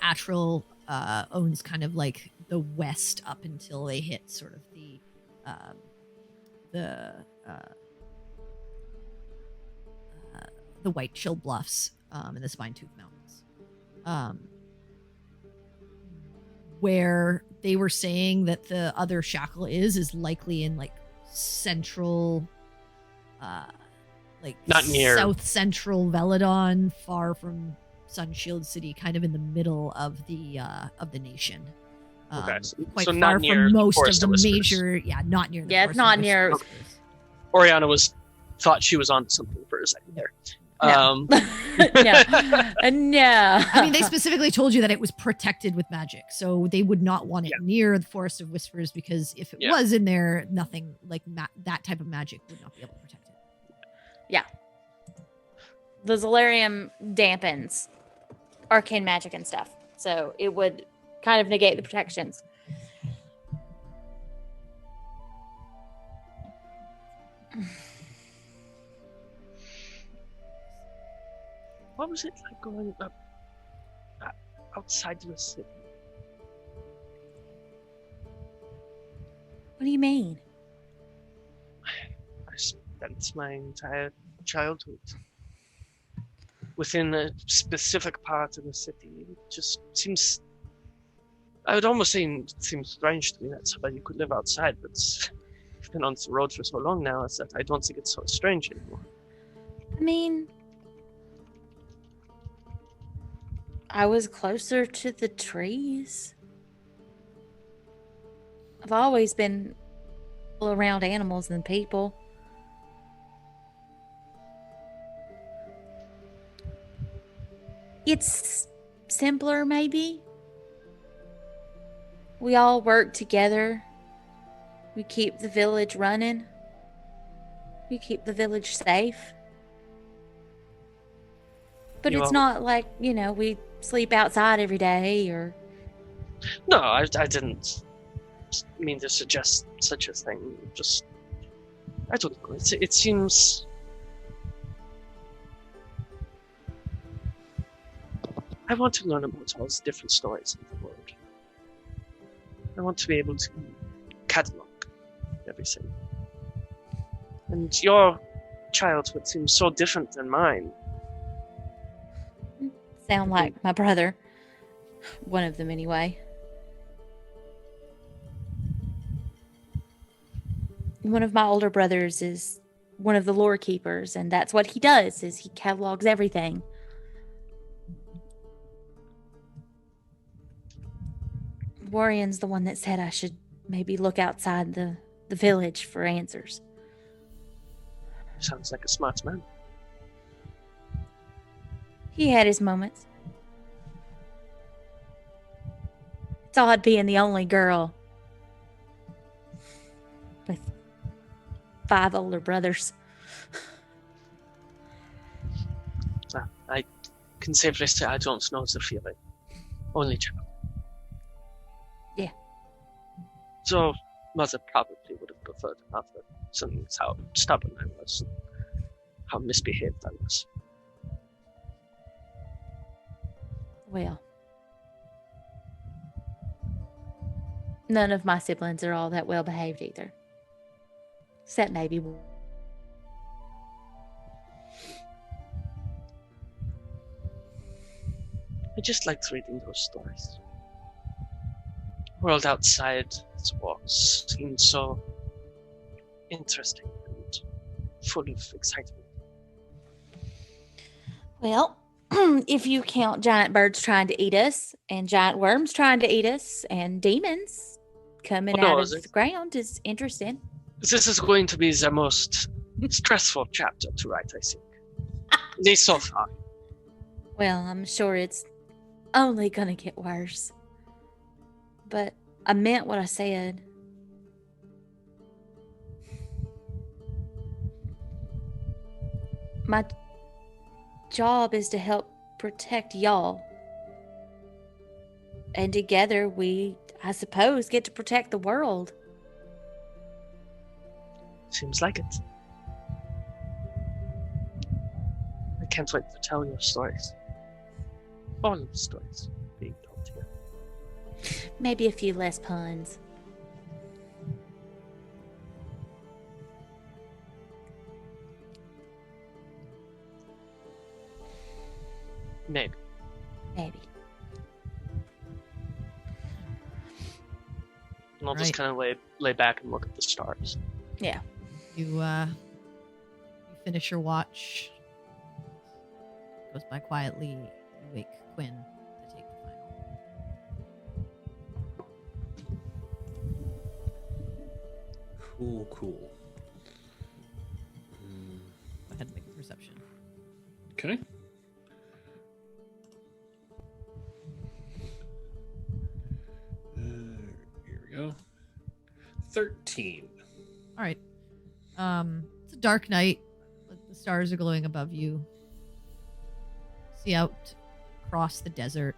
Atril owns kind of like the west up until they hit sort of the White Chill Bluffs and the Spine-Tooth Mountains, where they were saying that the other shackle is likely in like central, like Not near. south central Veladon, far from Sunshield City, kind of in the middle of the nation. Okay, Quite so far not near from most Forest of the of Whispers. major, not near the Yeah, Forest it's not of near- Whispers. Oriana thought she was on something for a second there. No. No. No. I mean, they specifically told you that it was protected with magic, so they would not want it near the Forest of Whispers because if it was in there, nothing like that type of magic would not be able to protect it. Yeah. The Zolarium dampens arcane magic and stuff, so it would kind of negate the protections. What was it like going up outside the city? What do you mean? I spent my entire childhood within a specific part of the city. It just seems, I would almost say it seems strange to me that somebody could live outside, but I've been on the road for so long now that I don't think it's so strange anymore. I mean, I was closer to the trees. I've always been around animals than people. It's simpler, maybe. We all work together. We keep the village running. We keep the village safe. But You it's all- not like, we sleep outside every day or... No, I didn't mean to suggest such a thing. Just, I don't know. It seems. I want to learn about all these different stories in the world. I want to be able to catalog everything. And your childhood seems so different than mine. Sound like my brother. One of them, anyway. One of my older brothers is one of the lore keepers, and that's what he does, is he catalogs everything. Warren's the one that said I should maybe look outside the village for answers. Sounds like a smart man. He had his moments. It's odd being the only girl with 5 older brothers. I can safely say I don't know the feeling. Only child. Yeah. So, mother probably would have preferred another, since how stubborn I was, how misbehaved I was. Well, none of my siblings are all that well behaved either. Except maybe one. I just liked reading those stories. The world outside its walls seemed so interesting and full of excitement. Well, if you count giant birds trying to eat us, and giant worms trying to eat us, and demons coming out of the ground is interesting. This is going to be the most stressful chapter to write, I think. At least so far. Well, I'm sure it's only gonna get worse. But I meant what I said. My job is to help protect y'all. And together we, I suppose, get to protect the world. Seems like it. I can't wait to tell your stories. All of the stories being told here. Maybe a few less puns. Maybe. Maybe. And I'll just kind of lay back and look at the stars. Yeah. You finish your watch. Goes by quietly. You wake Quinn to take the final. Cool. Go ahead and make a perception. Okay. Here we go. 13. All right. It's a dark night, but the stars are glowing above you. See out across the desert.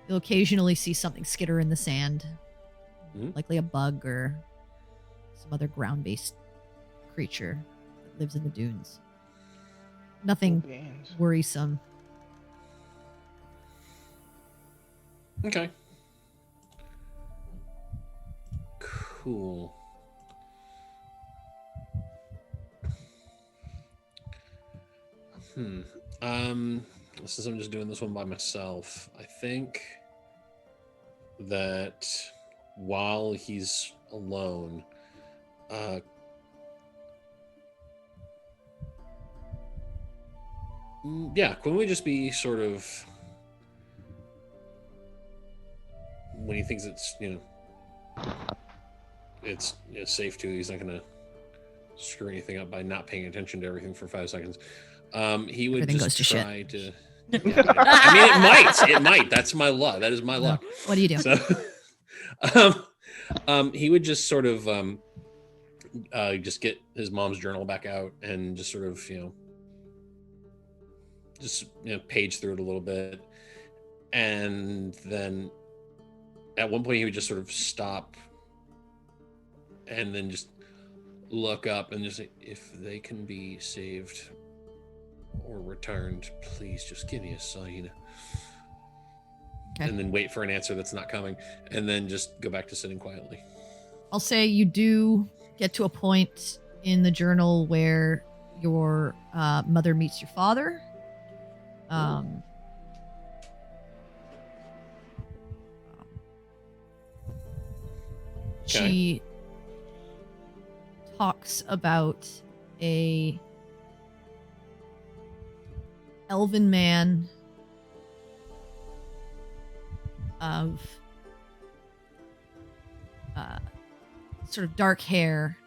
You'll occasionally see something skitter in the sand, likely a bug or some other ground-based creature that lives in the dunes. Nothing worrisome. Okay. Cool. Since I'm just doing this one by myself, I think that while he's alone, Quinn would just be sort of, when he thinks it's, it's safe to, he's not going to screw anything up by not paying attention to everything for 5 seconds. He would Everything just goes to try to. I mean, it might. That's my luck. That is my luck. What do you do? So, he would just sort of just get his mom's journal back out and just sort of, page through it a little bit. And then at one point he would just sort of stop and then just look up and just say, if they can be saved or returned, please just give me a sign. Okay. And then wait for an answer that's not coming, and then just go back to sitting quietly. I'll say you do get to a point in the journal where your mother meets your father. She talks about a elven man of sort of dark hair,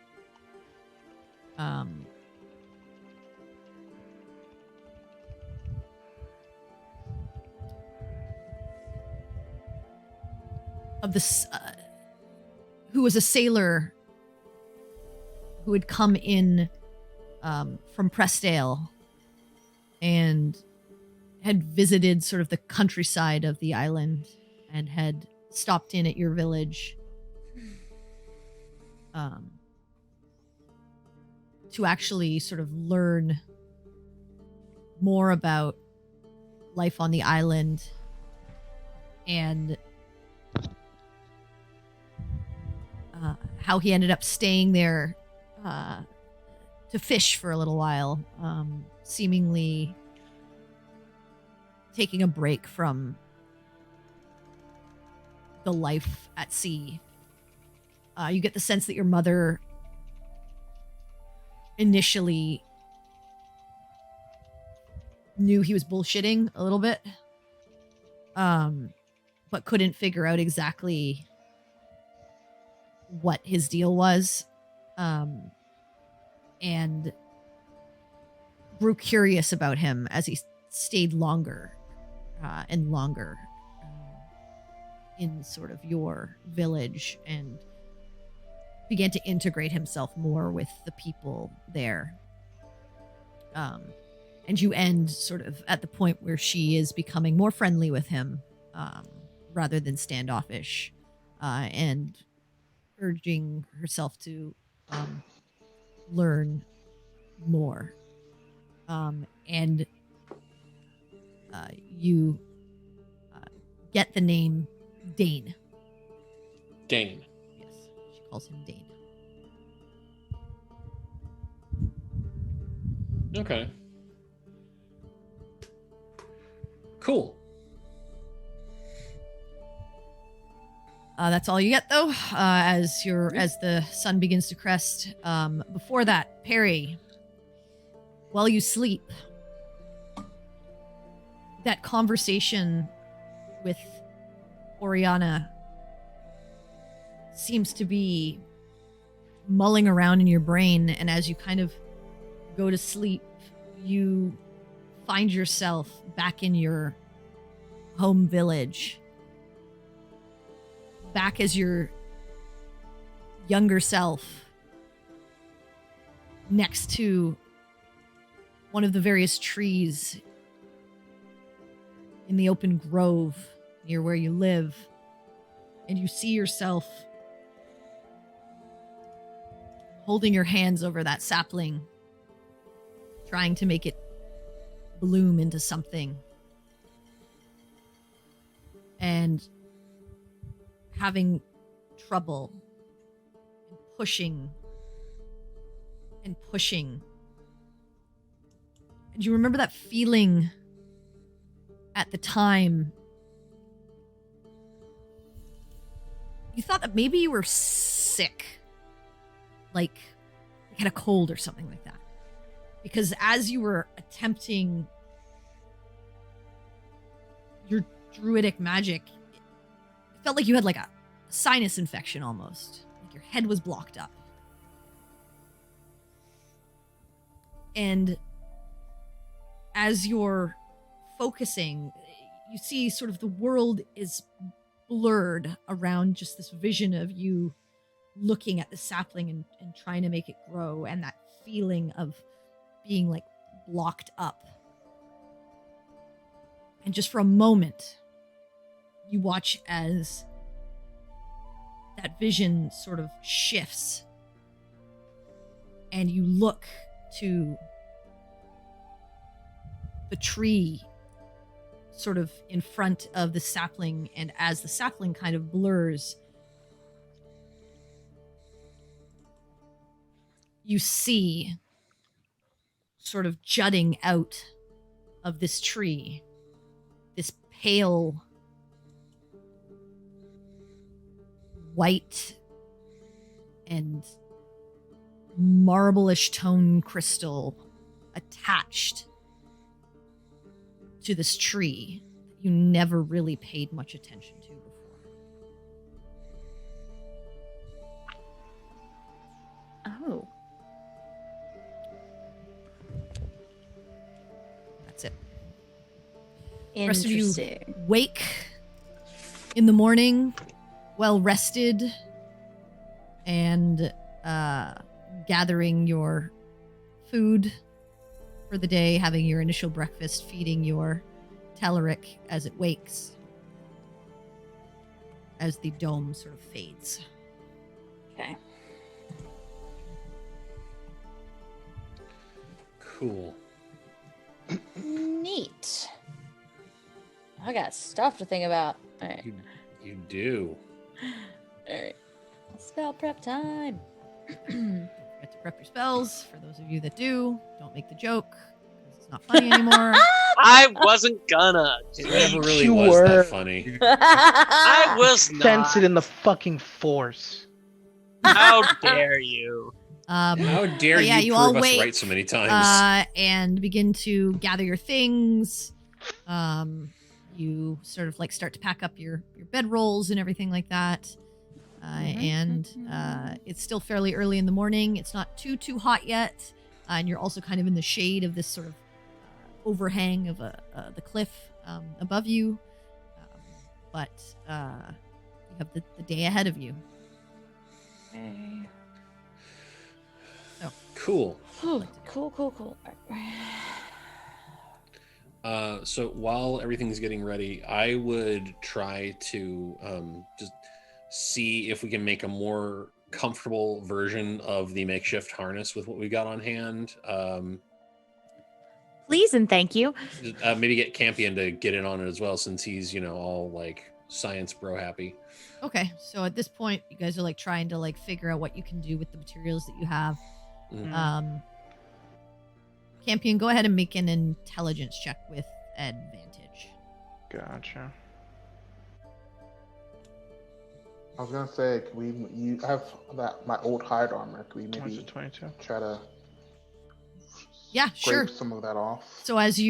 of this who was a sailor who had come in from Prestdale and had visited sort of the countryside of the island and had stopped in at your village to actually sort of learn more about life on the island and how he ended up staying there to fish for a little while, seemingly taking a break from the life at sea. You get the sense that your mother initially knew he was bullshitting a little bit, but couldn't figure out exactly what his deal was, and grew curious about him as he stayed longer and longer in sort of your village and began to integrate himself more with the people there. And you end sort of at the point where she is becoming more friendly with him rather than standoffish, and urging herself to learn more. And you get the name Dane. Dane. Yes, she calls him Dane. Okay. Cool. That's all you get, though. As the sun begins to crest. Before that, Perry, while you sleep, that conversation with Oriana seems to be mulling around in your brain, and as you kind of go to sleep, you find yourself back in your home village, back as your younger self, next to one of the various trees in the open grove near where you live, and you see yourself holding your hands over that sapling, trying to make it bloom into something, and having trouble and pushing and pushing. And you remember that feeling at the time? You thought that maybe you were sick, like you had a cold or something like that. Because as you were attempting your druidic magic, it felt like you had like a sinus infection almost. Like your head was blocked up. And as you're focusing, you see sort of the world is blurred around just this vision of you looking at the sapling and trying to make it grow, and that feeling of being like blocked up. And just for a moment, you watch as that vision sort of shifts, and you look to the tree sort of in front of the sapling, and as the sapling kind of blurs, you see sort of jutting out of this tree this pale white and marble-ish tone crystal attached to this tree that you never really paid much attention to before. Oh. That's it. Interesting. The rest of you wake in the morning, well rested, and gathering your food for the day, having your initial breakfast, feeding your Teleric as it wakes, as the dome sort of fades. Okay. Cool. Neat. I got stuff to think about. All right. You do. All right. Spell prep time. Get to prep your spells. For those of you that do, don't make the joke, because it's not funny anymore. I wasn't gonna. It never really You was were. that funny. I was Sense not. it in the fucking force. How dare you? How dare But yeah, you you prove all us wake, right so many times? and begin to gather your things. You sort of like start to pack up your bedrolls and everything like that. And it's still fairly early in the morning. It's not too hot yet, and you're also kind of in the shade of this sort of overhang of the cliff above you. But you have the day ahead of you. Cool. Cool. So while everything's getting ready, I would try to just see if we can make a more comfortable version of the makeshift harness with what we got on hand. Please and thank you. Maybe get Campion to get in on it as well, since he's, all like science bro happy. Okay, so at this point, you guys are like trying to like figure out what you can do with the materials that you have. Mhm. Campion, go ahead and make an intelligence check with advantage. Gotcha. I was gonna say, you have my old hide armor. Can we maybe 22. try to Yeah, scrape sure. some of that off? So as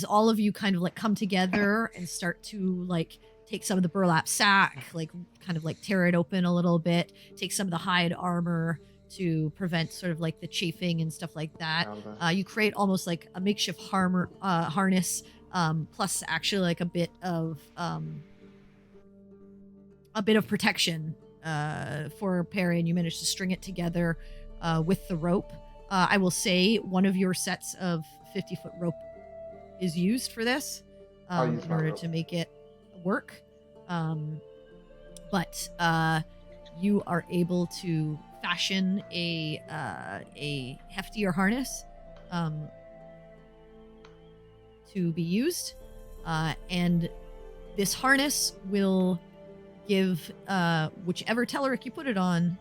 all of you kind of like come together and start to like take some of the burlap sack, like kind of like tear it open a little bit, take some of the hide armor to prevent sort of like the chafing and stuff like that. You create almost like a makeshift harness, plus actually like a bit of protection for Perry, and you manage to string it together with the rope. I will say one of your sets of 50-foot rope is used for this in order to make it work. But you are able to fashion a heftier harness to be used, and this harness will give whichever Teleric you put it on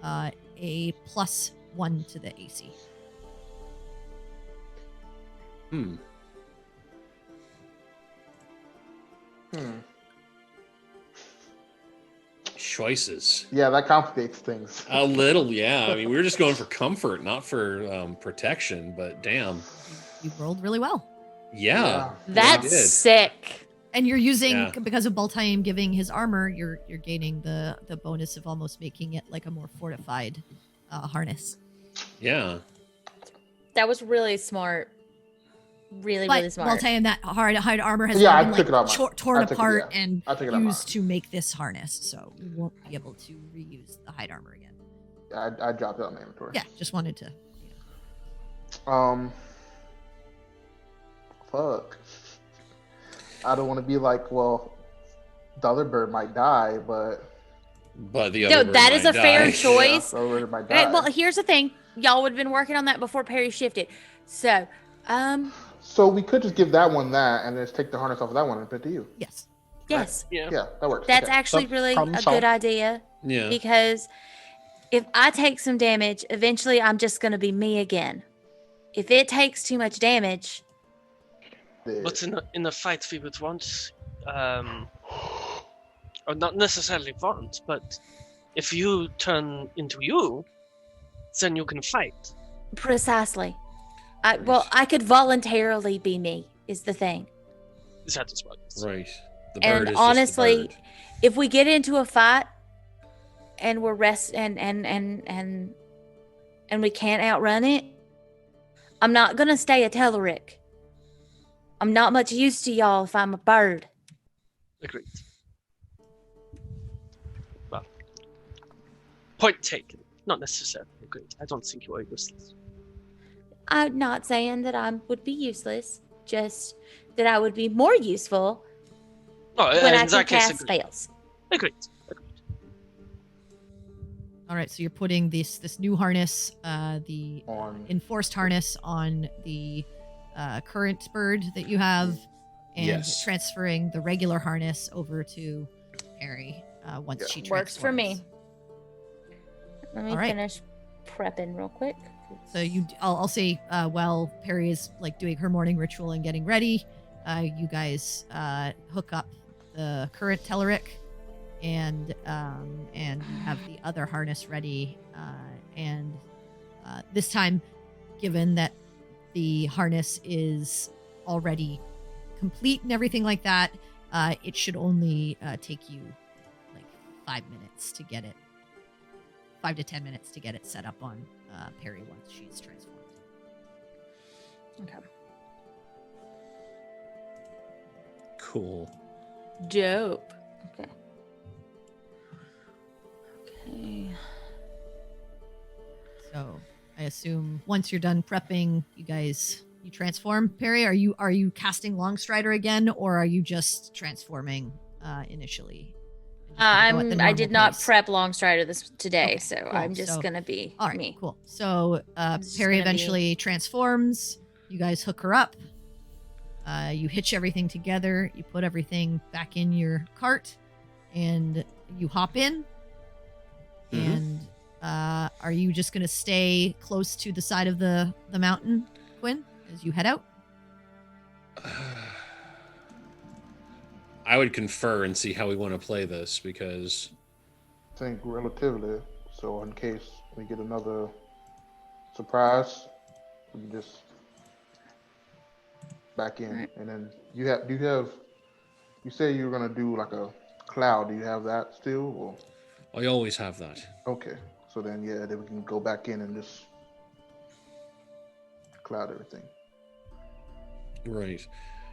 a +1 to the AC. Choices. Yeah, that complicates things. A little, yeah. I mean, we were just going for comfort, not for protection, but damn. You rolled really well. Yeah. That's sick. And you're using, Yeah. because of Baltaim giving his armor, you're gaining the bonus of almost making it like a more fortified harness. Yeah. That was really smart. really But smart. while saying that hide armor has Yeah, been I took it out torn I took it, apart yeah. and I took it out used to make this harness, so we won't be able to reuse the hide armor again. I dropped it on my inventory. Yeah, just wanted to. Fuck. I don't want to be like, well, the other bird might die, but the No, other bird that is might a fair die. choice. the other bird might Okay, die. well, here's the thing. Y'all would have been working on that before Perry shifted. So, So we could just give that one that, and just take the harness off of that one and put it to you. Yes. yes, Yeah. Yeah, that works. that's Okay. actually So, really a problem solved. good idea. Yeah. Because if I take some damage, eventually I'm just going to be me again. If it takes too much damage, But in a fight, we would want, or not necessarily want, but if you turn into you, then you can fight. precisely. I could voluntarily be me, is the thing. That is what it is. Right. The bird And is honestly, just the bird. if we get into a fight and we're and we can't outrun it, I'm not gonna stay a Telleric. I'm not much use to y'all if I'm a bird. Agreed. Well, point taken. Not necessarily agreed. I don't think you are useless. I'm not saying that I would be useless, just that I would be more useful Oh, when in I can that case, cast agreed. spells. Agreed. All right, so you're putting this new harness, the On enforced harness, on the current bird that you have, and Yes. transferring the regular harness over to Harry once Yeah. she transforms. Works for me. Let me All right. finish prepping real quick. So I'll say while Perry is like doing her morning ritual and getting ready, you guys hook up the current Telleric, and you have the other harness ready. And this time, given that the harness is already complete and everything like that, it should only take you like 5 minutes to get it. 5 to 10 minutes to get it set up on Perry once she's transformed. Okay. Cool. Dope. Okay. Okay. So I assume once you're done prepping, you transform. Perry, are you casting Longstrider again, or are you just transforming initially? And just gonna go at the I normal did not pace? prep Longstrider this today, Okay, so cool. I'm just So- gonna be All right, me. cool. So just Perry gonna be- eventually transforms. You guys hook her up. You hitch everything together. You put everything back in your cart, and you hop in. Mhm. And are you just going to stay close to the side of the mountain, Quinn, as you head out? I would confer and see how we want to play this, because think relatively. So in case we get another surprise, we can just back in. Right. And then you say you were gonna do like a cloud. Do you have that still? Or I always have that. okay. So then then we can go back in and just cloud everything. Right.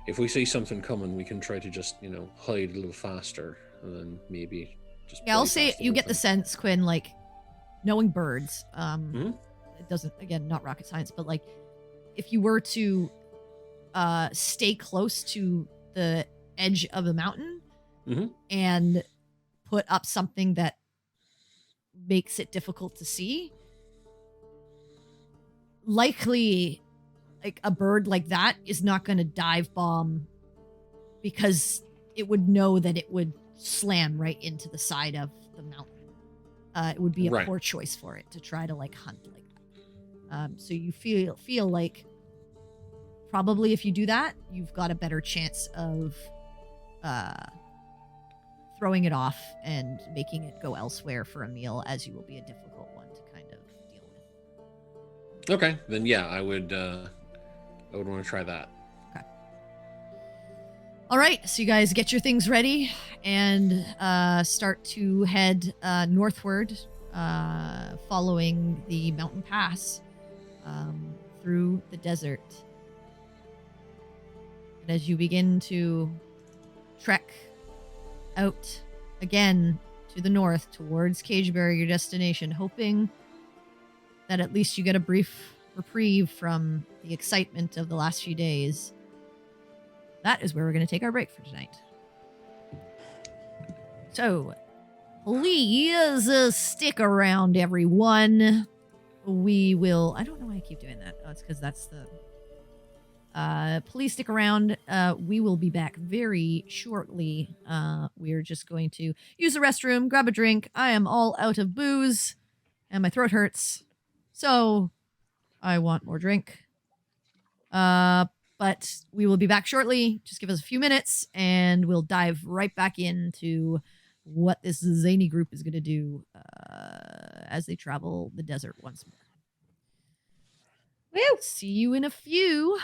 If we see something coming, we can try to just, hide a little faster, and then maybe just. Yeah, I'll play say past the you whole get the thing. sense, Quinn, like knowing birds. Mhm. It doesn't, again, not rocket science, but like if you were to stay close to the edge of the mountain Mhm. and put up something that makes it difficult to see, likely like a bird like that is not going to dive bomb, because it would know that it would slam right into the side of the mountain. It would be a Right. poor choice for it to try to like hunt like that. So you feel like probably if you do that, you've got a better chance of throwing it off and making it go elsewhere for a meal, as you will be a difficult one to kind of deal with. Okay, then yeah, I would want to try that. All right, so you guys get your things ready and start to head northward, following the mountain pass through the desert. And as you begin to trek out again to the north towards Cagebarrow, your destination, hoping that at least you get a brief reprieve from the excitement of the last few days, that is where we're going to take our break for tonight. So, please stick around, everyone. We will... I don't know why I keep doing that. Oh, it's because that's the... please stick around. We will be back very shortly. We're just going to use the restroom, grab a drink. I am all out of booze, and my throat hurts. So, I want more drink. But we will be back shortly. Just give us a few minutes, and we'll dive right back into what this zany group is going to do as they travel the desert once more. Woo! See you in a few.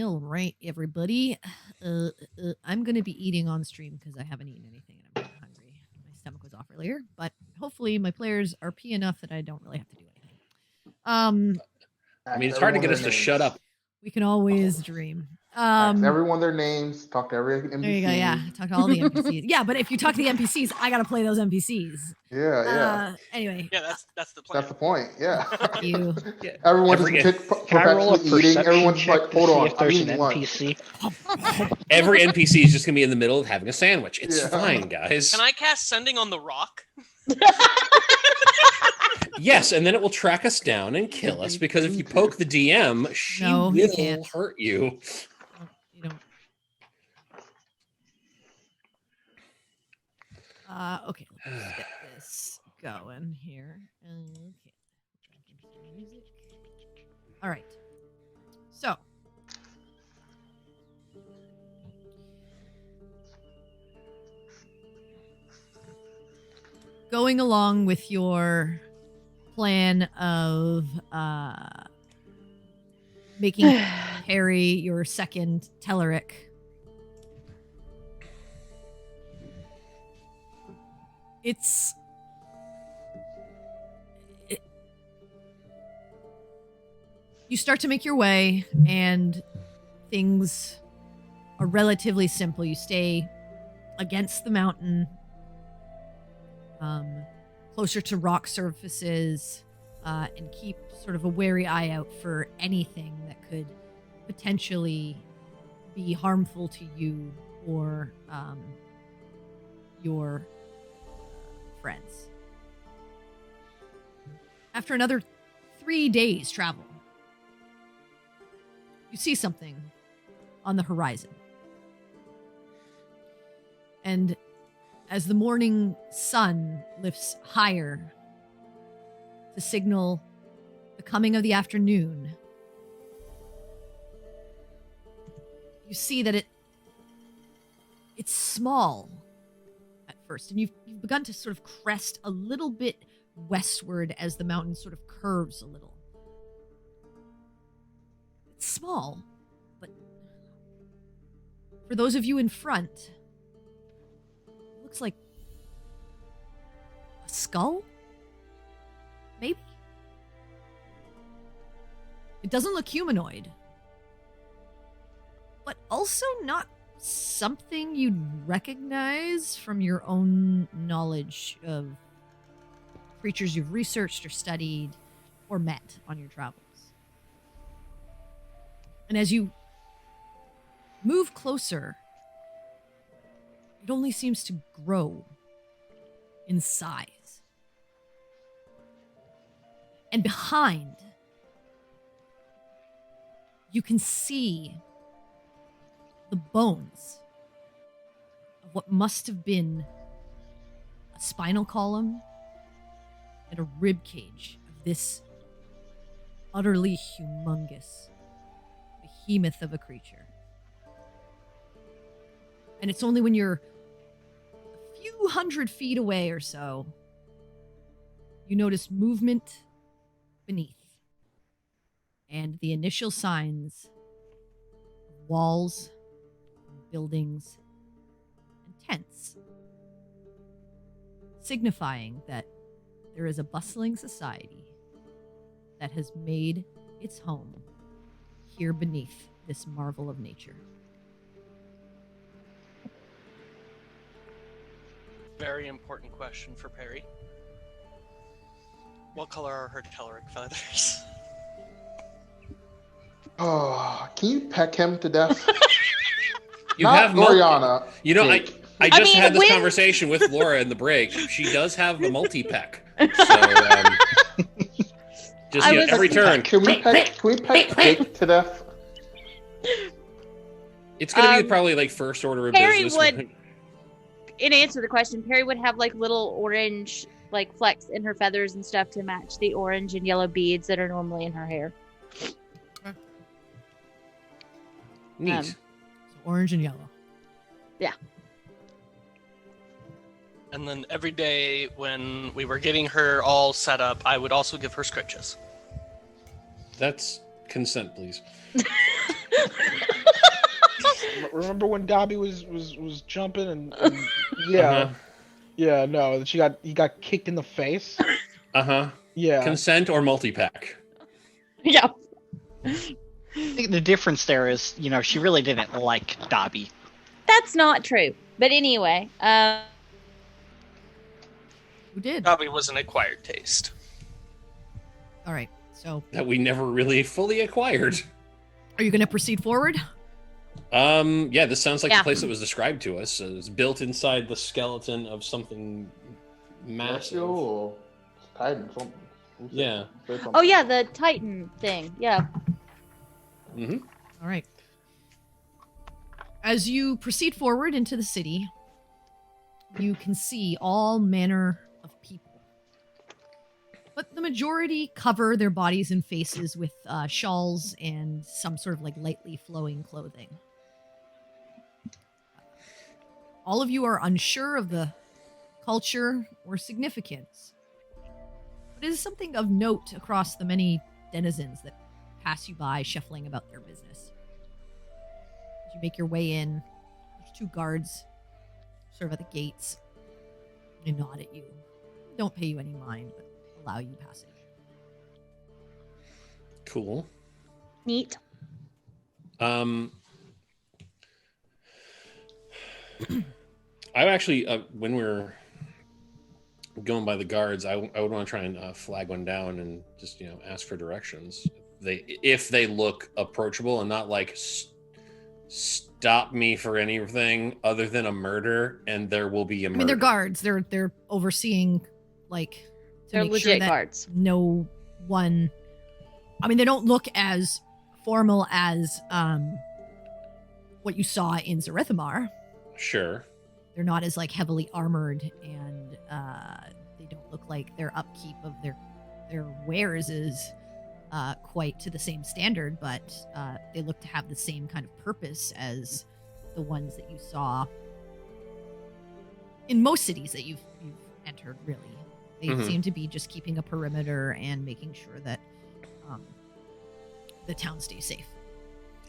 All right, everybody. I'm going to be eating on stream because I haven't eaten anything and I'm really hungry. My stomach was off earlier, but hopefully my players are P enough that I don't really have to do anything. I mean, it's hard to get us to shut up. We can always dream. Ask everyone their names. Talk to every NPC. There you go. Yeah, talk to all the NPCs. Yeah, but if you talk to the NPCs, I got to play those NPCs. Yeah. Anyway. Yeah, that's the plan. That's the point. Yeah. Fuck you. Everyone's perpetually eating. Everyone's like, hold on, I'm eating lunch. Every NPC is just gonna be in the middle of having a sandwich. It's fine, guys. Can I cast Sending on the Rock? Yes, and then it will track us down and kill us because if you poke the DM, she will hurt you. You don't. Okay, let's get this going here. Okay. Music. All right. So. Going along with your plan of making Harry your second Telleric. You start to make your way and things are relatively simple. You stay against the mountain, closer to rock surfaces, and keep sort of a wary eye out for anything that could potentially be harmful to you or your friends. After another 3 days travel, you see something on the horizon. And as the morning sun lifts higher to signal the coming of the afternoon, you see that it's small at first, and you've begun to sort of crest a little bit westward as the mountain sort of curves a little. It's small, but for those of you in front, it looks like a skull? Maybe? It doesn't look humanoid, but also not something you'd recognize from your own knowledge of creatures you've researched or studied or met on your travels. And as you move closer, it only seems to grow in size. And behind, you can see the bones of what must have been a spinal column and a rib cage of this utterly humongous behemoth of a creature. And it's only when you're a few hundred feet away or so, you notice movement beneath. And the initial signs of walls, buildings, and tents, signifying that there is a bustling society that has made its home here beneath this marvel of nature. Very important question for Perry. What color are her Telleric feathers? Oh, can you peck him to death? You Not have Oriana. You know, Jake. I just had this conversation with Laura in the break. She does have a multi-peck. So, just every turn. Can we peck Jake to death? It's going to be probably like first order of Perry business. would, in answer to the question, Perry would have like little orange like flecks in her feathers and stuff to match the orange and yellow beads that are normally in her hair. Neat. So orange and yellow. Yeah. And then every day when we were getting her all set up, I would also give her scritches. That's consent, please. Remember when Dobby was jumping and yeah, yeah, no, he got kicked in the face. Yeah. Consent or multi-pack? Yeah. I think the difference there is, she really didn't like Dobby. That's not true. But anyway, Who did? Dobby was an acquired taste. All right. So, That we never really fully acquired. are you going to proceed forward? Yeah, this sounds like Yeah. the place that was described to us. It's built inside the skeleton of something massive. Celestial or Titan, something. Who said- Yeah. said something? oh yeah, the Titan thing. Yeah. Mm-hmm. All right. As you proceed forward into the city, you can see all manner of people. But the majority cover their bodies and faces with shawls and some sort of like lightly flowing clothing. All of you are unsure of the culture or significance. But it is something of note across the many denizens that pass you by shuffling about their business. As you make your way in, there's 2 guards sort of at the gates. They nod at you. Don't pay you any mind, but allow you passage. Cool. Neat. I actually, when we're going by the guards, I would want to try and flag one down and just ask for directions. If they look approachable and not like stop me for anything other than a murder, and there will be a murder. I mean, they're guards. They're overseeing, like, to They're make legit sure that guards. no one. I mean, they don't look as formal as what you saw in Zarethimar. Sure. They're not as like heavily armored, and they don't look like their upkeep of their wares is quite to the same standard, but they look to have the same kind of purpose as the ones that you saw in most cities that you've entered. Really, they Mhm. seem to be just keeping a perimeter and making sure that the town stays safe.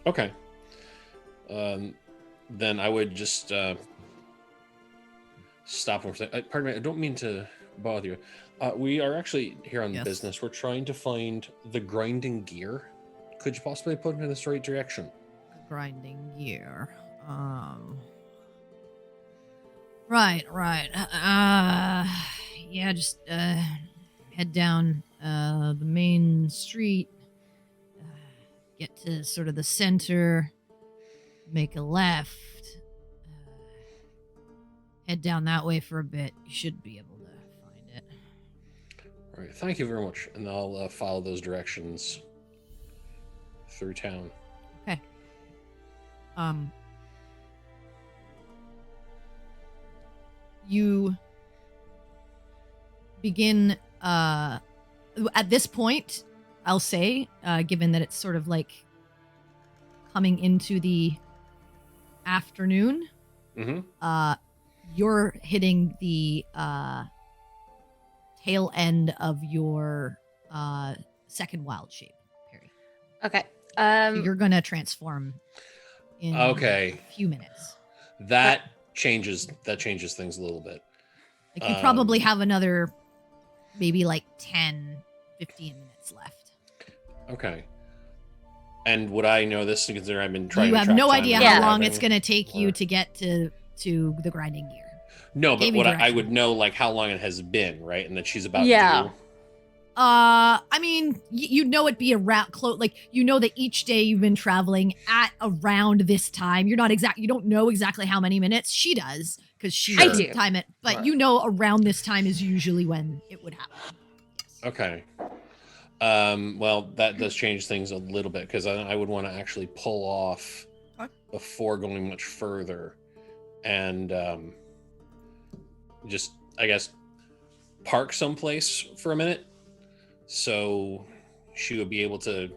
Okay. Then I would just stop for a second. Pardon me, I don't mean to bother you. We are actually here on Yes. business. We're trying to find the grinding gear. Could you possibly put me in this right direction? Grinding gear. Right. Yeah, just head down the main street. Get to sort of the center. Make a left. Head down that way for a bit. You should be able to find it. All right, thank you very much. And I'll follow those directions through town. Okay. You begin at this point, I'll say, given that it's sort of like coming into the afternoon, Mm-hmm. You're hitting the tail end of your second wild shape, Perry. Okay. So you're gonna transform in Okay. a few minutes. That changes things a little bit. Like you probably have another maybe like 10, 15 minutes left. Okay. And would I know this, considering I've been trying You to have track no time idea and how Yeah. long everything? it's gonna take you Or- to get to the grinding gear. No, but Gave you what I direction. would know, like how long it has been, right? And that she's about Yeah. to do. I mean, you know it'd be around close. Like you know that each day you've been traveling at around this time. You don't know exactly how many minutes. She does because she Sure. I doesn't do. time it. But Right. you know around this time is usually when it would happen. Okay. Well, that does change things a little bit because I would want to actually pull off Okay. before going much further, and just I guess park someplace for a minute, so she would be able to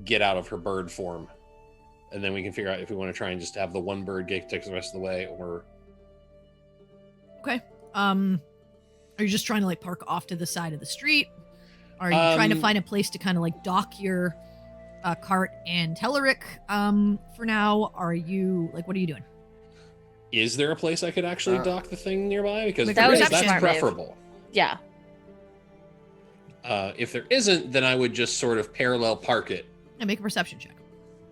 get out of her bird form, and then we can figure out if we want to try and just have the one bird get take the rest of the way, or Okay. Are you just trying to like park off to the side of the street? Are you trying to find a place to kind of like dock your Cart and Telleric. For now, are you like? What are you doing? Is there a place I could actually dock the thing nearby? Because if That there was is, a that's smart move. preferable. Yeah. If there isn't, then I would just sort of parallel park it. And make a perception check.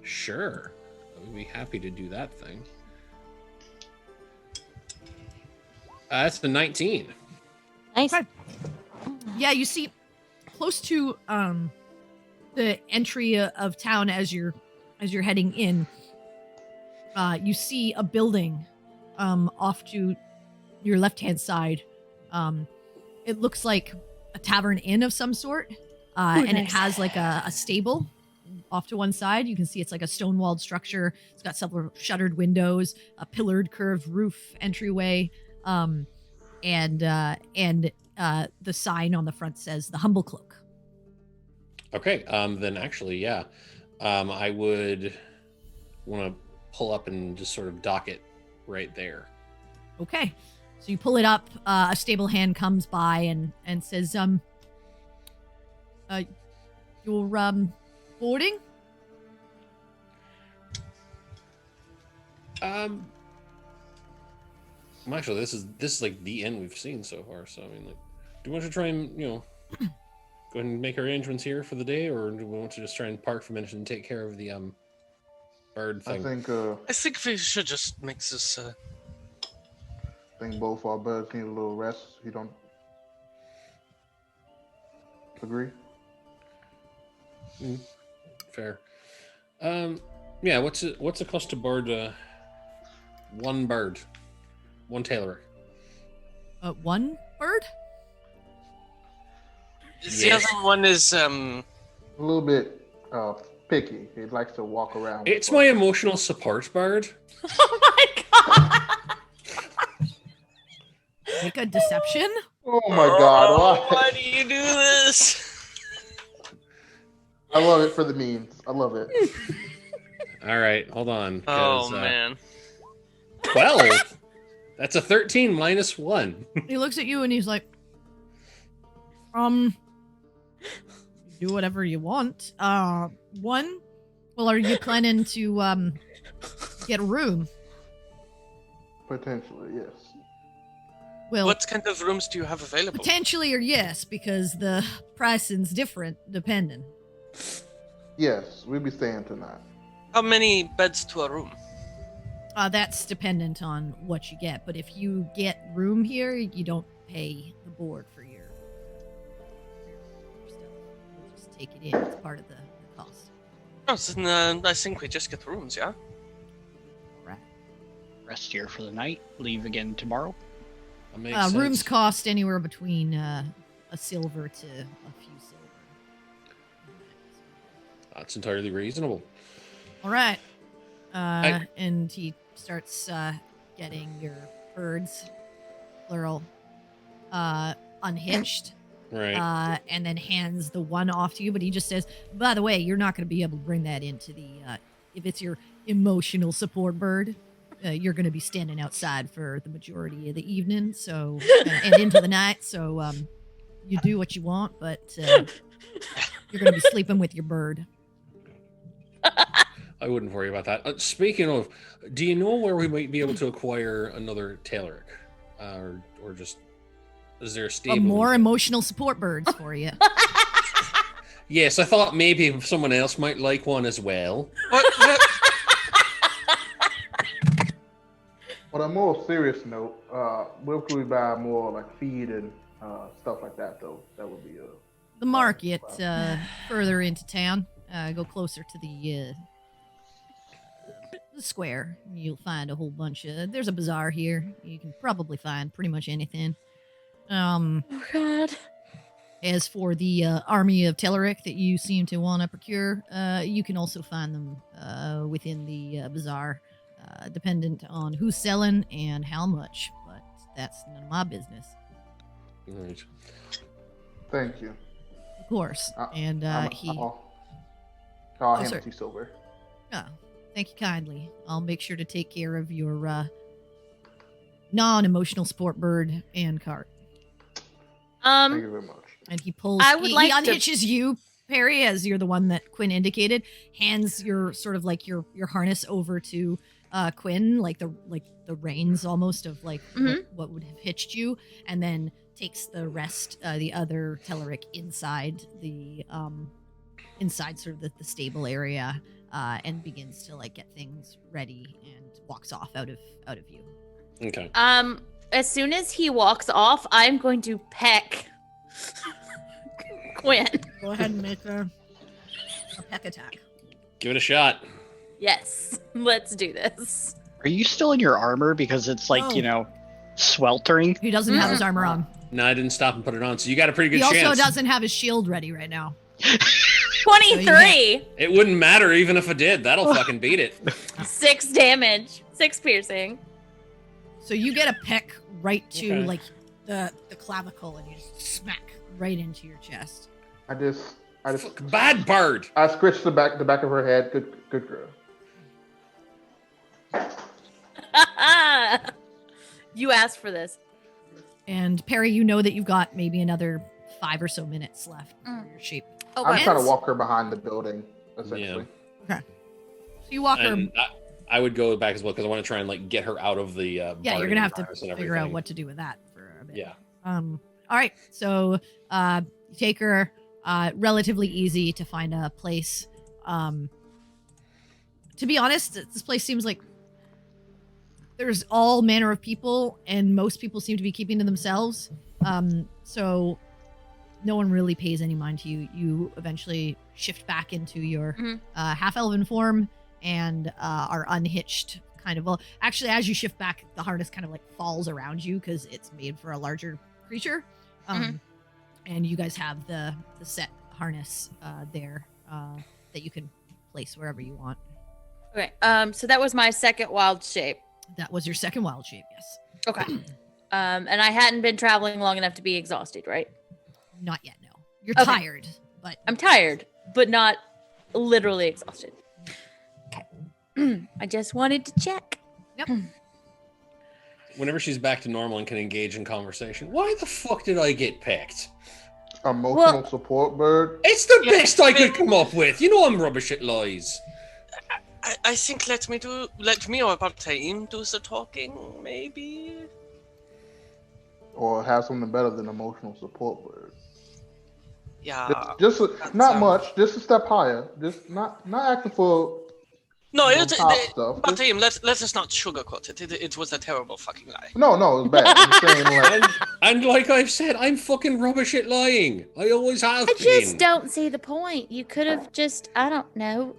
Sure. I would be happy to do that thing. That's the 19. Nice. Okay. Yeah, you see, close to the entry of town as you're heading in, you see a building off to your left-hand side. It looks like a tavern inn of some sort, and it nice. has like a stable off to one side. You can see it's like a stone-walled structure. It's got several shuttered windows, a pillared curved roof entryway, and the sign on the front says the Humble Cloak. Okay, then actually, yeah. I would want to pull up and just sort of dock it right there. Okay. So you pull it up, a stable hand comes by and says, you're, boarding? Actually, this is like the end we've seen so far, so I mean, like, do we want to try and, go ahead and make arrangements here for the day, or do we want to just try and park for a minute and take care of the, bird thing? I think we should just make this, I think both our birds need a little rest. You don't agree? Fair. Yeah, what's it cost to board one bird? One Taylor. One bird? The other one is, A little bit picky. He likes to walk around. It's my emotional support bird. Oh my god. Make a deception? Oh my god! Why? why do you do this? I love it for the memes. I love it. All right, hold on. Oh, 'cause, man. 12. That's a 13 minus 1. He looks at you and he's like, do whatever you want. One, well, are you planning to, get a room? Potentially, yes. Well, What kind of rooms do you have available? potentially or yes, because the pricing's different depending. Yes, we'll be staying tonight. How many beds to a room? That's dependent on what you get, but if you get room here, you don't pay the board for your stuff. You just take it in. It's part of the cost. Oh, then I think we just get rooms, yeah? Right. Rest here for the night. Leave again tomorrow. That makes Rooms sense. cost anywhere between a silver to a few silver. That's entirely reasonable. All right. And he starts getting your birds, plural, unhitched. Right. And then hands the one off to you. But he just says, by the way, you're not going to be able to bring that into the, if it's your emotional support bird, you're going to be standing outside for the majority of the evening. So, and into the night. So, you do what you want, but you're going to be sleeping with your bird. I wouldn't worry about that. Speaking of, do you know where we might be able to acquire another Tayloric? Or just, is there a stable? More emotional support birds for you. Yes, I thought maybe someone else might like one as well. What? On a more serious note, where could we buy more like feed and stuff like that? Though that would be The market further into town. Go closer to the square. You'll find a whole bunch of. There's a bazaar here. You can probably find pretty much anything. Oh god. As for the army of Telleric that you seem to want to procure, you can also find them within the bazaar, dependent on who's selling and how much. But that's none of my business, Right. Thank you. of course. And he. I'll Oh, hand sir. it to you, Silver. Oh, thank you kindly. I'll make sure to take care of your non-emotional sport bird and cart. Thank you very much. And he pulls. I would he like to- unhitches you, Perry, as you're the one that Quinn indicated, hands your sort of like your harness over to Quinn, like the reins almost of like what would have hitched you, and then takes the rest, the other Telleric inside the inside sort of the stable area, and begins to like get things ready and walks off out of view. Okay. As soon as he walks off, I'm going to peck Quinn. Go ahead and make a peck attack. Give it a shot. Yes, let's do this. Are you still in your armor? Because it's like, sweltering. He doesn't have his armor on. No, I didn't stop and put it on, so you got a pretty good He chance. also doesn't have his shield ready right now. 23. It wouldn't matter even if it did. That'll fucking beat it. 6 damage. 6 piercing. So you get a peck right to Okay. like the clavicle, and you just smack right into your chest. I just Bad bird. I scratched the back of her head. Good girl. You asked for this. And Perry, you know that you've got maybe another 5 or so minutes left for your shape. Oh, I'm wow. trying to walk her behind the building, essentially. So you walk her. And I would go back as well because I want to try and like get her out of the. Yeah, barn you're gonna have to environments and figure out everything. what to do with that for a bit. Yeah. All right. So you take her. Relatively easy to find a place. To be honest, this place seems like there's all manner of people, and most people seem to be keeping to themselves. So no one really pays any mind to you. You eventually shift back into your half-elven form and are unhitched. Kind of. Well, actually, as you shift back, the harness kind of like falls around you because it's made for a larger creature. And you guys have the set harness there that you can place wherever you want. Okay. So that was my second wild shape. That was your second wild shape, yes. Okay. And I hadn't been traveling long enough to be exhausted, right? Not yet, no. You're Okay. tired, but I'm tired, but not literally exhausted. Okay. I just wanted to check. Yep. Whenever she's back to normal and can engage in conversation, why the fuck did I get picked? Emotional support bird. It's the best I could come up with. You know I'm rubbish at lies. I think let me or about time do the talking, maybe. Or have something better than emotional support bird. Yeah. Just not much. Just a step higher. Just not acting for. No, top stuff. but him, let us not sugarcoat it. It was a terrible fucking lie. No, it was bad. I'm saying like. And like I've said, I'm fucking rubbish at lying. I always have I been. just don't see the point. You could have just, I don't know.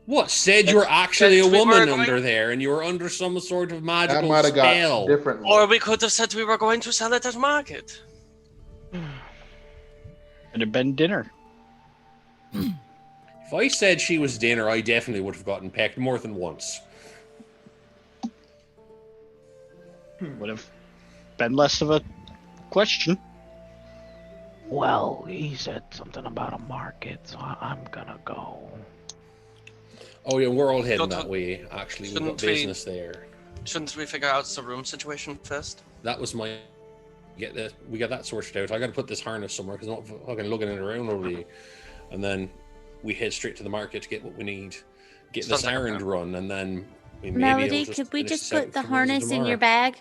What, said you were actually a we were woman going- under there and you were under some sort of That magical might have got spell? different. Or we could have said we were going to sell it at market. Could have been dinner. If I said she was dinner, I definitely would have gotten pecked more than once. Would have been less of a question. Well, he said something about a market, so I'm gonna go. Oh yeah, we're all heading Don't- that way, actually. We've got shouldn't we- business there. Shouldn't we figure out the room situation first? That was my... We got that sorted out. I got to put this harness somewhere because I'm not fucking lugging it around over the... And then we head straight to the market to get what we need. Get Sounds this like a errand plan. run, and then... Maybe Melody, I'll just could we finish just this out put the for Moses harness in tomorrow. your bag?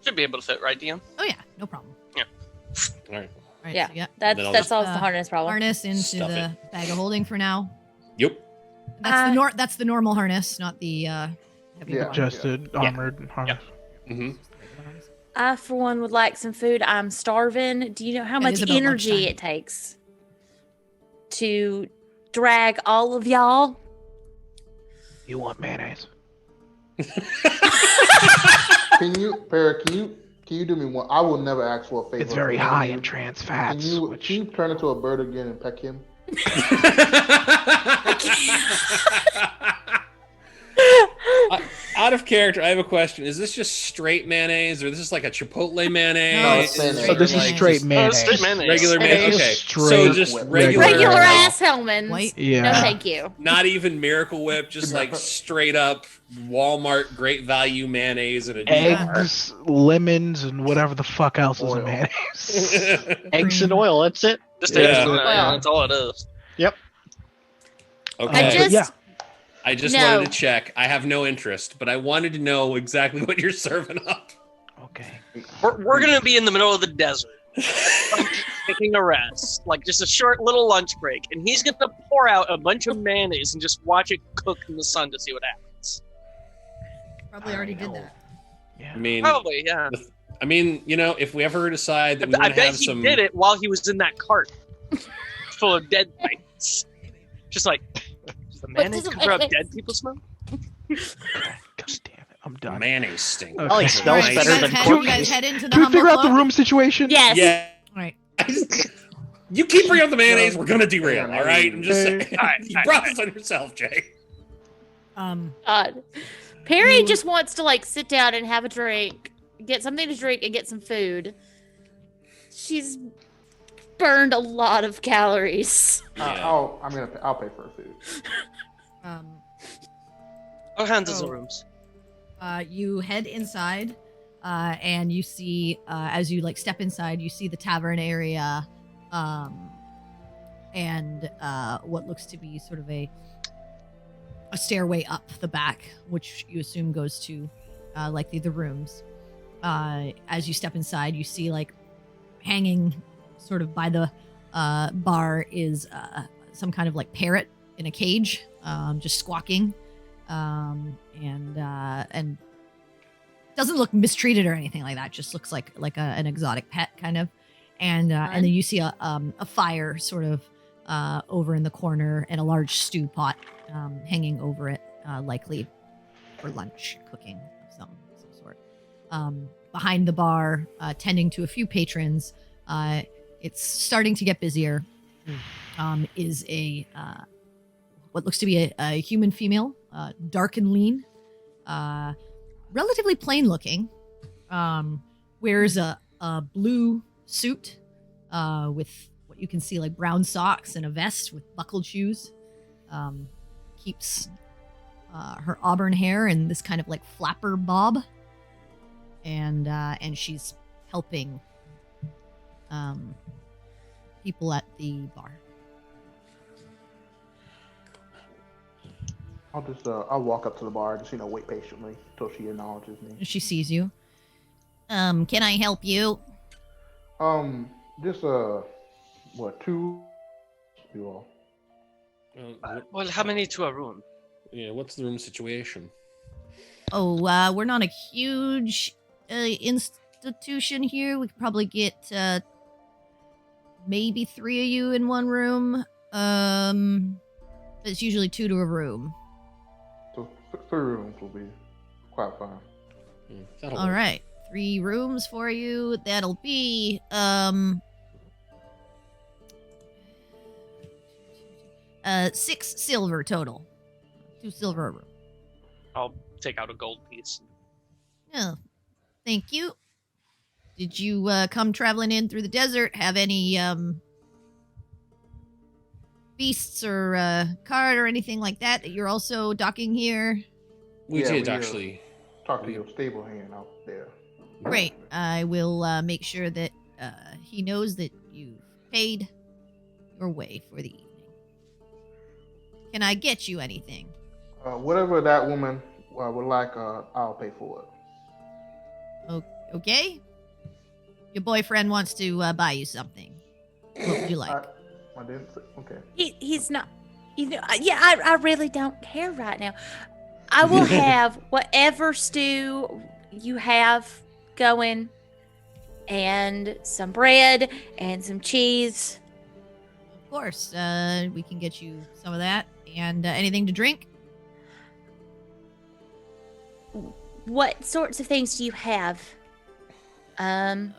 Should be able to fit, right, Dion? oh yeah, no problem. All right. All right, Yeah. so yeah, That's Then I'll that just- solves the harness problem. harness into Stuff the bag of holding for now. Yep. That's the normal harness, not the heavy Yeah. one. Adjusted armored harness. Mm-hmm. I, for one, would like some food. I'm starving. Do you know how It much is about energy lunchtime. it takes to drag all of y'all? You want mayonnaise? Can you do me one? I will never ask for a favor. It's very high in Can trans fats. you turn into a bird again and peck him? Out of character, I have a question. Is this just straight mayonnaise, or this is like a chipotle mayonnaise? No, it's mayonnaise. So this is like straight just mayonnaise. straight mayonnaise. regular And mayonnaise. it's Okay, just so straight just whip. regular, Regular raw. ass Hellmann's. White? Yeah. No, thank you. Not even Miracle Whip, just like straight up Walmart great value mayonnaise and a Eggs, lemons, and whatever the fuck else is Oil. in mayonnaise. Eggs and oil, that's it. Just Yeah. take it. Well- Yeah, that's all it is. Okay. I just yeah. I just No. wanted to check. I have no interest, but I wanted to know exactly what you're serving up. Okay. We're gonna be in the middle of the desert, taking a rest, like just a short little lunch break, and he's gonna pour out a bunch of mayonnaise and just watch it cook in the sun to see what happens. Probably already did that. Yeah. I mean, Probably, yeah. if we ever decide that we I want to bet have he some, did it while he was in that cart full of dead things. Just like, does the mayonnaise doesn't cover up mayonnaise- dead people smell? God damn it! I'm done. mayonnaise stink. Okay. Well, he All smells right, better you guys than head, corn. you guys head into the Can we humble figure out the club? room situation? Yes. Yeah. All right. You keep bringing up the mayonnaise, we're gonna derail. Yeah, All right, I'm just saying. All right, You all brought right. this on yourself, Jay. God. Perry just wants to like sit down and have a drink, get something to drink, and get some food. She's burned a lot of calories. Yeah. I'll pay for her food. What kinds of Oh. rooms? You head inside, and you see, as you like step inside, you see the tavern area, and what looks to be sort of a stairway up the back, which you assume goes to likely the rooms. As you step inside, you see like hanging sort of by the bar is some kind of like parrot in a cage, just squawking. And doesn't look mistreated or anything like that. Just looks like an exotic pet kind of. And then you see a fire sort of over in the corner and a large stew pot hanging over it, likely for lunch cooking of some sort. Behind the bar, tending to a few patrons, it's starting to get busier. Is a what looks to be a human female, dark and lean, relatively plain looking, wears a blue suit with what you can see like brown socks and a vest with buckled shoes. Keeps her auburn hair in this kind of like flapper bob, and she's helping people at the bar. I'll walk up to the bar, just wait patiently until she acknowledges me. She sees you. Can I help you? Just two you all. Well, how many to a room? Yeah, what's the room situation? Oh, we're not a huge institution here. We could probably get maybe 3 of you in one room. It's usually 2 to a room. So 3 rooms will be quite fine. That'll All work. right, 3 rooms for you. That'll be 6 silver total. 2 silver a room. I'll take out a gold piece. Oh, thank you. Did you come traveling in through the desert? Have any beasts or cart or anything like that you're also docking here? We Yeah, did we, actually. Talk to your stable hand out there. Great. I will make sure that he knows that you've paid your way for the evening. Can I get you anything? Whatever that woman would like, I'll pay for it. Okay? Your boyfriend wants to buy you something. What would you like? I didn't say. Okay. He's not. I really don't care right now. I will have whatever stew you have going, and some bread and some cheese. Of course, we can get you some of that. And anything to drink? What sorts of things do you have?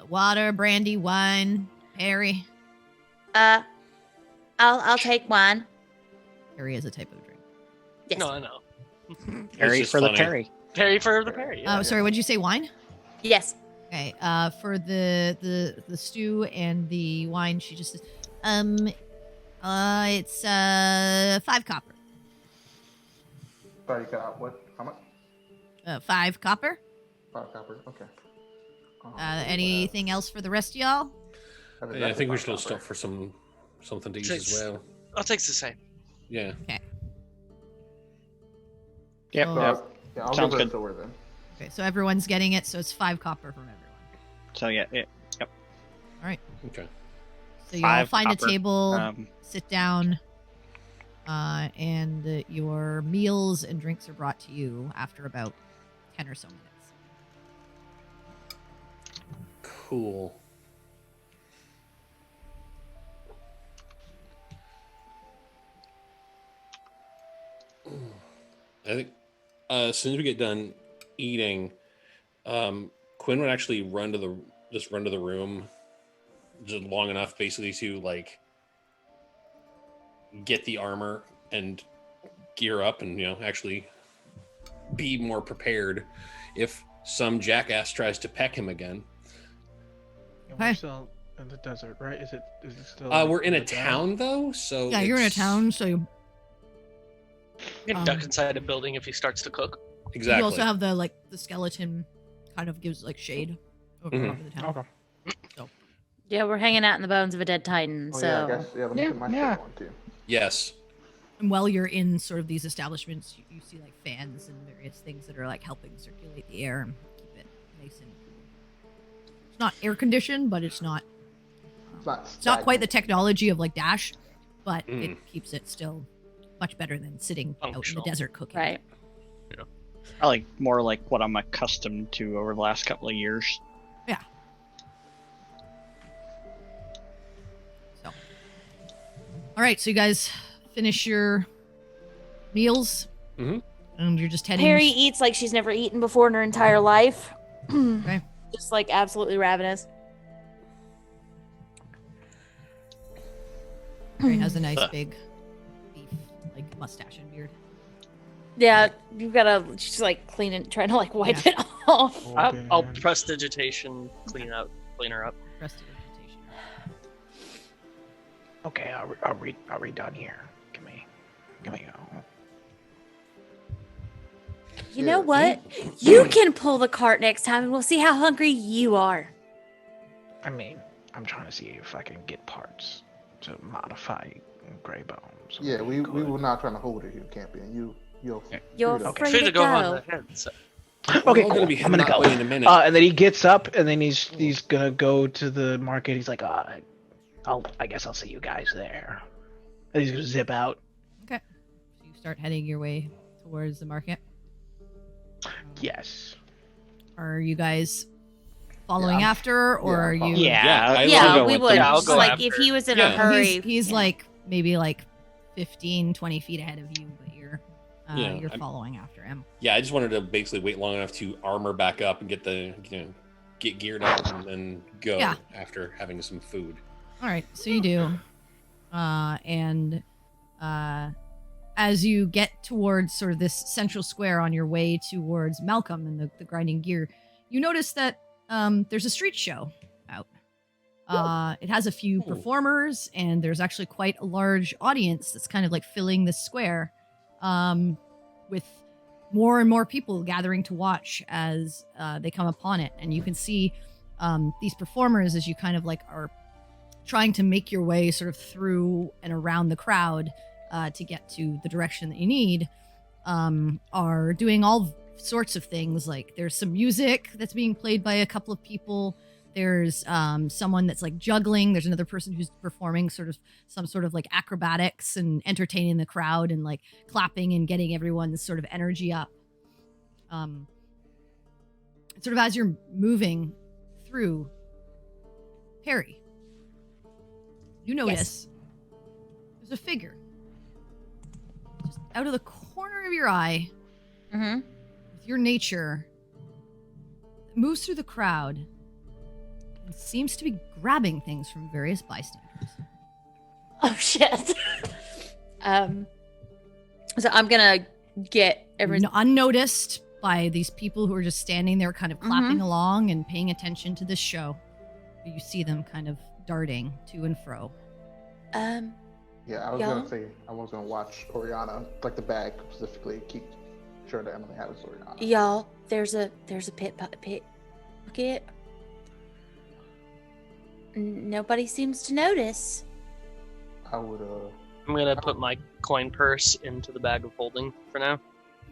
Water, brandy, wine, Perry. I'll take wine. Perry is a type of drink. Yes. No, I know. Parry just for the funny. parry. Parry for the parry. Yeah. Oh, sorry, what did you say? Wine? Yes. Okay. For the stew and the wine, she just says, it's 5 copper. Sorry, you got out. What? How much? 5 copper. 5 copper. Okay. Anything else for the rest of y'all? Yeah, I think we should stop for some something to use as well. I'll take the same. Yeah. Yep. So- yep. Yeah, I'll Sounds give her good. a sword then. Okay, so everyone's getting it, so it's 5 copper from everyone. So yeah. Okay. So you all 5 find a copper. table, sit down, and your meals and drinks are brought to you after about 10 or so minutes. Cool. I think as soon as we get done eating, Quinn would actually run to the room just long enough basically to like get the armor and gear up and actually be more prepared if some jackass tries to peck him again. And we're Okay. still in the desert, right? Is it still? We're in a the town though, so Yeah, you're in a it's- town, so you You can duck inside a building if he starts to cook. Exactly. You also have the skeleton kind of gives like shade over, Mhm. over the town. Okay. Yeah, we're hanging out in the bones of a dead titan. Oh so yeah, I guess let me Yeah, put my yeah. shit on too. Yes. And while you're in sort of these establishments, you see like fans and various things that are like helping circulate the air and keep it nice and cool. It's not air conditioned, but it's not It's not quite the technology of like Dash, but Mm. it keeps it still much better than sitting out in the Functional. desert cooking. right. I like more like what I'm accustomed to over the last couple of years. Yeah. So, all right. So you guys finish your meals, Mhm. and you're just heading. Harry eats like she's never eaten before in her entire life. Okay. Just like absolutely ravenous. Harry has a nice big beef like mustache and beard. Yeah, you've got to just like clean it, trying to like wipe it off. I'll Okay. prestidigitation, clean her up. Prestidigitation. Okay, are we done here? Can we go? You know what? You can pull the cart next time, and we'll see how hungry you are. I mean, I'm trying to see if I can get parts to modify Grey Bones. Yeah, we were not trying to hold it here, Campion. You're You're free to- free Free to to go on go. ahead. So. Okay, We're all cool. gonna be I'm gonna that go. way in a minute. And then he gets up, and then he's gonna go to the market. He's like, I guess I'll see you guys there. And he's gonna zip out. Okay. So you start heading your way towards the market. Yes. Are you guys following Yeah, after, or yeah, are I'm you? following. Yeah, I Yeah, will go we with would. them. Yeah, I'll Just go like after. if he was in Yeah. a hurry. He's yeah. like maybe like 15, 20 feet ahead of you, but you're Yeah, you're I'm- following after him. Yeah, I just wanted to basically wait long enough to armor back up and get get geared up and then go Yeah. after having some food. All right, so you do, and as you get towards sort of this central square on your way towards Malcolm and the grinding gear, you notice that there's a street show out. It has a few Ooh. performers, and there's actually quite a large audience that's kind of like filling this square, with more and more people gathering to watch as they come upon it. And you can see these performers as you kind of like are trying to make your way sort of through and around the crowd to get to the direction that you need, are doing all sorts of things. Like there's some music that's being played by a couple of people. There's someone that's like juggling. There's another person who's performing some sort of like acrobatics and entertaining the crowd and like clapping and getting everyone's sort of energy up. Sort of as you're moving through, Perry, you notice there's a figure just out of the corner of your eye Mm-hmm. with your nature that moves through the crowd and seems to be grabbing things from various bystanders. Oh shit. So I'm gonna get everyone. Unnoticed by these people who are just standing there kind of clapping along and paying attention to this show. You see them kind of darting to and fro. Yeah, I was Yeah. gonna say I was gonna watch Oriana, like the bag specifically, keep sure that Emily has Oriana. Y'all, there's a pit bucket. Nobody seems to notice. I would I'm gonna put my coin purse into the bag of holding for now.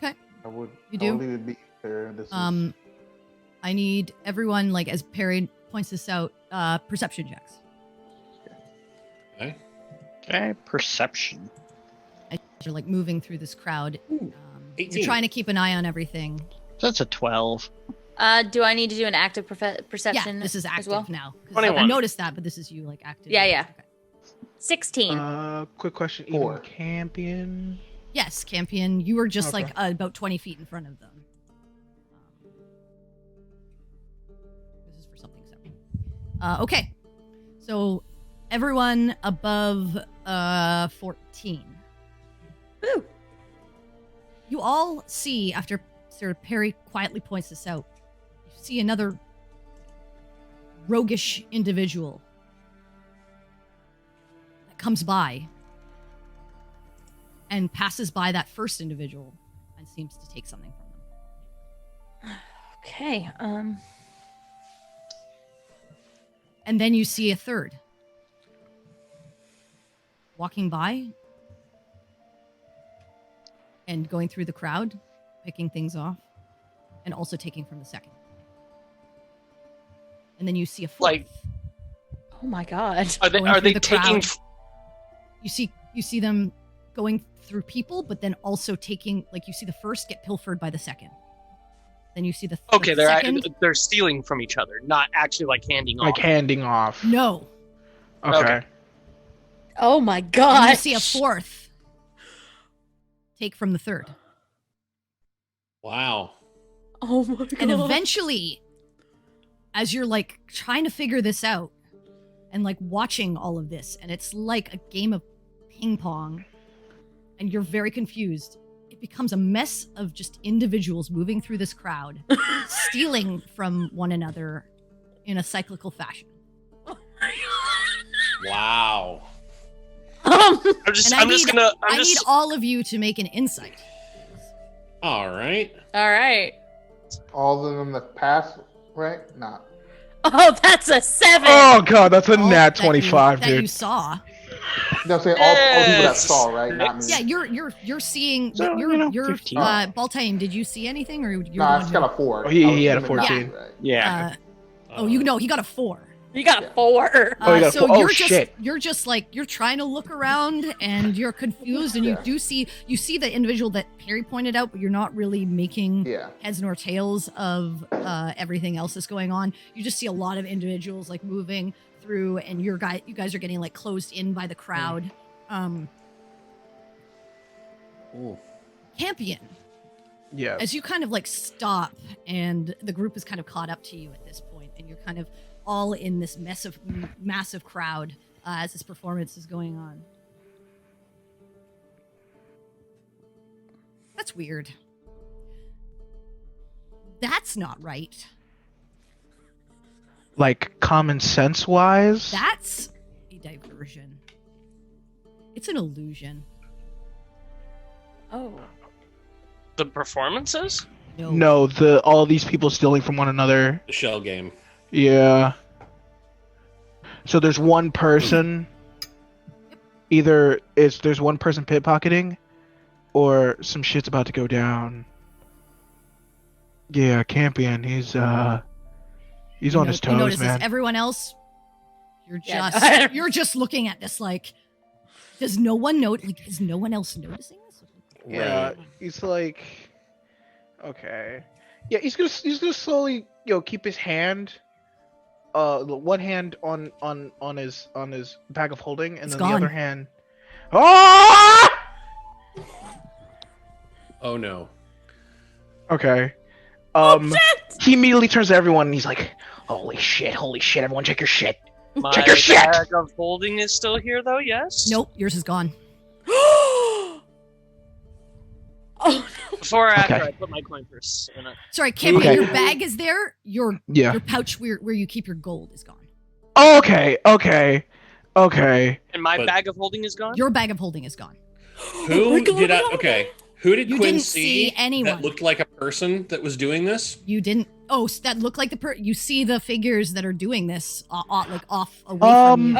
I would You I would do? leave it be there. This is I need everyone, like, as Perry points this out, perception checks. Okay. Okay, perception. As you're, like, moving through this crowd. 18. You're trying to keep an eye on everything. That's a 12. Do I need to do an active perception? Yeah, this is as active well? now. 'Cause 21. I noticed that, but this is you, like, active. Yeah. Okay. 16. Quick question. 4. Even Campion? Yes, Campion, you were just, Okay. like, about 20 feet in front of them. This is for something separate. Okay. So, everyone above 14. Woo. You all see, after Sir Perry quietly points this out, you see another roguish individual that comes by and passes by that first individual and seems to take something from them. Okay. And then you see a third walking by and going through the crowd, picking things off, and also taking from the second. And then you see a fourth. Like- Oh my god. Are they Going through the taking? crowd. You see them going through people, but then also taking, like, you see the first get pilfered by the second. Then you see the Okay, the second. they're stealing from each other, not actually like handing Like off. handing off. No. Okay. Okay. Oh my And god. you see a fourth take from the third. Wow. Oh my god. And eventually, as you're, like, trying to figure this out and, like, watching all of this, and it's like a game of ping pong, and you're very confused, it becomes a mess of just individuals moving through this crowd, stealing from one another in a cyclical fashion. Wow. I'm just, And I'm just gonna, I need all of you to make an insight. All right. All right. all of them that pass, right? Nah. Oh, that's a 7. Oh god, that's a All nat that 25, that you dude. saw. No, I'm saying all people that Yes. saw, right? Not me. Yeah, you're seeing. So, you're you know, you're 15. Baltaine, did you see anything, or you're No, the I one just who- got a 4. Oh, he I was had a aiming not 14. right. Yeah. Oh, you know, he got a 4. You got a 4. Oh, you got a so 4. Oh, you're shit. you're just like, you're trying to look around and you're confused, and Yeah. you see the individual that Perry pointed out, but you're not really making Yeah. heads nor tails of everything else that's going on. You just see a lot of individuals, like, moving through, and you guys are getting, like, closed in by the crowd. Ooh. Campion, Yeah. as you kind of, like, stop, and the group is kind of caught up to you at this point, and you're kind of all in this massive crowd as this performance is going on. That's weird. That's not right. Like common sense wise? That's a diversion. It's an illusion. Oh. The performances? No, all these people stealing from one another. The shell game. Yeah. So there's one person. Either there's one person pickpocketing, or some shit's about to go down. Yeah, Campion, he's on his You toes, notice this. man. Everyone else, you're Yeah, just you're just looking at this like, does no one note? Like, is no one else noticing this? Yeah, he's like, okay, yeah, he's gonna slowly, keep his hand, one hand on his bag of holding, and It's then gone. the other hand. Ah! Oh no. Okay. Oh, He immediately turns to everyone and he's like, holy shit, everyone check your shit. My Check your shit! bag of holding is still here, though. Yes. Nope, yours is gone. Oh no. Before or after Okay. I put my coin purse in it. Sorry, Campion, Okay. your bag is there. Your Yeah. pouch where you keep your gold is gone. Okay. And my But- bag of holding is gone. Your bag of holding is gone. Who did I? Okay. Who did You Quinn didn't see see anyone. that looked like a person that was doing this? You didn't that look like you see the figures that are doing this, like off away from you.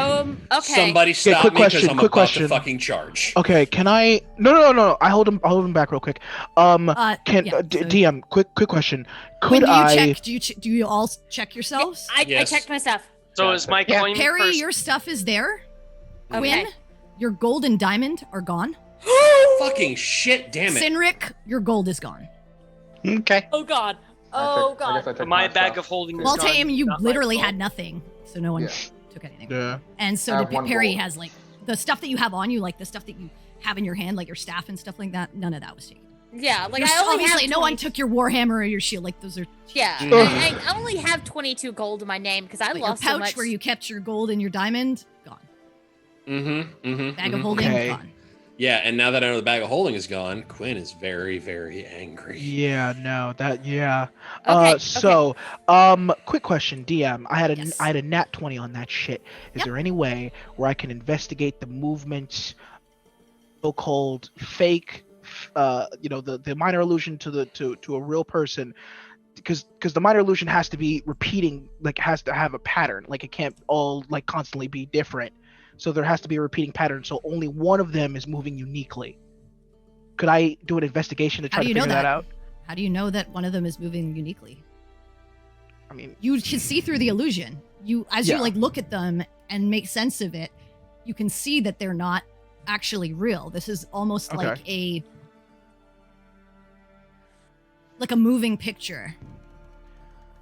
Okay. Somebody stop quick me because question, I'm quick about question. to fucking charge. Okay, can I? No. I hold him back real quick. DM, quick question. When Could do you I? check? Do you all check yourselves? I Yes. checked my stuff. So is my coin Perry, first? your stuff is there. Okay. Quinn, your gold and diamond are gone. Fucking shit, damn it. Sinric, your gold is gone. Okay. Oh God. I Oh checked- I guess I God. checked My bag stuff. of holding is Well, gone, Tame, you not my literally fault. had nothing, so no one Yeah. took anything. Yeah. And so I have one Perry gold. has like the stuff that you have on you, like the stuff that you have in your hand, like your staff and stuff like that. None of that was taken. Yeah, like Your- I only obviously, have no one 20 took your warhammer or your shield. Like those are Yeah, Mhm. I only have 22 gold in my name because I like your lost pouch so much. where you kept your gold and your diamond gone. Bag of holding Okay. gone. Yeah, and now that I know the bag of holding is gone, Quinn is very, very angry. Yeah. No. That. Yeah. Okay, So, quick question, DM. I had a Yes. I had a nat 20 on that shit. Is Yep. there any way where I can investigate the movements, so-called fake, the minor illusion to a real person? Because the minor illusion has to be repeating, like has to have a pattern. Like it can't all like constantly be different. So there has to be a repeating pattern. So only one of them is moving uniquely. Could I do an investigation to How try do to you know figure that that? out? How do you know that one of them is moving uniquely? I mean, You can see through the illusion. You Yeah. like look at them and make sense of it, you can see that they're not actually real. This is almost Okay. like a moving picture.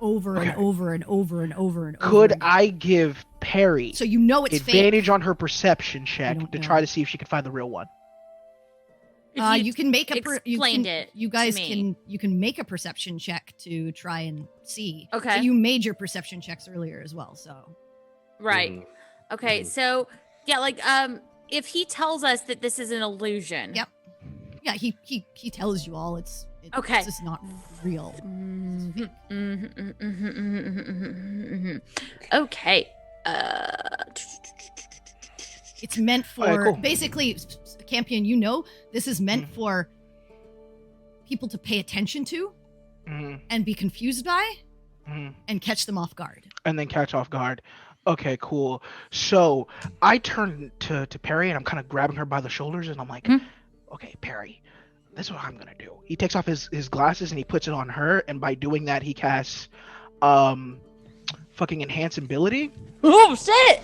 Over and Okay. over and over and over and over. could again. I give Perry So you know it's advantage fake. on her perception check don't to know. try to see if she can find the real one? If You can make a explained it You to guys me. can make a perception check to try and see. Okay. So you made your perception checks earlier as well. So Right. Mhm. Okay. Mhm. So yeah, like if he tells us that this is an illusion. Yep. yeah, he tells you all Okay. This is not real. Okay. It's meant for Alright, cool. basically, Campion. You know, this is meant Mm-hmm. for people to pay attention to Mhm, and be confused by mhm. and catch them off guard. And then catch off guard. Okay, cool. So I turn to Perry and I'm kind of grabbing her by the shoulders and I'm like, okay, Perry, this is what I'm gonna do. He takes off his glasses and he puts it on her, and by doing that, he casts fucking enhance ability. Oh shit!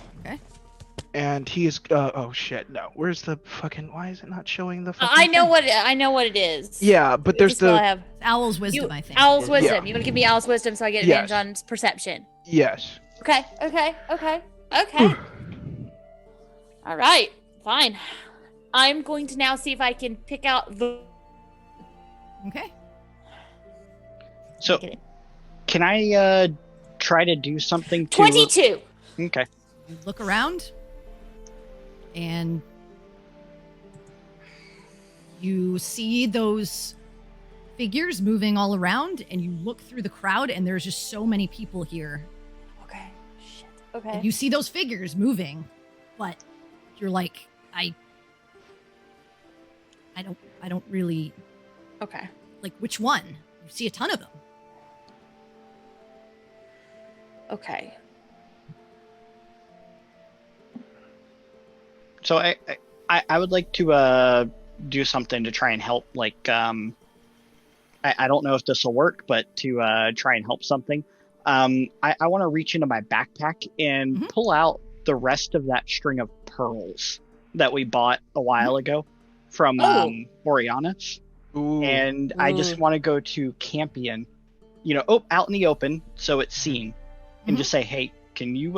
And he is oh shit, no. Where's the fucking, why is it not showing the fucking I know thing? what it is. Yeah, but there's Just while I the have Owl's wisdom, you, I think. Owl's wisdom. Yeah. You want to give me Owl's wisdom so I get Yes. advantage on perception. yes. Okay. All right. Fine. I'm going to now see if I can pick out the. Okay. So, Get it. can I try to do something to 22. Okay. You look around and you see those figures moving all around, and you look through the crowd and there's just so many people here. Okay. Shit. Okay. And you see those figures moving, but you're like, I don't really Okay. like which one. You see a ton of them. Okay. So I would like to do something to try and help. Like I don't know if this will work, but to try and help something. I want to reach into my backpack and Mhm. pull out the rest of that string of pearls that we bought a while ago from Oh. Oriana's. Ooh. And I just want to go to Campion, out in the open so it's seen, and Mhm. just say, hey, can you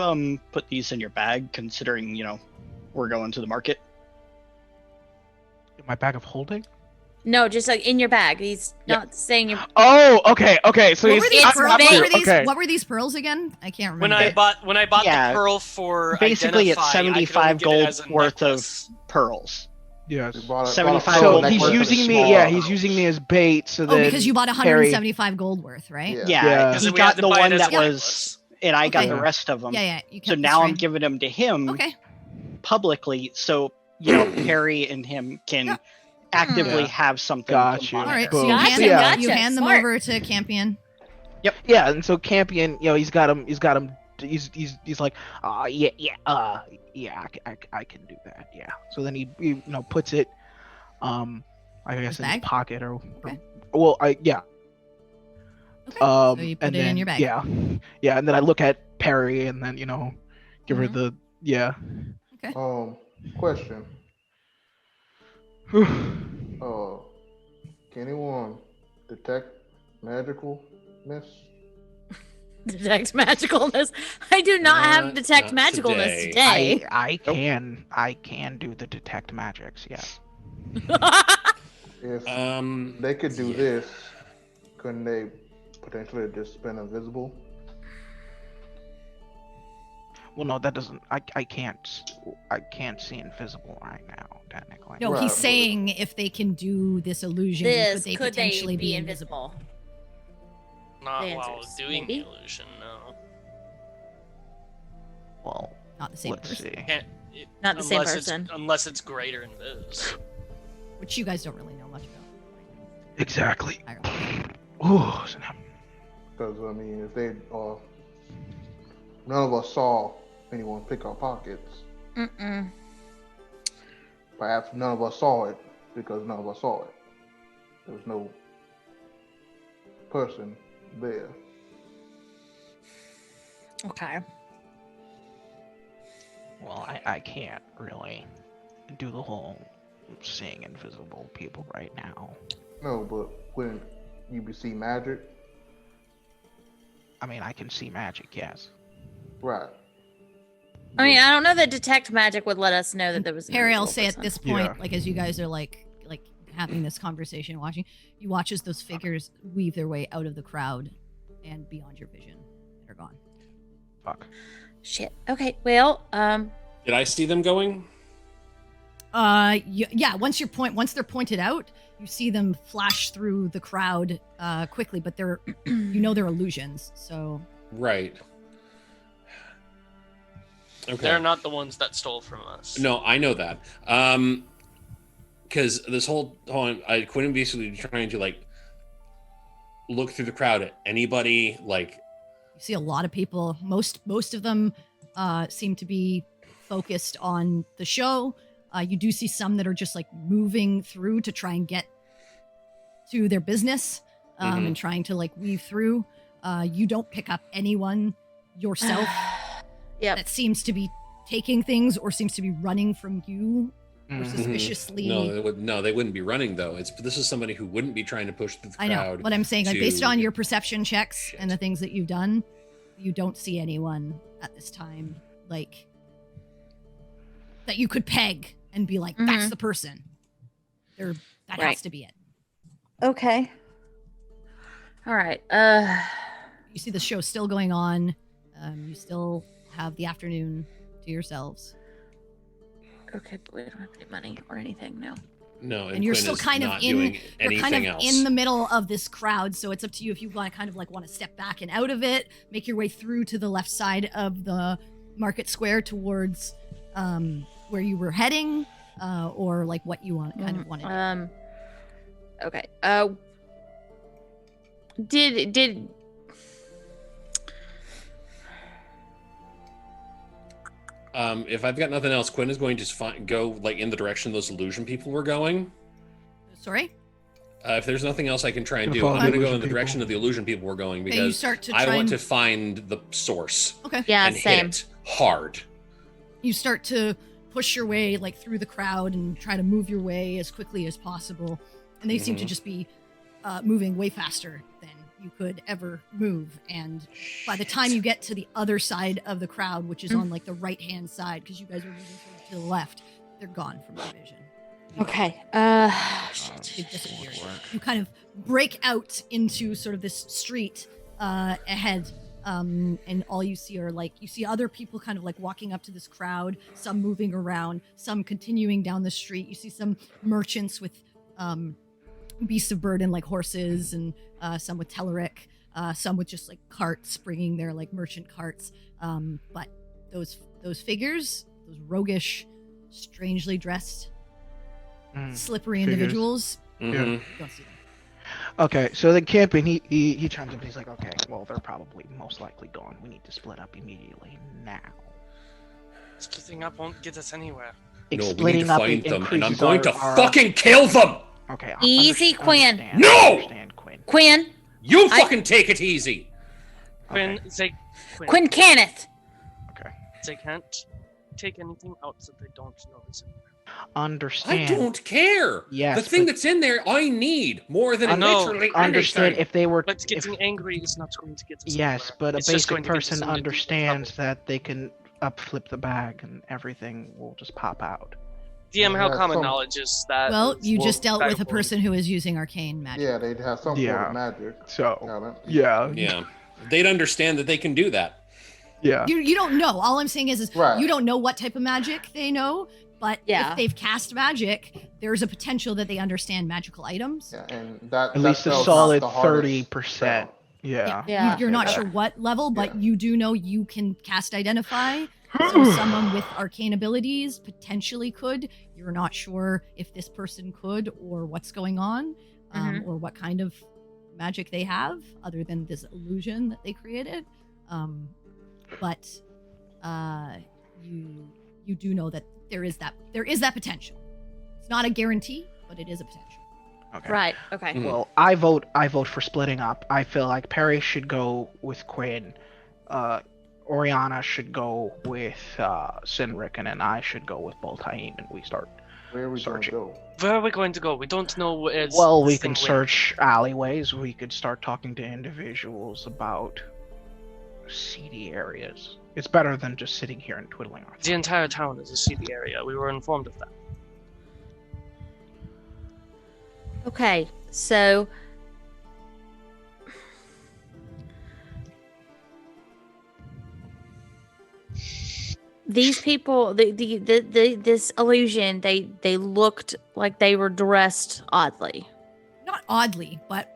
put these in your bag, considering we're going to the market. My bag of holding? No, just like in your bag. He's not saying your. Oh, okay. So What he's were, these it's pearls, vague. okay. what were these pearls again? I can't When remember. I bought Yeah. the pearl for Basically, Identify, it's I could only 75 get it gold as a worth necklace. of pearls. Yes. We bought a 75 pearl So gold necklace he's and a using me. small- Yeah, he's using me as bait. So Oh, then because you bought Harry- 175 gold worth, right? Yeah. Yeah, Because he we had got to the buy it one as a that was, necklace. and I got Okay. the rest of them. Yeah. You So kept the now I'm string. giving them to him Okay. publicly, so Perry and him can Yeah. actively Yeah. have something. Got to you. All right. monitor. So Boom. you Gotcha, hand, Yeah. you gotcha. hand them Smart. over to Campion. Yeah, and so Campion, he's got him. He's like, I can do that. Yeah. So then he puts it, I guess in his bag? pocket or Okay. Okay. So you put and it then, in your bag. Yeah, and then I look at Perry and then give her Mhm. the Question. Can anyone detect magicalness? Detect magicalness. I do not have detect Not magicalness today. today. I can do the detect magics. Yes. If Um, they could do yeah. this, couldn't they potentially just been invisible? Well, no, that doesn't. I can't see invisible right now, technically. No, Right, he's but- saying if they can do this illusion, This could they potentially be invisible? invisible? Not The while answer's doing maybe. the illusion, no. Well, Not the same let's person. see. Can't, Not the same unless person. Unless it's greater invis. Which you guys don't really know much about. Exactly. I don't. Ooh, snap. Because I mean, if they none of us saw anyone pick our pockets. Mm-mm. Perhaps none of us saw it because none of us saw it. There was no person there. Okay. Well, I can't really do the whole seeing invisible people right now. No, but wouldn't you be see magic? I mean, I can see magic, yes. Right. I mean, I don't know that detect magic would let us know that there was an Perry, I'll invisible say at person. this point, Yeah. like as you guys are like having this conversation, watching, you watch as those figures weave their way out of the crowd and beyond your vision. They're gone. Fuck. Shit. Okay. Well, Did I see them going? Yeah. Once they're pointed out, you see them flash through the crowd quickly, but they're they're illusions. So Right. Okay. They're not the ones that stole from us. No, I know that. Because this whole time, I couldn't basically trying to like look through the crowd at anybody. Like, you see a lot of people. Most of them seem to be focused on the show. You do see some that are just like moving through to try and get to their business and trying to like weave through. You don't pick up anyone yourself yep. that seems to be taking things or seems to be running from you or suspiciously. No, they wouldn't be running though. This is somebody who wouldn't be trying to push through the I crowd. know what I'm saying. Like based to- on your perception checks Shit. and the things that you've done, you don't see anyone at this time like that you could peg and be like, that's the person. That Right. has to be it. Okay. All right. You see the show still going on. You still have the afternoon to yourselves. Okay, but we don't have any money or anything. No. No, And you're Quinn still is kind of not in doing you're anything kind of else. in the middle of this crowd, so it's up to you if you want to kind of like want to step back and out of it, make your way through to the left side of the market square towards where you were heading, or like what you want kind of wanted. Okay. Did If I've got nothing else, Quinn is going to go like in the direction those illusion people were going. Sorry? If there's nothing else I can try and Gonna do, follow I'm going the to go illusion in the people. direction of the illusion people were going Okay, you because start to I try want and- to find the source Okay. yeah, and same. hit it hard. You start to push your way like through the crowd and try to move your way as quickly as possible. And they seem to just be moving way faster than you could ever move. And by the time you get to the other side of the crowd, which is on like the right hand side, because you guys are moving to the left, they're gone from your vision. Okay. They've disappeared. You kind of break out into sort of this street ahead. And all you see are like you see other people kind of like walking up to this crowd, some moving around, some continuing down the street. You see some merchants with beasts of burden like horses, and some with Telerik, some with just like carts, bringing their like merchant carts. But those figures, those roguish, strangely dressed, slippery Figures. individuals, Mhm. you don't see them. Okay, so then Campion, he chimes in. He's like, okay, well, they're probably most likely gone. We need to split up immediately now. Splitting up won't get us anywhere. No, we need Splitting to up find them, and I'm increases going to our- fucking kill them! Okay, Easy, Quinn. Understand, No! Understand, Quinn. Quinn. You fucking take it easy! Quinn, Okay. Quinn Kenneth. Okay. They can't take anything out that they don't know is in there. Understand. I don't care! Yes, the thing but- that's in there, I need more than I know. literally Understand anything. if they were. But getting angry is not going to get us Yes, anywhere. but a It's just basic going to get us person into deep understands trouble. that they can flip the bag and everything will just pop out. DM, how Yeah, common some- knowledge is that? Well, is you well, just dealt with a valuable. person who is using arcane magic. Yeah, they'd have some sort Yeah. of magic. So, Talent. yeah. Yeah. They'd understand that they can do that. Yeah. You don't know. All I'm saying is Right. you don't know what type of magic they know, but Yeah. if they've cast magic, there's a potential that they understand magical items. Yeah, and that At that least a spell's solid not the hardest 30%. spell. Yeah. Yeah. You're not Yeah. sure what level, but Yeah. you do know you can cast Identify. So someone with arcane abilities potentially could. You're not sure if this person could or what's going on, or what kind of magic they have other than this illusion that they created. But you do know that there is that potential. It's not a guarantee, but it is a potential. Okay. Right. Okay. Mhm. Well, I vote for splitting up. I feel like Perry should go with Quinn. Oriana should go with Sinric, and then I should go with Boltaim, and we start. Where are we going to Searching. go? Where are we going to go? We don't know where. Well, we this can thing search alleyways. We could start talking to individuals about seedy areas. It's better than just sitting here and twiddling our went. The entire town is a seedy area. We were informed of that. Okay. So. These people, this illusion, they looked like they were dressed oddly. Not oddly, but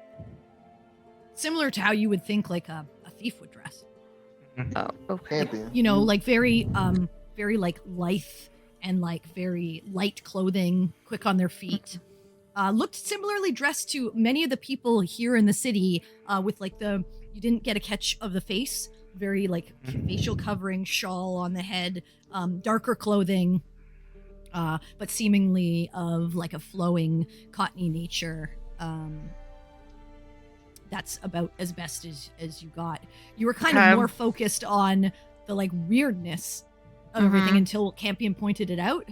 similar to how you would think like a thief would dress. Oh, okay. Champion. You know, like very like lithe and like very light clothing, quick on their feet. Looked similarly dressed to many of the people here in the city, with like you didn't get a catch of the face, very like facial covering, shawl on the head, darker clothing, but seemingly of like a flowing cottony nature. That's about as best as you got. You were kind Okay. of more focused on the like weirdness of everything until Campion pointed it out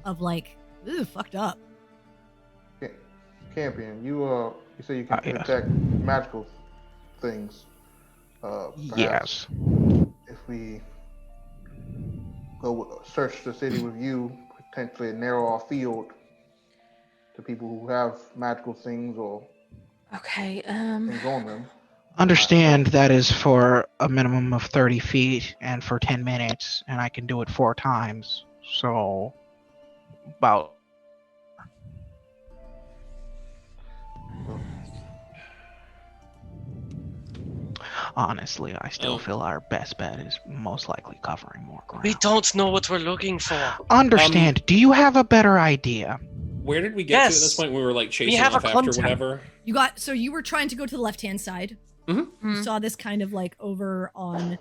of like, this is fucked up. Champion, you say you can Yes. detect magical things. Yes. If we search the city with you, potentially narrow our field to people who have magical things or Okay. things on them. Understand that is for a minimum of 30 feet and for 10 minutes, and I can do it 4 times. So, about. Honestly, I still feel our best bet is most likely covering more ground. We don't know what we're looking for. Understand. Do you have a better idea? Where did we get to at this Yes. point? We were like chasing have off a after contact. whatever. You were trying to go to the left-hand side. You saw this kind of like over on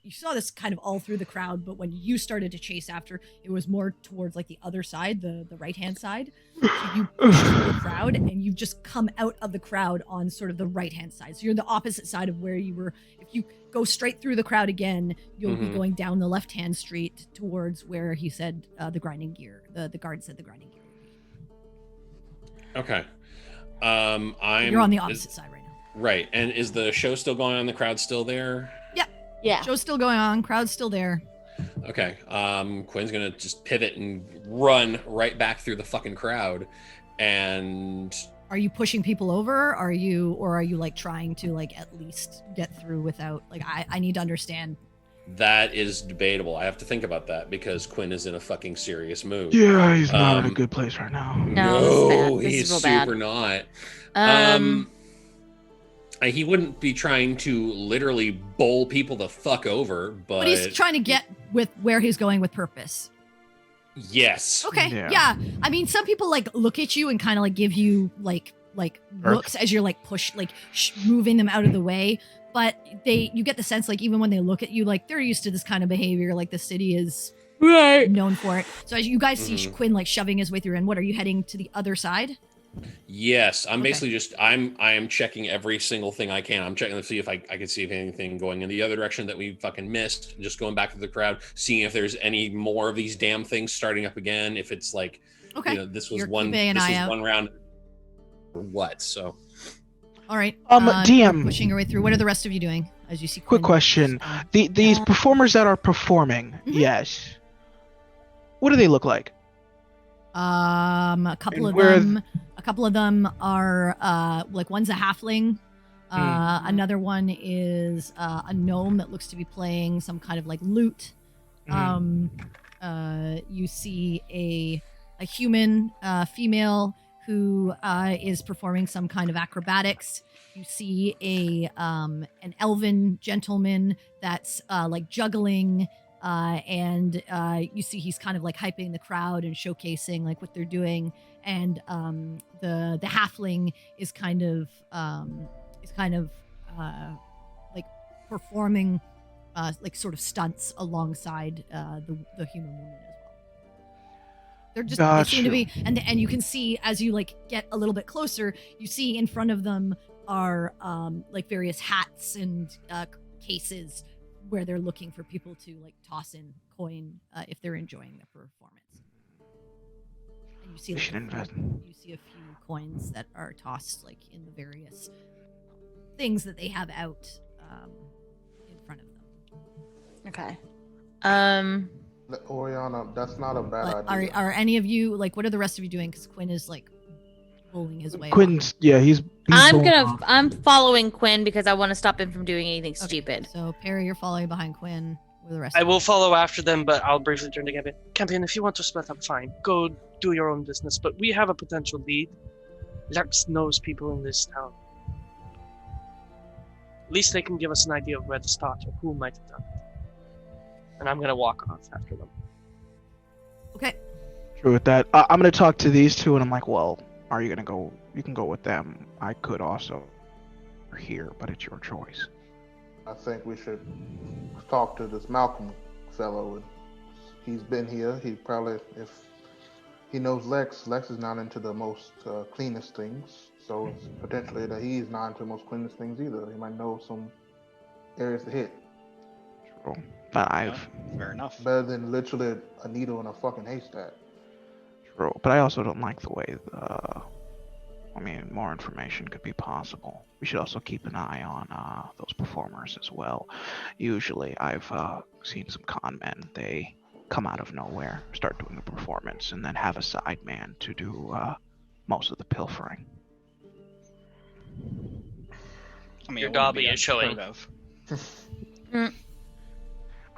you saw this kind of all through the crowd, but when you started to chase after, it was more towards like the other side, the right-hand side. So you pushed through the crowd and you've just come out of the crowd on sort of the right-hand side. So you're the opposite side of where you were. If you go straight through the crowd again, you'll be going down the left-hand street towards where he said the grinding gear. The guard said the grinding gear would be. Okay. You're on the opposite side right now. Right. And is the show still going on? The crowd still there? Yeah. Show's still going on. Crowd's still there. Okay. Quinn's gonna just pivot and run right back through the fucking crowd. And Are you pushing people over? Are you like trying to like at least get through without like I need to understand. that is debatable. I have to think about that because Quinn is in a fucking serious mood. Yeah, he's not in a Um, good place right now. No, this is bad. This is he's real bad. super not. Um, He wouldn't be trying to literally bowl people the fuck over, but, But he's trying to get with where he's going with purpose. yes. Okay. Yeah. Yeah. I mean, some people like look at you and kind of like give you like like looks as you're like moving them out of the way. But you get the sense like even when they look at you, like they're used to this kind of behavior. Like the city is known for it. So as you guys see Quinn like shoving his way through, and what are you heading to the other side? Yes, I'm basically just I am checking every single thing I can. I'm checking to see if I can see if anything going in the other direction that we fucking missed. Just going back to the crowd, seeing if there's any more of these damn things starting up again. If it's like, this was one round, or what? So, all right. DM pushing your way through. What are the rest of you doing as you see? Quick question: these performers that are performing, yes. What do they look like? A couple of them are like one's a halfling. Another one is a gnome that looks to be playing some kind of like lute. You see a human female who is performing some kind of acrobatics. You see an elven gentleman that's like juggling. And you see he's kind of like hyping the crowd and showcasing like what they're doing, and the halfling is kind of like performing like sort of stunts alongside the human woman as well. They seem to be, and you can see as you like get a little bit closer, you see in front of them are like various hats and cases where they're looking for people to like toss in coin if they're enjoying the performance. And you see a few coins that are tossed like in the various things that they have out in front of them. Okay. Oriana, that's not a bad idea. Are any of you like? What are the rest of you doing? Because Quinn is like pulling his way. Quinn's he's I'm following Quinn because I want to stop him from doing anything stupid. So Perry, you're following behind Quinn with the rest. I will follow after them, but I'll briefly turn to Campion. Campion, if you want to split up, fine. Go do your own business. But we have a potential lead. Lex knows people in this town. At least they can give us an idea of where to start or who might have done it. And I'm gonna walk off after them. Okay. True with that. I'm gonna talk to these two, and I'm like, well, are you gonna go? You can go with them. I could also here, but it's your choice. I think we should talk to this Malcolm fellow. He's been here. He probably, if he knows Lex is not into the most cleanest things. So it's potentially that he's not into the most cleanest things either. He might know some areas to hit. True. But fair enough. Better than literally a needle in a fucking haystack. True. But I also don't like the way more information could be possible. We should also keep an eye on those performers as well. Usually, I've seen some con men. They come out of nowhere, start doing the performance, and then have a side man to do most of the pilfering. I mean, your Dobby is showing.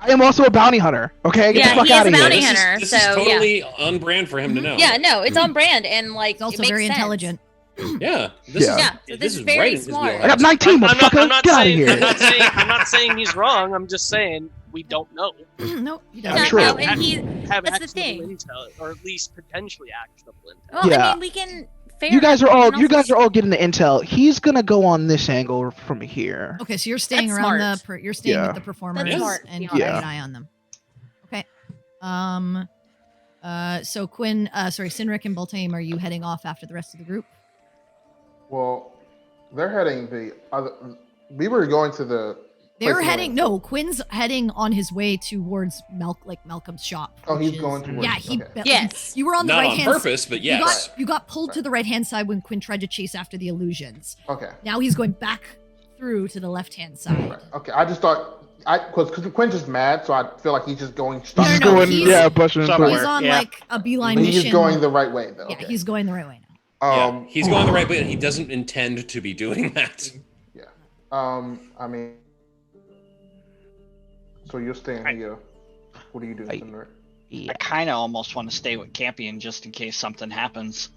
I am also a bounty hunter. Okay, get the fuck out of here. This is totally on brand for him to know. Yeah, no, it's on brand, and like it's also it makes very sense. intelligent. Yeah, this is very right smart. I got 19, motherfucker. Get out of here. I'm not saying he's wrong. I'm just saying we don't know. No, he I'm doesn't. true. No, and Have that's the actionable thing. intel, or at least potentially actionable intel. Well, Yeah. I mean, we can. You guys are all getting the intel. He's gonna go on this angle from here. Okay, so you're staying That's around smart. you're staying with the performers That's smart, and to be keeping honest. an eye on them. Okay. So Quinn, Sinric and Baltame, are you heading off after the rest of the group? Well, they're heading the other. We were going to the. They're heading. No, Quinn's heading on his way towards Malcolm's shop. Oh, which he's is- going towards. Yeah, he. Okay. Yes. You were on the Not right on hand. purpose, but yes. You got pulled to the right hand side when Quinn tried to chase after the illusions. Okay. Now he's going back through to the left hand side. Right. Okay. I just thought because Quinn's just mad, so I feel like he's just going. No, He's no, going, he's- pushing somewhere. He's on Yeah. like a beeline But mission. he's going the right way though. Yeah, Okay. he's going the right way now. Yeah, he's going the right way, and he doesn't intend to be doing that. Yeah. I mean, so you're staying here. What are you doing, Sinric? I kind of almost want to stay with Campion just in case something happens.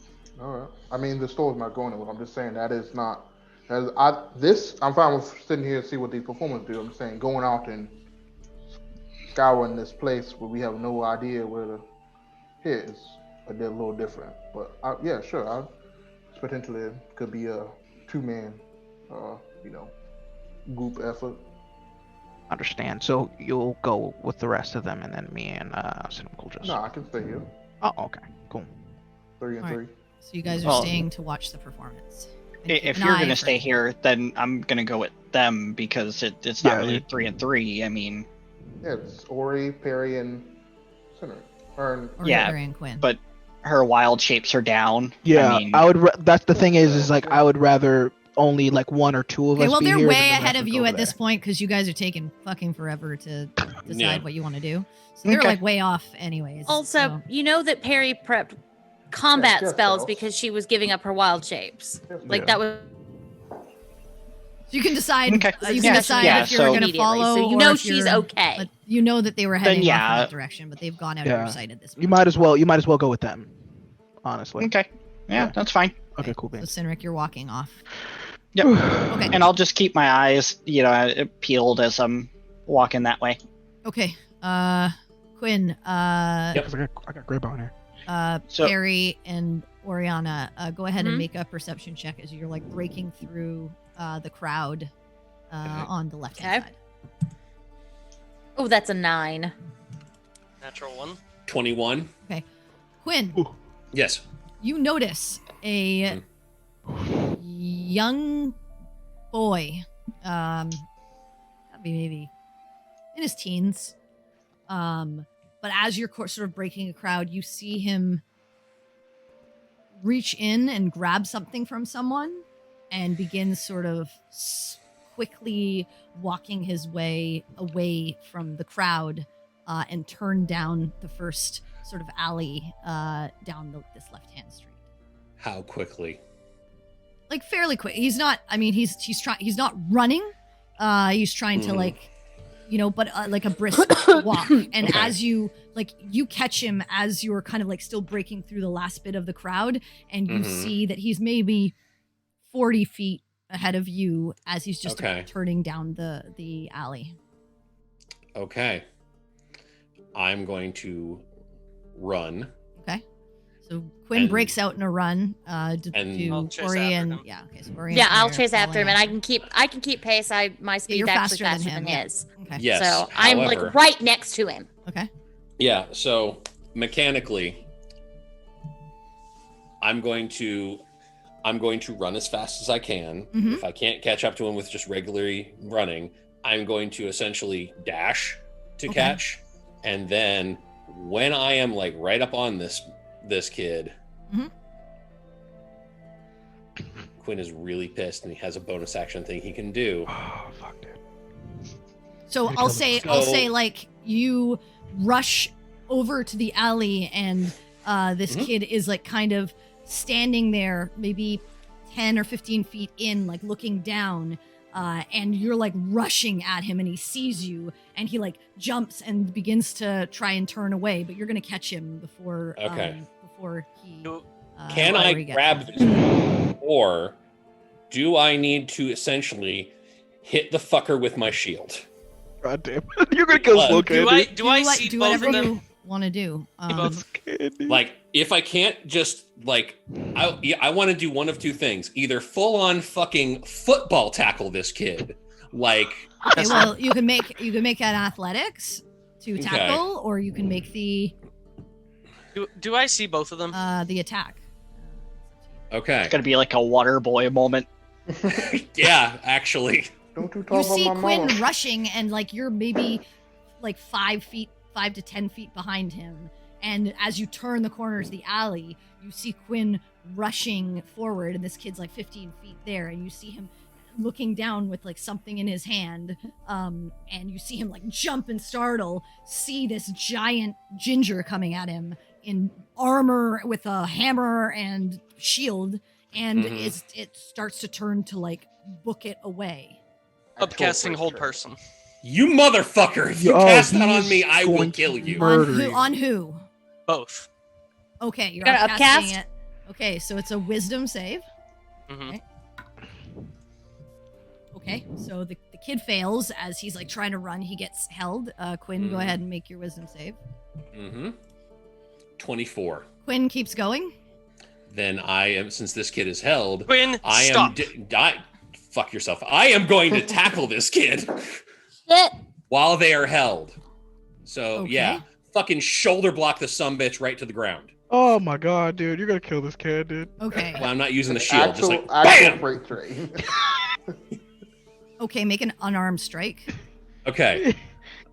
All right. I mean, the store's not going anywhere. I'm just saying that is not. I'm fine with sitting here and see what these performers do. I'm just saying going out and scouring this place where we have no idea where to hit is a little different. But yeah, sure. potentially could be a 2-man, group effort. Understand. So you'll go with the rest of them, and then me and Cinema will just. No, I can stay here. Oh, okay, cool. 3 and All 3. right. So you guys are Well, staying to watch the performance. And keep If an you're eye gonna for- stay here, then I'm gonna go with them because it's not Yeah, really you- 3 and 3. I mean, Yeah, it's Ori, Perry, and Sinner. or yeah, Harry and Quinn. but her wild shapes are down. Yeah, I mean, I would. That's the thing is like I would rather only like 1 or 2 of Okay, us well, be they're here way than the ahead rest of would you go at over this there. point because you guys are taking fucking forever to decide Yeah. what you want to do. So they're Okay. like way off, anyways. Also, so- you know that Perry prepped combat Yeah, spells spells. because she was giving up her wild shapes. Like Yeah. that was So you can decide. Okay. You can Yeah, decide yeah, if you're so- going to immediately. follow. So you or know if she's you're- okay. But you know that they were heading off in yeah. that direction, but they've gone out of Yeah. your sight at this point. You might as well go with them. Honestly. okay, yeah, Yeah. that's fine. Okay, cool So beans. Cineric, you're walking off. Yep. Okay. And I'll just keep my eyes, peeled as I'm walking that way. Okay. Quinn. Yep. I got Graybar on here. So- Perry and Oriana, go ahead and Mhm. make a perception check as you're like breaking through the crowd on the left hand Okay. side. Oh, that's a 9. Natural 1. 21. Quinn, Ooh. Yes. you notice a young boy, gotta be maybe in his teens. But as you're sort of breaking a crowd, you see him reach in and grab something from someone and begin sort of quickly walking his way away from the crowd and turn down the first sort of alley down this left-hand street. How quickly? Like fairly quick. He's not. I mean, he's not running. He's trying to like, but like a brisk walk. And Okay. as you catch him as you're kind of like still breaking through the last bit of the crowd, and you Mhm. see that he's maybe 40 feet ahead of you as he's just Okay. turning down the alley. Okay. I'm going to run. Okay. So Quinn And- breaks out in a run And- I'll to chase Ori after and him. yeah. Okay. So Ori Yeah, and I'll Ori are chase after him, and following I can keep pace. My speed's you're actually faster faster than than, him, his. Okay. Yes. So I'm however- like right next to him. Okay. Yeah, so mechanically I'm going to run as fast as I can. Mhm. If I can't catch up to him with just regularly running, I'm going to essentially dash to Okay. catch, and then when I am like right up on this kid, Mhm. Quinn is really pissed, and he has a bonus action thing he can do. Oh fuck, dude. So Gotta I'll kill say him. I'll So- say like you rush over to the alley and this Mhm. kid is like kind of standing there maybe 10 or 15 feet in, like looking down, and you're like rushing at him and he sees you and he like jumps and begins to try and turn away, but you're gonna catch him before Okay. before he Do- Can before I he gets grab there. this, or do I need to essentially hit the fucker with my shield? God damn. You're gonna kill What? Slow Do I what- see do both whatever of them? you want to do. both- Like, if I can't just like, I want to do one of two things: either full on fucking football tackle this kid, like, Okay, well, you can make that athletics to Okay. tackle, or you can make the Do I see both of them? the attack. okay, It's gonna be like a water boy moment. yeah, actually, Don't you You talk see about my Quinn mama. rushing, and like you're maybe like 5 to 10 feet behind him. And as you turn the corner to the alley, you see Quinn rushing forward, and this kid's like 15 feet there, and you see him looking down with like something in his hand, and you see him like jump and startle, see this giant ginger coming at him in armor with a hammer and shield, and Mhm. it starts to turn to like book it away. Upcasting hold person. you motherfucker! If you Oh, cast that on he's me, I will going to kill you. murder On who? you. On who? Both. Okay, you're You're gonna upcasting upcast? it. Okay, so it's a wisdom save. hmm Okay, so the kid fails as he's like trying to run. He gets held. Quinn, go Mhm. ahead and make your wisdom save. Mm-hmm. 24. Quinn keeps going. then I am, since this kid is held, Quinn, I stop. am. Fuck yourself. I am going to tackle this kid Shit. while they are held. So Okay. yeah, fucking shoulder block the sumbitch right to the ground. Oh my god, dude, you're gonna kill this kid, dude. Okay. Well, I'm not using the shield. Actual, just like actual bam. freight train. Okay, make an unarmed strike. Okay.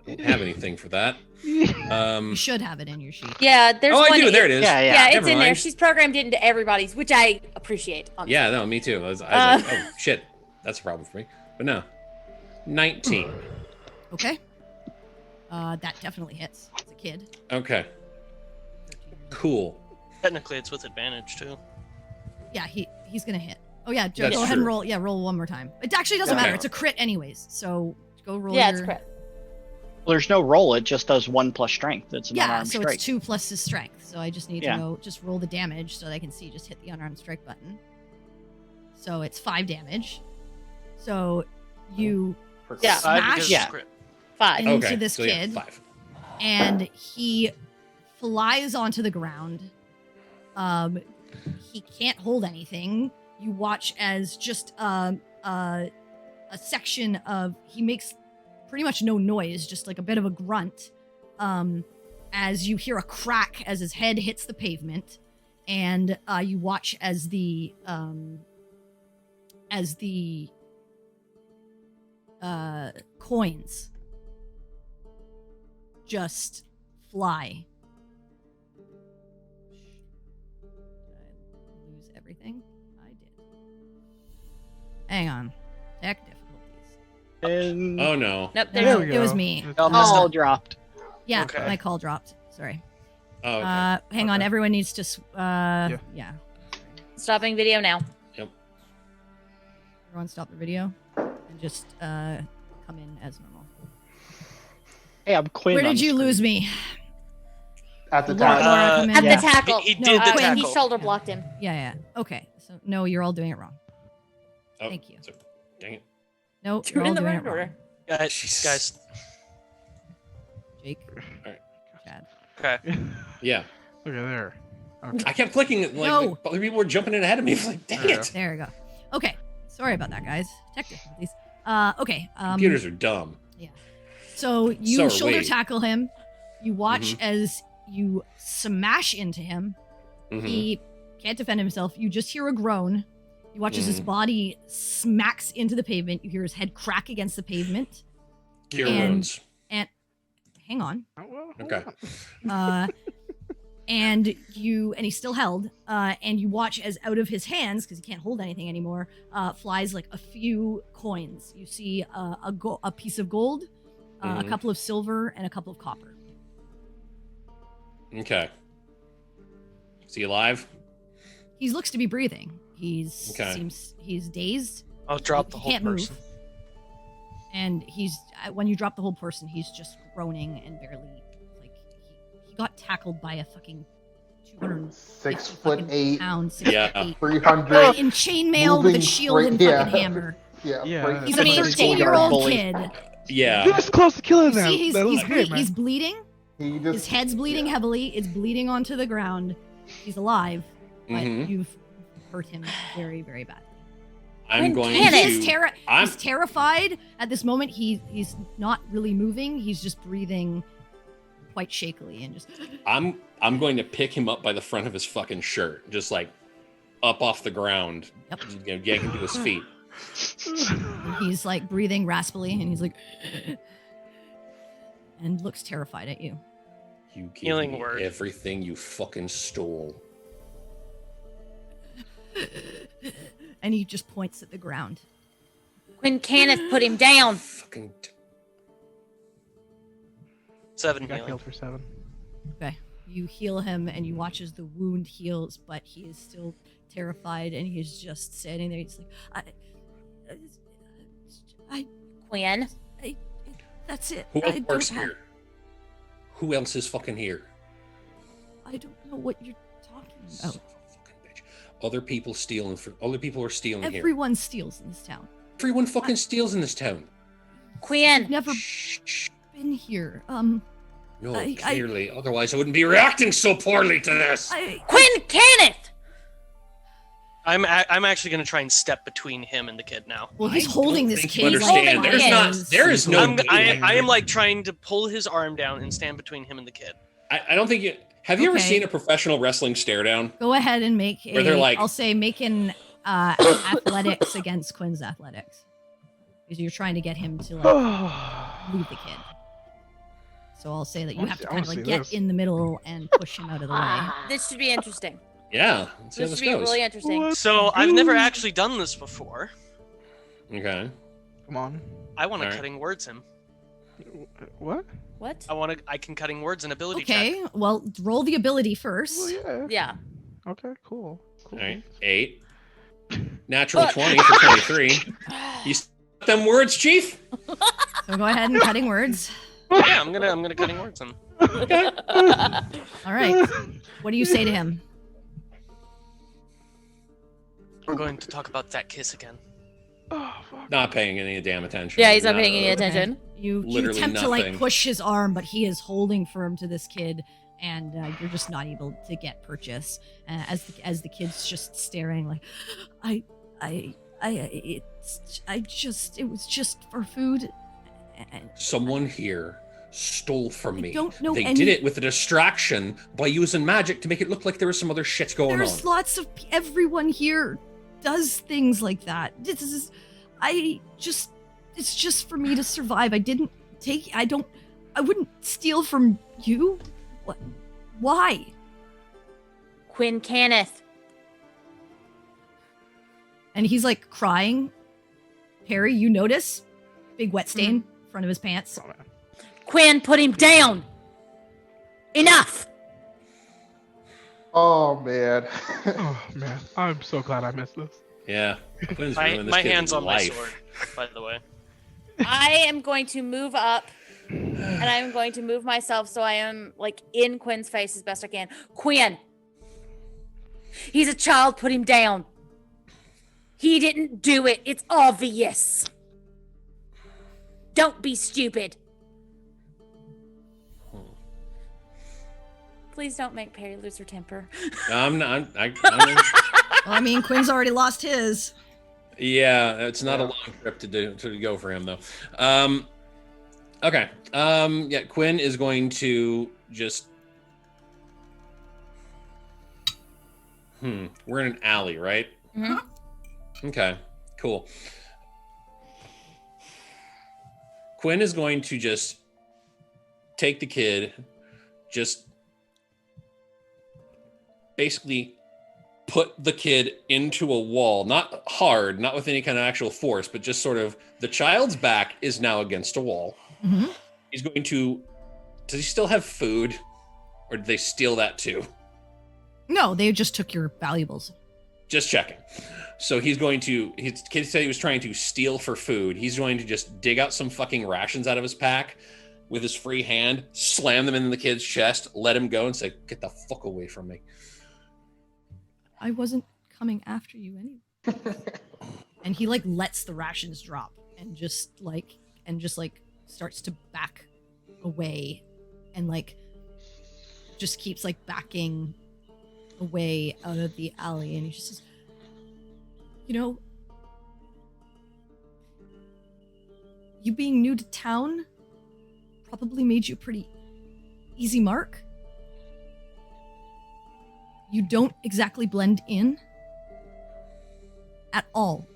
Don't have anything for that. You should have it in your sheet. Yeah, there's Oh, one. I do. There it is. Yeah, Yeah, it's Never in there. mind. She's programmed into everybody's, which I appreciate. Honestly. Yeah, no, me too. I was like, oh shit, that's a problem for me. But no, 19. Okay. That definitely hits. It's a kid. Okay, 13 years old. cool. Technically, it's with advantage too. Yeah, he's gonna hit. Oh yeah, Joe, That's go ahead and true. roll. Yeah, roll one more time. It actually doesn't Okay. matter. It's a crit anyways. So go roll. Yeah, your... it's correct. Well, there's no roll. It just does 1 plus strength. It's an Yeah, unarmed so strike. it's 2 plus his strength. So I just need Yeah. to know, just roll the damage so that I can see. Just hit the unarmed strike button. So it's 5 damage. So you Yeah. smash Because Yeah. it's crit. 5. into Okay, this so yeah, kid, 5. and he flies onto the ground. He can't hold anything. You watch as just a section of, he makes pretty much no noise, just like a bit of a grunt, as you hear a crack as his head hits the pavement, and you watch as the coins just fly. Did I lose everything? I did. Hang on. Tech difficulties. And Oh no. Nope, No, there's There we it was go. me. all dropped. Yeah, Okay. my call dropped. Sorry. Oh, okay. Hang on. Okay. Everyone needs to. Yeah. stopping video now. Everyone stop the video and just come in as normal. Hey, I'm Quinn. Where on did the you screen. lose me? At the Laura, time. Laura, come in. At Yeah. the tackle. He No, did the Quinn, he tackle. shoulder blocked him. Yeah. Okay. So no, you're all doing it wrong. Oh, thank you. so- dang it. No, You're you're all in the doing right it wrong. order. Jesus. Guys. Jake. Alright. Chad. Okay. Yeah. Look at there. Okay. I kept clicking it, like No. other people were jumping in ahead of me. Like, dang Yeah. it. There we go. Okay. Sorry about that, guys. Tech difficulties. Okay. Computers are dumb. So you So are shoulder we. tackle him. You watch as you smash into him. Mhm. He can't defend himself. You just hear a groan. You watch as his Mhm. body smacks into the pavement. You hear his head crack against the pavement. Cure and- wounds. Hang on. Oh, well, hold Okay. on. And he's still held. And you watch as out of his hands, because he can't hold anything anymore, flies like a few coins. You see a piece of gold, a Mhm. couple of silver, and a couple of copper. Okay. Is he alive? He looks to be breathing. He's Okay. he's dazed. I'll drop the He whole can't person. move. And he's when you drop the whole person, he's just groaning and barely like he got tackled by a fucking 6'8", pound, 6 Yeah. foot 8, 300. in chainmail with a Moving shield and straight- fucking yeah. hammer. Yeah. Yeah. break- He's I a mean, 13-year-old bully. kid. Yeah. This close to killing You them. see, he's That was he's, great, ble- man. he's bleeding. He just, His head's bleeding yeah. heavily. It's bleeding onto the ground. He's alive, but Mhm. you've hurt him very, very badly. I'm When going can it? He's, to. I'm he's terrified at this moment. He's not really moving. He's just breathing quite shakily and just. I'm going to pick him up by the front of his fucking shirt, just like up off the ground, Yep. you know, yank him to his feet. And he's like breathing raspily, and he's like, and looks terrified at you. You gave Healing me word. everything you fucking stole. And he just points at the ground. Quinn Kenneth put him down. Fucking. 7 Got healing. killed for 7. Okay. You heal him, and you watch as the wound heals, but he is still terrified, and he's just standing there. He's like, Quinn. that's it. Who I else don't works have- here? Who else is fucking here? I don't know what you're talking Son about. of a fucking bitch. Other people stealing. Other people are stealing here. Everyone steals in this town. Everyone fucking steals in this town. Quinn. Never Shh. been here. No, I- clearly. Otherwise, I wouldn't be reacting so poorly to this. I Quinn Kenneth. I'm actually gonna try and step between him and the kid now. Well, he's I holding don't this think kid. you understand. holding There's the not. kid. There is no. I am like trying to pull his arm down and stand between him and the kid. I don't think you. Have you ever Okay. seen a professional wrestling stare down? Go ahead and make Where they're like- I'll say make an athletics against Quinn's athletics. Because you're trying to get him to like leave the kid. So I'll say that you I have to wanna kind of see like get this. in the middle and push him out of the way. This should be interesting. Yeah. Let's see how This this should be goes. really interesting. What? So I've never actually done this before. Okay. Come on. I want to Alright. cutting words him. What? What? I can cutting words an ability check. Okay, well, roll the ability first. Well, yeah. Yeah. Okay. Cool. All right. 8. Natural 20 for 23. You s- them words, Chief? So go ahead and cutting words. Yeah, I'm gonna cutting words him. Okay. All right. What do you say to him? We're going to talk about that kiss again. Oh, fuck. Not paying any damn attention. Yeah, he's not paying any Okay. attention. You Literally attempt to like nothing. push his arm, but he is holding firm to this kid, and you're just not able to get purchase. As the kid's just staring, like, it was just for food. And Someone here stole from me. don't know They any- did it with a distraction by using magic to make it look like there was some other shit going There's on. lots of everyone here does things like that. It's just for me to survive. I wouldn't steal from you. What? Why? Quinn Canneth. And he's like crying. Harry, you notice big wet stain in front of his pants. Oh, man. Quinn, put him down. Enough. Oh man. Oh man. I'm so glad I missed this. Yeah. Quinn's ruining this My kid's hand's on my life. sword, by the way. I am going to move up, and I'm going to move myself so I am like in Quinn's face as best I can. Quinn. He's a child. Put him down. He didn't do it. It's obvious. Don't be stupid. Please don't make Perry lose her temper. I'm not. I'm, Well, I mean, Quinn's already lost his. yeah, it's not a long trip to go for him though. Okay. Yeah, Quinn is going to just. We're in an alley, right? Mhm. Okay. Cool. Quinn is going to just take the kid, just basically put the kid into a wall, not hard, not with any kind of actual force, but just sort of the child's back is now against a wall. Mhm. He's going to, does he still have food, or did they steal that too? No, they just took your valuables. Just checking. So he's going to, his kid said he was trying to steal for food. He's going to just dig out some fucking rations out of his pack with his free hand, slam them in the kid's chest, let him go, and say, "Get the fuck away from me." I wasn't coming after you anyway. And he like lets the rations drop and just starts to back away and like just keeps like backing away out of the alley, and he just says, you know, you being new to town probably made you a pretty easy mark. You don't exactly blend in at all.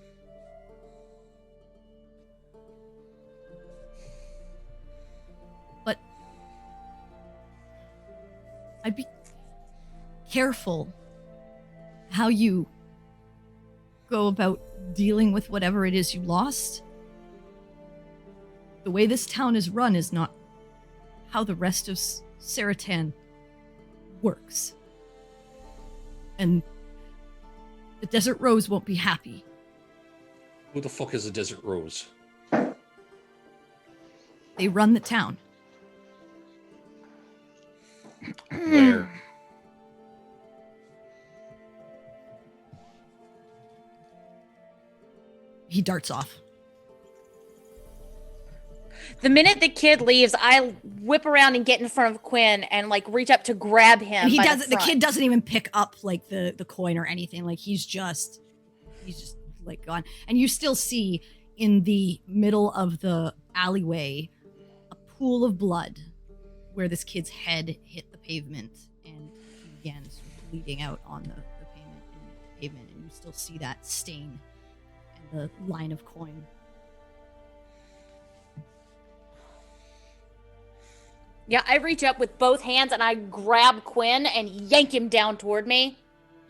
But I'd be careful how you go about dealing with whatever it is you lost. The way this town is run is not how the rest of Saratan works. And the Desert Rose won't be happy. Who the fuck is a Desert Rose? They run the town. Where? He darts off. The minute the kid leaves, I whip around and get in front of Quinn and like reach up to grab him. And he by doesn't. the The kid doesn't even pick up like the coin or anything. Like he's just like gone. And you still see in the middle of the alleyway a pool of blood where this kid's head hit the pavement and he began sort of bleeding out on the pavement, and you still see that stain and the line of coin. Yeah, I reach up with both hands and I grab Quinn and yank him down toward me.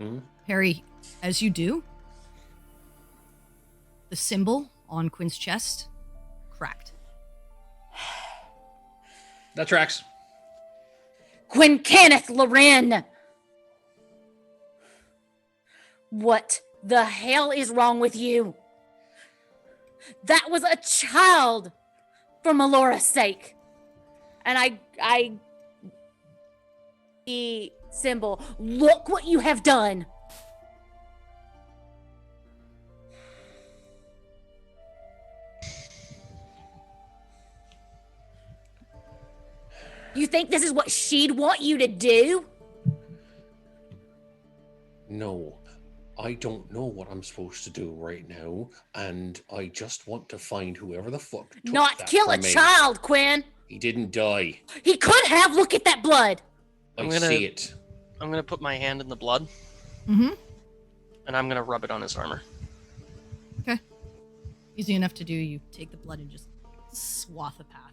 Mm-hmm. Harry, as you do, the symbol on Quinn's chest cracked. That tracks. Quinn Kenneth Loren! What the hell is wrong with you? That was a child, for Melora's sake. And the symbol, look what you have done. You think this is what she'd want you to do? No, I don't know what I'm supposed to do right now, and I just want to find whoever the fuck took Not that kill a from me. child, Quinn. He didn't die. He could have. Look at that blood. I see it. I'm gonna put my hand in the blood. Mm-hmm. And I'm gonna rub it on his armor. Okay. Easy enough to do. You take the blood and just swath a path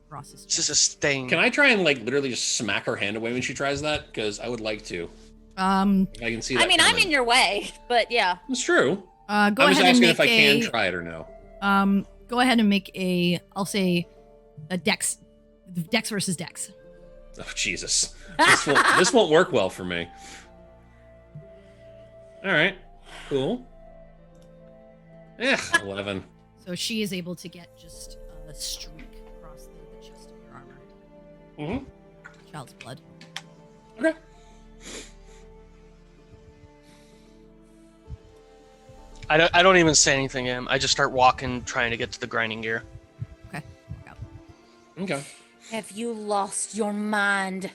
across his It's chest. just a stain. Can I try and like literally just smack her hand away when she tries that? Because I would like to. I I can see that. I mean, I'm in your way, but yeah. It's true. Go I'm just ahead and asking make if I can try it or no. Go ahead and make I'll say a dex versus dex. Oh Jesus, this won't work well for me. All right, cool. 11. So she is able to get just a streak across the chest of your armor. Mm-hmm. Child's blood. Okay. I don't even say anything to him. I just start walking, trying to get to the grinding gear. Okay. Walk out. Okay. Have you lost your mind?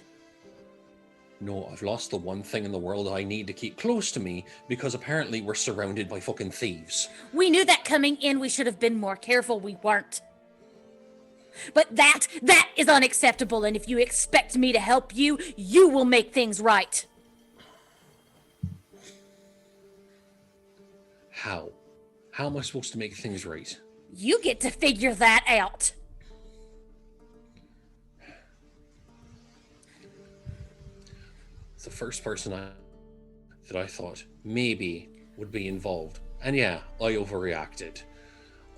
No, I've lost the one thing in the world I need to keep close to me because apparently we're surrounded by fucking thieves. We knew that coming in. We should have been more careful. We weren't. But that is unacceptable. And if you expect me to help you, you will make things right. How? How am I supposed to make things right? You get to figure that out. The first person that I thought maybe would be involved. And yeah, I overreacted.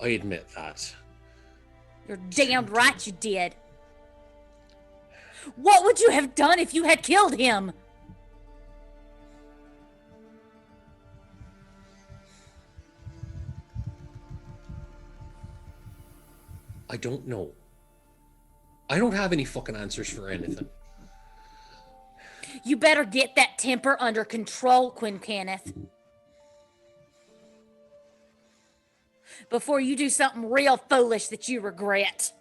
I admit that. You're damned right you did. What would you have done if you had killed him? I don't know. I don't have any fucking answers for anything. You better get that temper under control, Quinn Kenneth. Before you do something real foolish that you regret.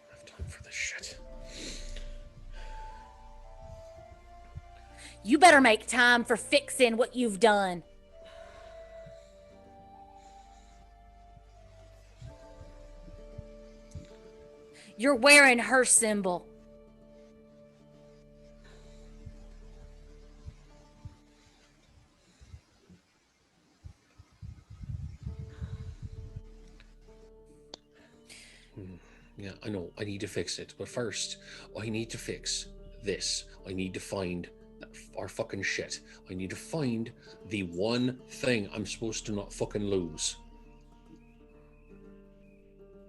I have time for this shit. You better make time for fixing what you've done. You're wearing her symbol. Yeah, I know. I need to fix it. But first, I need to fix this. I need to find our fucking shit. I need to find the one thing I'm supposed to not fucking lose.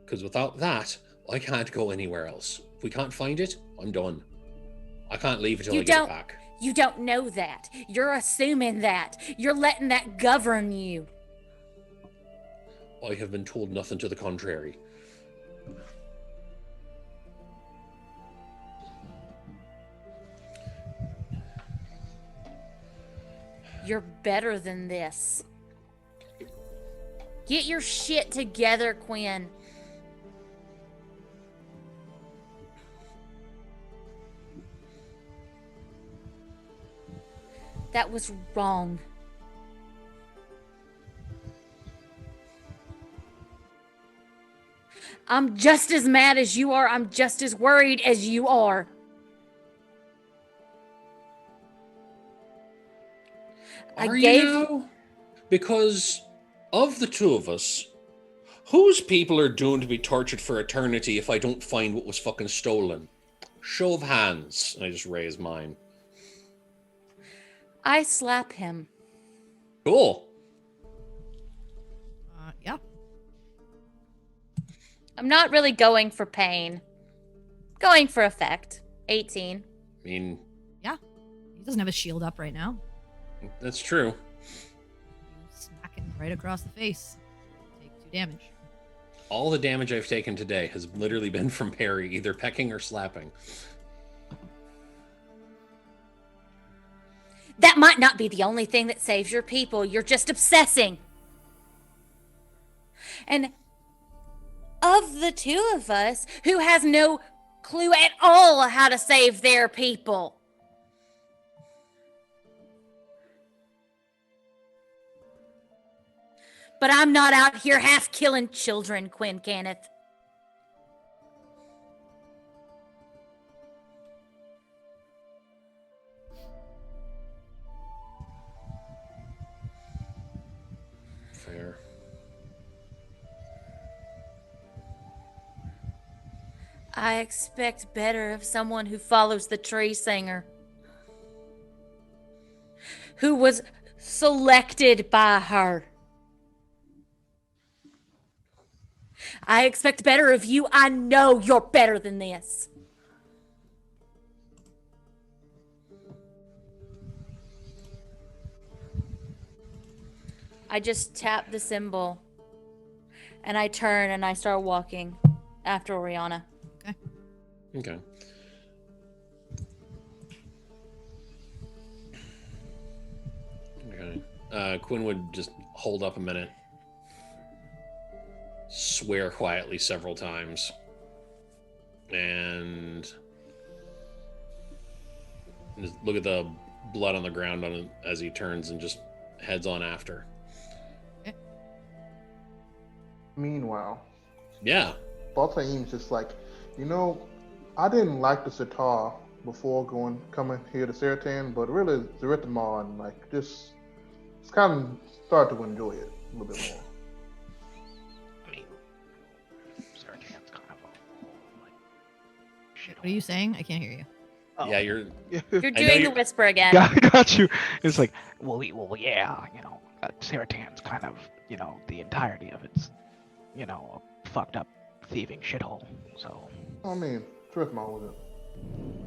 Because without that, I can't go anywhere else. If we can't find it, I'm done. I can't leave until I get it back. You don't know that. You're assuming that. You're letting that govern you. I have been told nothing to the contrary. You're better than this. Get your shit together, Quinn. That was wrong. I'm just as mad as you are. I'm just as worried as you are. Are you now? Because of the two of us, whose people are doomed to be tortured for eternity if I don't find what was fucking stolen? Show of hands. And I just raise mine. I slap him. Cool. Yeah. I'm not really going for pain. Going for effect. 18. I mean... Yeah. He doesn't have a shield up right now. That's true. You smack him right across the face. Take 2 damage. All the damage I've taken today has literally been from parry, either pecking or slapping. That might not be the only thing that saves your people. You're just obsessing. And of the two of us, who has no clue at all how to save their people? But I'm not out here half killing children, Quinn Kenneth. Fair. I expect better of someone who follows the tree singer. Who was selected by her. I expect better of you. I know you're better than this. I just tap the symbol and I turn and I start walking after Oriana. Okay. Okay. Quinn would just hold up a minute. Swear quietly several times. And just look at the blood on the ground on it as he turns and just heads on after. Meanwhile, yeah, Baltaim's just like, I didn't like the sitar before coming here to Seratan, but really Zerithimar and just kind of started to enjoy it a little bit more. I mean, Seratan's kind of shit. What are you saying? I can't hear you. Oh. Yeah, you're doing the whisper again. Yeah, I got you. It's like, yeah, Seratan's kind of, the entirety of it's, a fucked up thieving shithole. So. I mean, Zerithimar wasn't.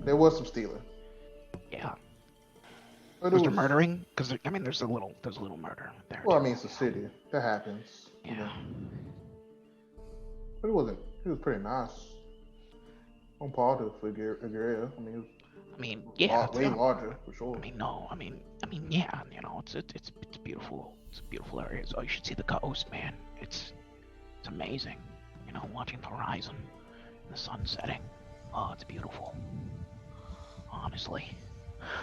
There was some stealing. Yeah. But was there murdering? Because there's a little murder there. Well, too. it's a city. That happens. Yeah. But it wasn't. It was pretty nice. On par to Figueroa. Yeah. Way larger for sure. Yeah. It's beautiful. It's a beautiful area. So you should see the coast, man. It's amazing. Watching the horizon, the sun setting. Oh, it's beautiful. Honestly.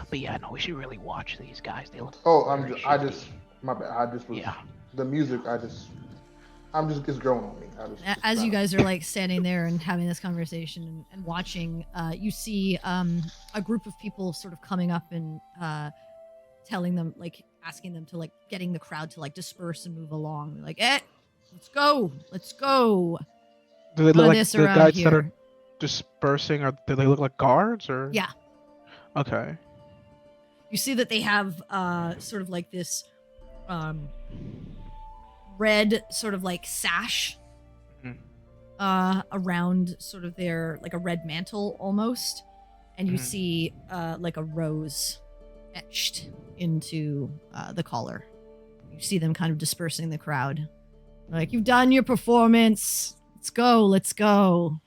But yeah, no, we should really watch these guys. They look. Oh, my bad. I just was. Yeah. The music. It's growing on me. As you guys are standing there and having this conversation and watching, you see a group of people sort of coming up and telling them, asking them to getting the crowd to disperse and move along. Let's go. Do they look like this the around guys here. that are dispersing? Or do they look like guards? Or Yeah. Okay. You see that they have sort of this red sort of sash around sort of their a red mantle almost, and you see a rose etched into the collar. You see them kind of dispersing the crowd. You've done your performance. Let's go.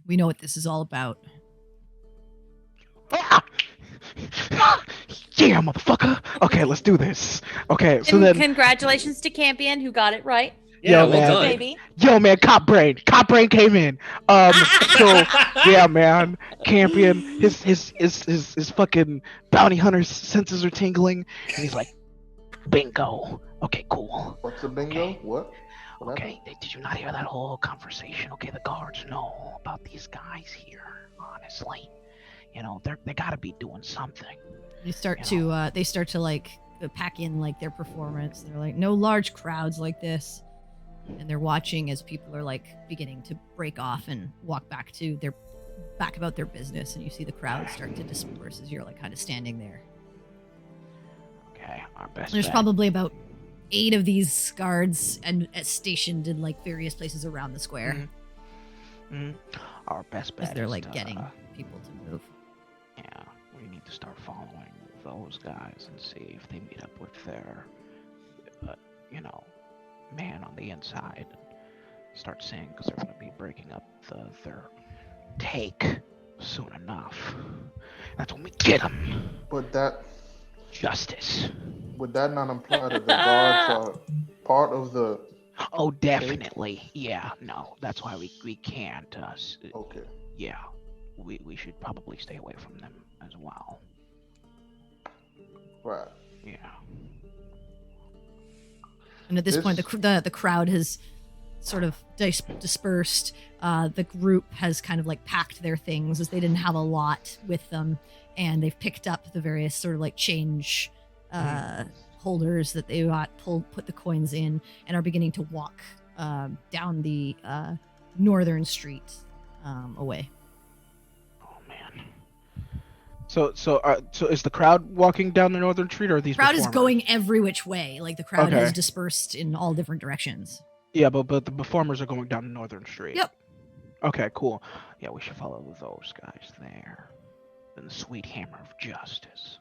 We know what this is all about. Yeah, motherfucker. Okay, let's do this. Okay, so And then, congratulations to Campion who got it right. Yeah, Yo, well man. done. Baby. yo, man, cop brain came in. So yeah, man, Campion, his fucking bounty hunter's senses are tingling, and he's like, bingo. Okay, cool. What's a bingo? Okay. What? What Okay, did you not hear that whole conversation? Okay, the guards know about these guys here. Honestly, they gotta be doing something. You start to they start to like pack in like their performance. They're like, no large crowds like this, and they're watching as people are like beginning to break off and walk back about their business, and you see the crowd start to disperse as you're like kind of standing there. Okay, our best. There's bet. probably about 8 of these guards and stationed in like various places around the square Our best bet. as they're is like to, getting people to move. Yeah, we need to start following those guys and see if they meet up with their, man on the inside. And start seeing, because they're going to be breaking up their take soon enough. That's when we get them. Would that Justice. not imply that the guards are part of the? Oh, definitely. Yeah, no, that's why we can't. Okay. Yeah, we should probably stay away from them as well. Right. Yeah. And at this point, the crowd has sort of dispersed. The group has kind of like packed their things as they didn't have a lot with them, and they've picked up the various sort of like change holders that they got put the coins in, and are beginning to walk down the northern street away. Oh man. So is the crowd walking down the northern street, or are these? The crowd is performers? going every which way. Like the crowd Okay. has dispersed in all different directions. Yeah, but the performers are going down the northern street. Yep. Okay, cool. Yeah, we should follow those guys there. And the sweet hammer of justice.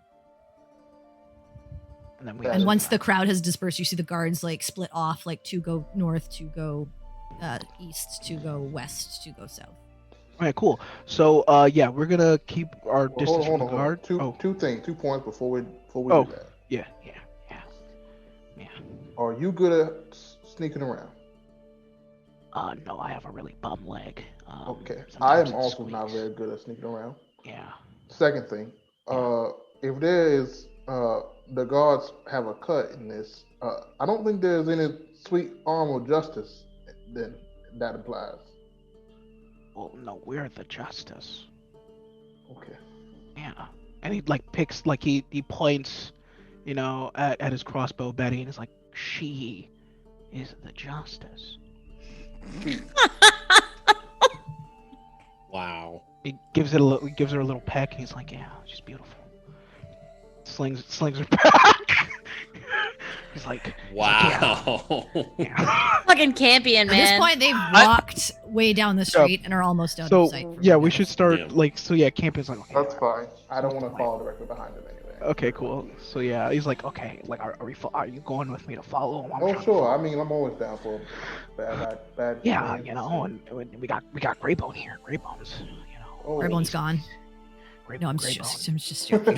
And then we. And once the crowd has dispersed, you see the guards like split off, like 2 go north, 2 go east, 2 go west, 2 go south. Okay, cool. So yeah, we're gonna keep our distance from the guard. Two things, 2 points before we Oh. do that. Yeah. Are you good at sneaking around? No, I have a really bum leg. Okay. I sometimes am it also not squeaks. very good at sneaking around. Yeah. Second thing, if there is the guards have a cut in this, I don't think there's any sweet arm of justice then that applies. Well, no, we're the justice. Okay. Yeah. And he like picks, like he points, at his crossbow Betty, and is like, she is the justice. Wow. He gives her a little peck, and he's like, yeah, she's beautiful. Slings her back. He's like, Wow. yeah. Fucking Campion, At this man. point, they've walked way down the street and are almost out of sight. So from yeah, you we guys. should start Yeah. Campion's like, okay, That's fine. I don't want to follow directly behind him anyway. okay, cool. So yeah, he's like, okay, like, are you going with me to follow him? I'm Oh trying to sure. follow I mean, I'm always down for bad. Yeah, plans. and we got Greybone here. Greybone's, Oh. Greybone's gone. No, I'm Greybone. just joking.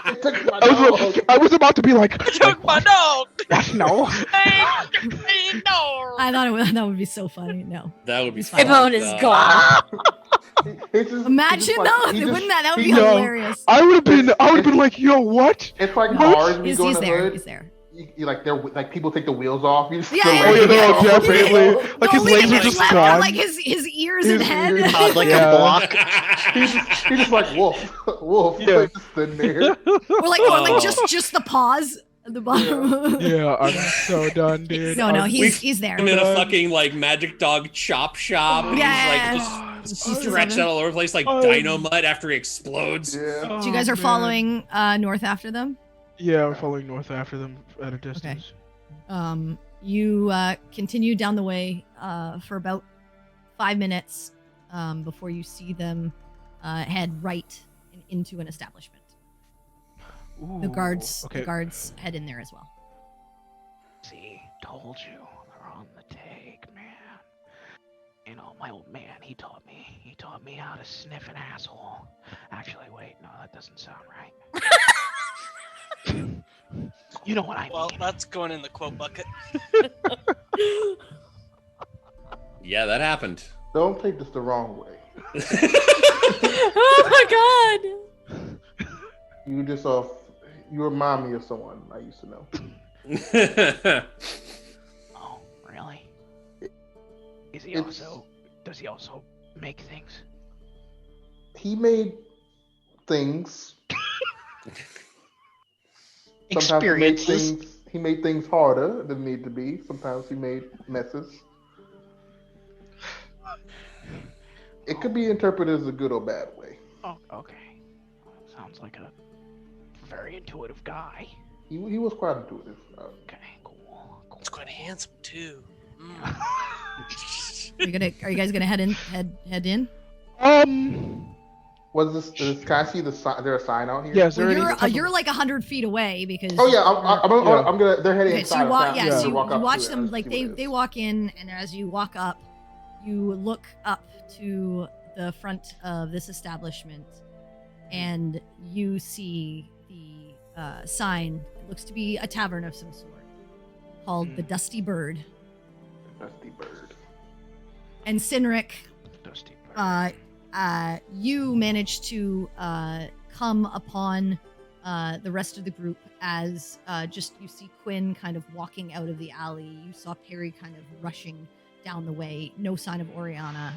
It took my dog. I was about to be like, Took my dog. no. I thought that would be so funny. No. That would be Greybone is gone. Imagine though, wouldn't that would be No. hilarious. I would have been like, yo, what? It's like What? cars when you He's, go in he's the there. hood. He's there. You like they're like people take the wheels off. You just Yeah, the yeah, legs yeah. off. definitely. Like The his only legs thing are just left are gone. like his ears and His head. ears. Like Yeah. a block. He just like wolf, Yeah. like, just sitting there. or like just the paws at the bottom. Yeah, I'm so done, dude. No, I'm- he's there. I'm in a fucking like magic dog chop shop. and Yeah. He's like just stretched out all over the place like dynamite after he explodes. Yeah. So you guys are Oh, man. following north after them. Yeah, we're following north after them at a distance. You continue down the way for about 5 minutes before you see them head right into an establishment. The Ooh, guards Okay. the guards head in there as well. See, told you they're on the take, man. my old man, he taught me how to sniff an asshole. Actually, wait, no, that doesn't sound right. You know what I Well, mean. that's going in the quote bucket. Yeah, that happened. Don't take this the wrong way. Oh my god! You remind me of someone I used to know. Oh, really? Does he also make things? He made things. Experiences. He made things harder than need to be. Sometimes he made messes. It could be interpreted as a good or bad way. Oh, okay. Sounds like a very intuitive guy. He was quite intuitive. Okay, cool. It's quite handsome too. Are you guys gonna head in? Was this? Can I see the sign? Is there a sign out here? Yeah, is there Well, any? you're like 100 feet away because. Oh yeah, I'm gonna. They're heading Okay, inside. so you walk. I'm Yeah, gonna so walk you up watch to it them. and Like see what it they is. walk in, and as you walk up, you look up to the front of this establishment, and you see the sign. It looks to be a tavern of some sort, called the Dusty Bird. Dusty Bird. And Sinric, Dusty Bird. you manage to come upon the rest of the group as just you see Quinn kind of walking out of the alley. You saw Perry kind of rushing down the way. No sign of Oriana.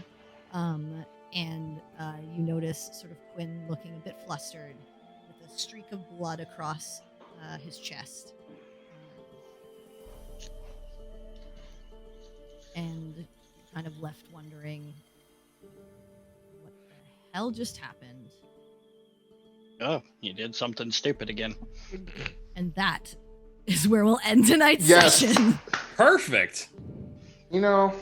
And you notice sort of Quinn looking a bit flustered with a streak of blood across his chest. And kind of left wondering what the hell just happened. Oh, you did something stupid again. And that is where we'll end tonight's Yes. session. Perfect. You know,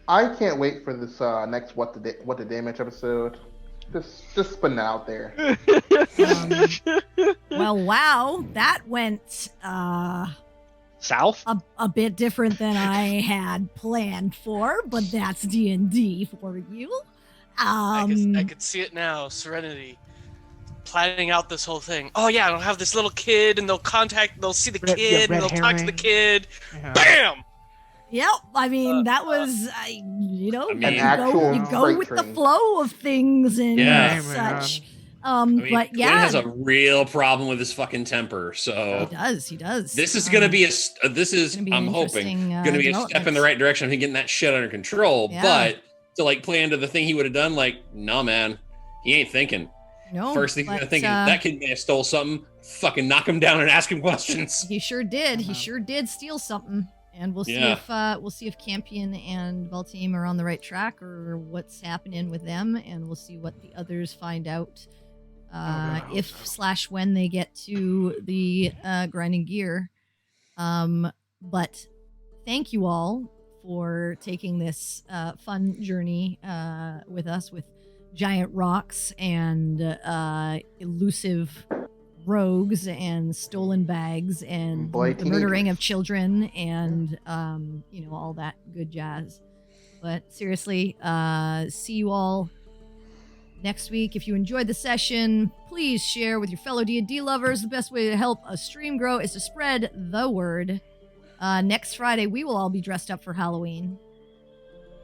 I can't wait for this next what the damage episode. Just putting it out there. Well, wow, that went South? a bit different than I had planned for, but that's D&D for you. I could see it now. Serenity planning out this whole thing. Oh yeah, I'll have this little kid, and they'll see the kid, and they'll talk to the kid. Yeah. Bam! Yep, I mean that was you An actual go freight with the train. flow of things and Yeah. such. I mean, But Quinn yeah, has a real problem with his fucking temper. So he does. this is gonna be I'm an hoping, interesting, gonna be a step in development. the right direction of him getting that shit under control. Yeah. But to like play into the thing he would have done, like, no, man, he ain't thinking. No, First thing he's but, thinking, that kid may have stole something. Fucking knock him down and ask him questions. He sure did. He sure did steal something, and we'll see if Campion and Valteam are on the right track or what's happening with them, and we'll see what the others find out if/when they get to the grinding gear. But thank you all for taking this fun journey with us with giant rocks and elusive rogues and stolen bags and Boy, the murdering teenagers. of children and all that good jazz. But seriously, see you all next week. If you enjoyed the session, please share with your fellow D&D lovers. The best way to help a stream grow is to spread the word. Next Friday, we will all be dressed up for Halloween.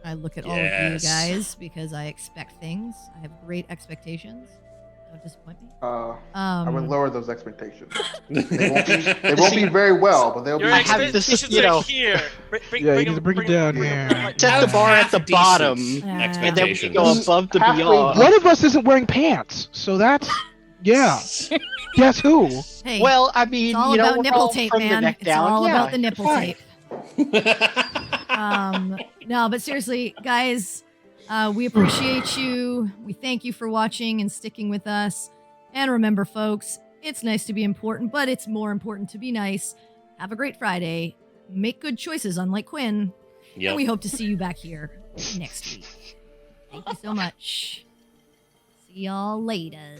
I look at all of you Yes. guys because I expect things. I have great expectations. Don't disappoint me. I would lower those expectations. They won't be very well, but they'll be. Your I have this, expectations are here. Yeah, you need to bring it down here. Set the bar at the Decent bottom, Yeah. and then we expectations. go above the Halfway beyond. One of us isn't wearing pants, so that's yeah. Guess who? Hey, Well, I mean, it's all you know, about we're nipple all tape, from man. the neck It's down. all yeah, about the nipple fine. tape. No, but seriously, guys, we appreciate you. We thank you for watching and sticking with us. And remember, folks, it's nice to be important, but it's more important to be nice. Have a great Friday. Make good choices, unlike Quinn. Yep. And we hope to see you back here next week. Thank you so much. See y'all later.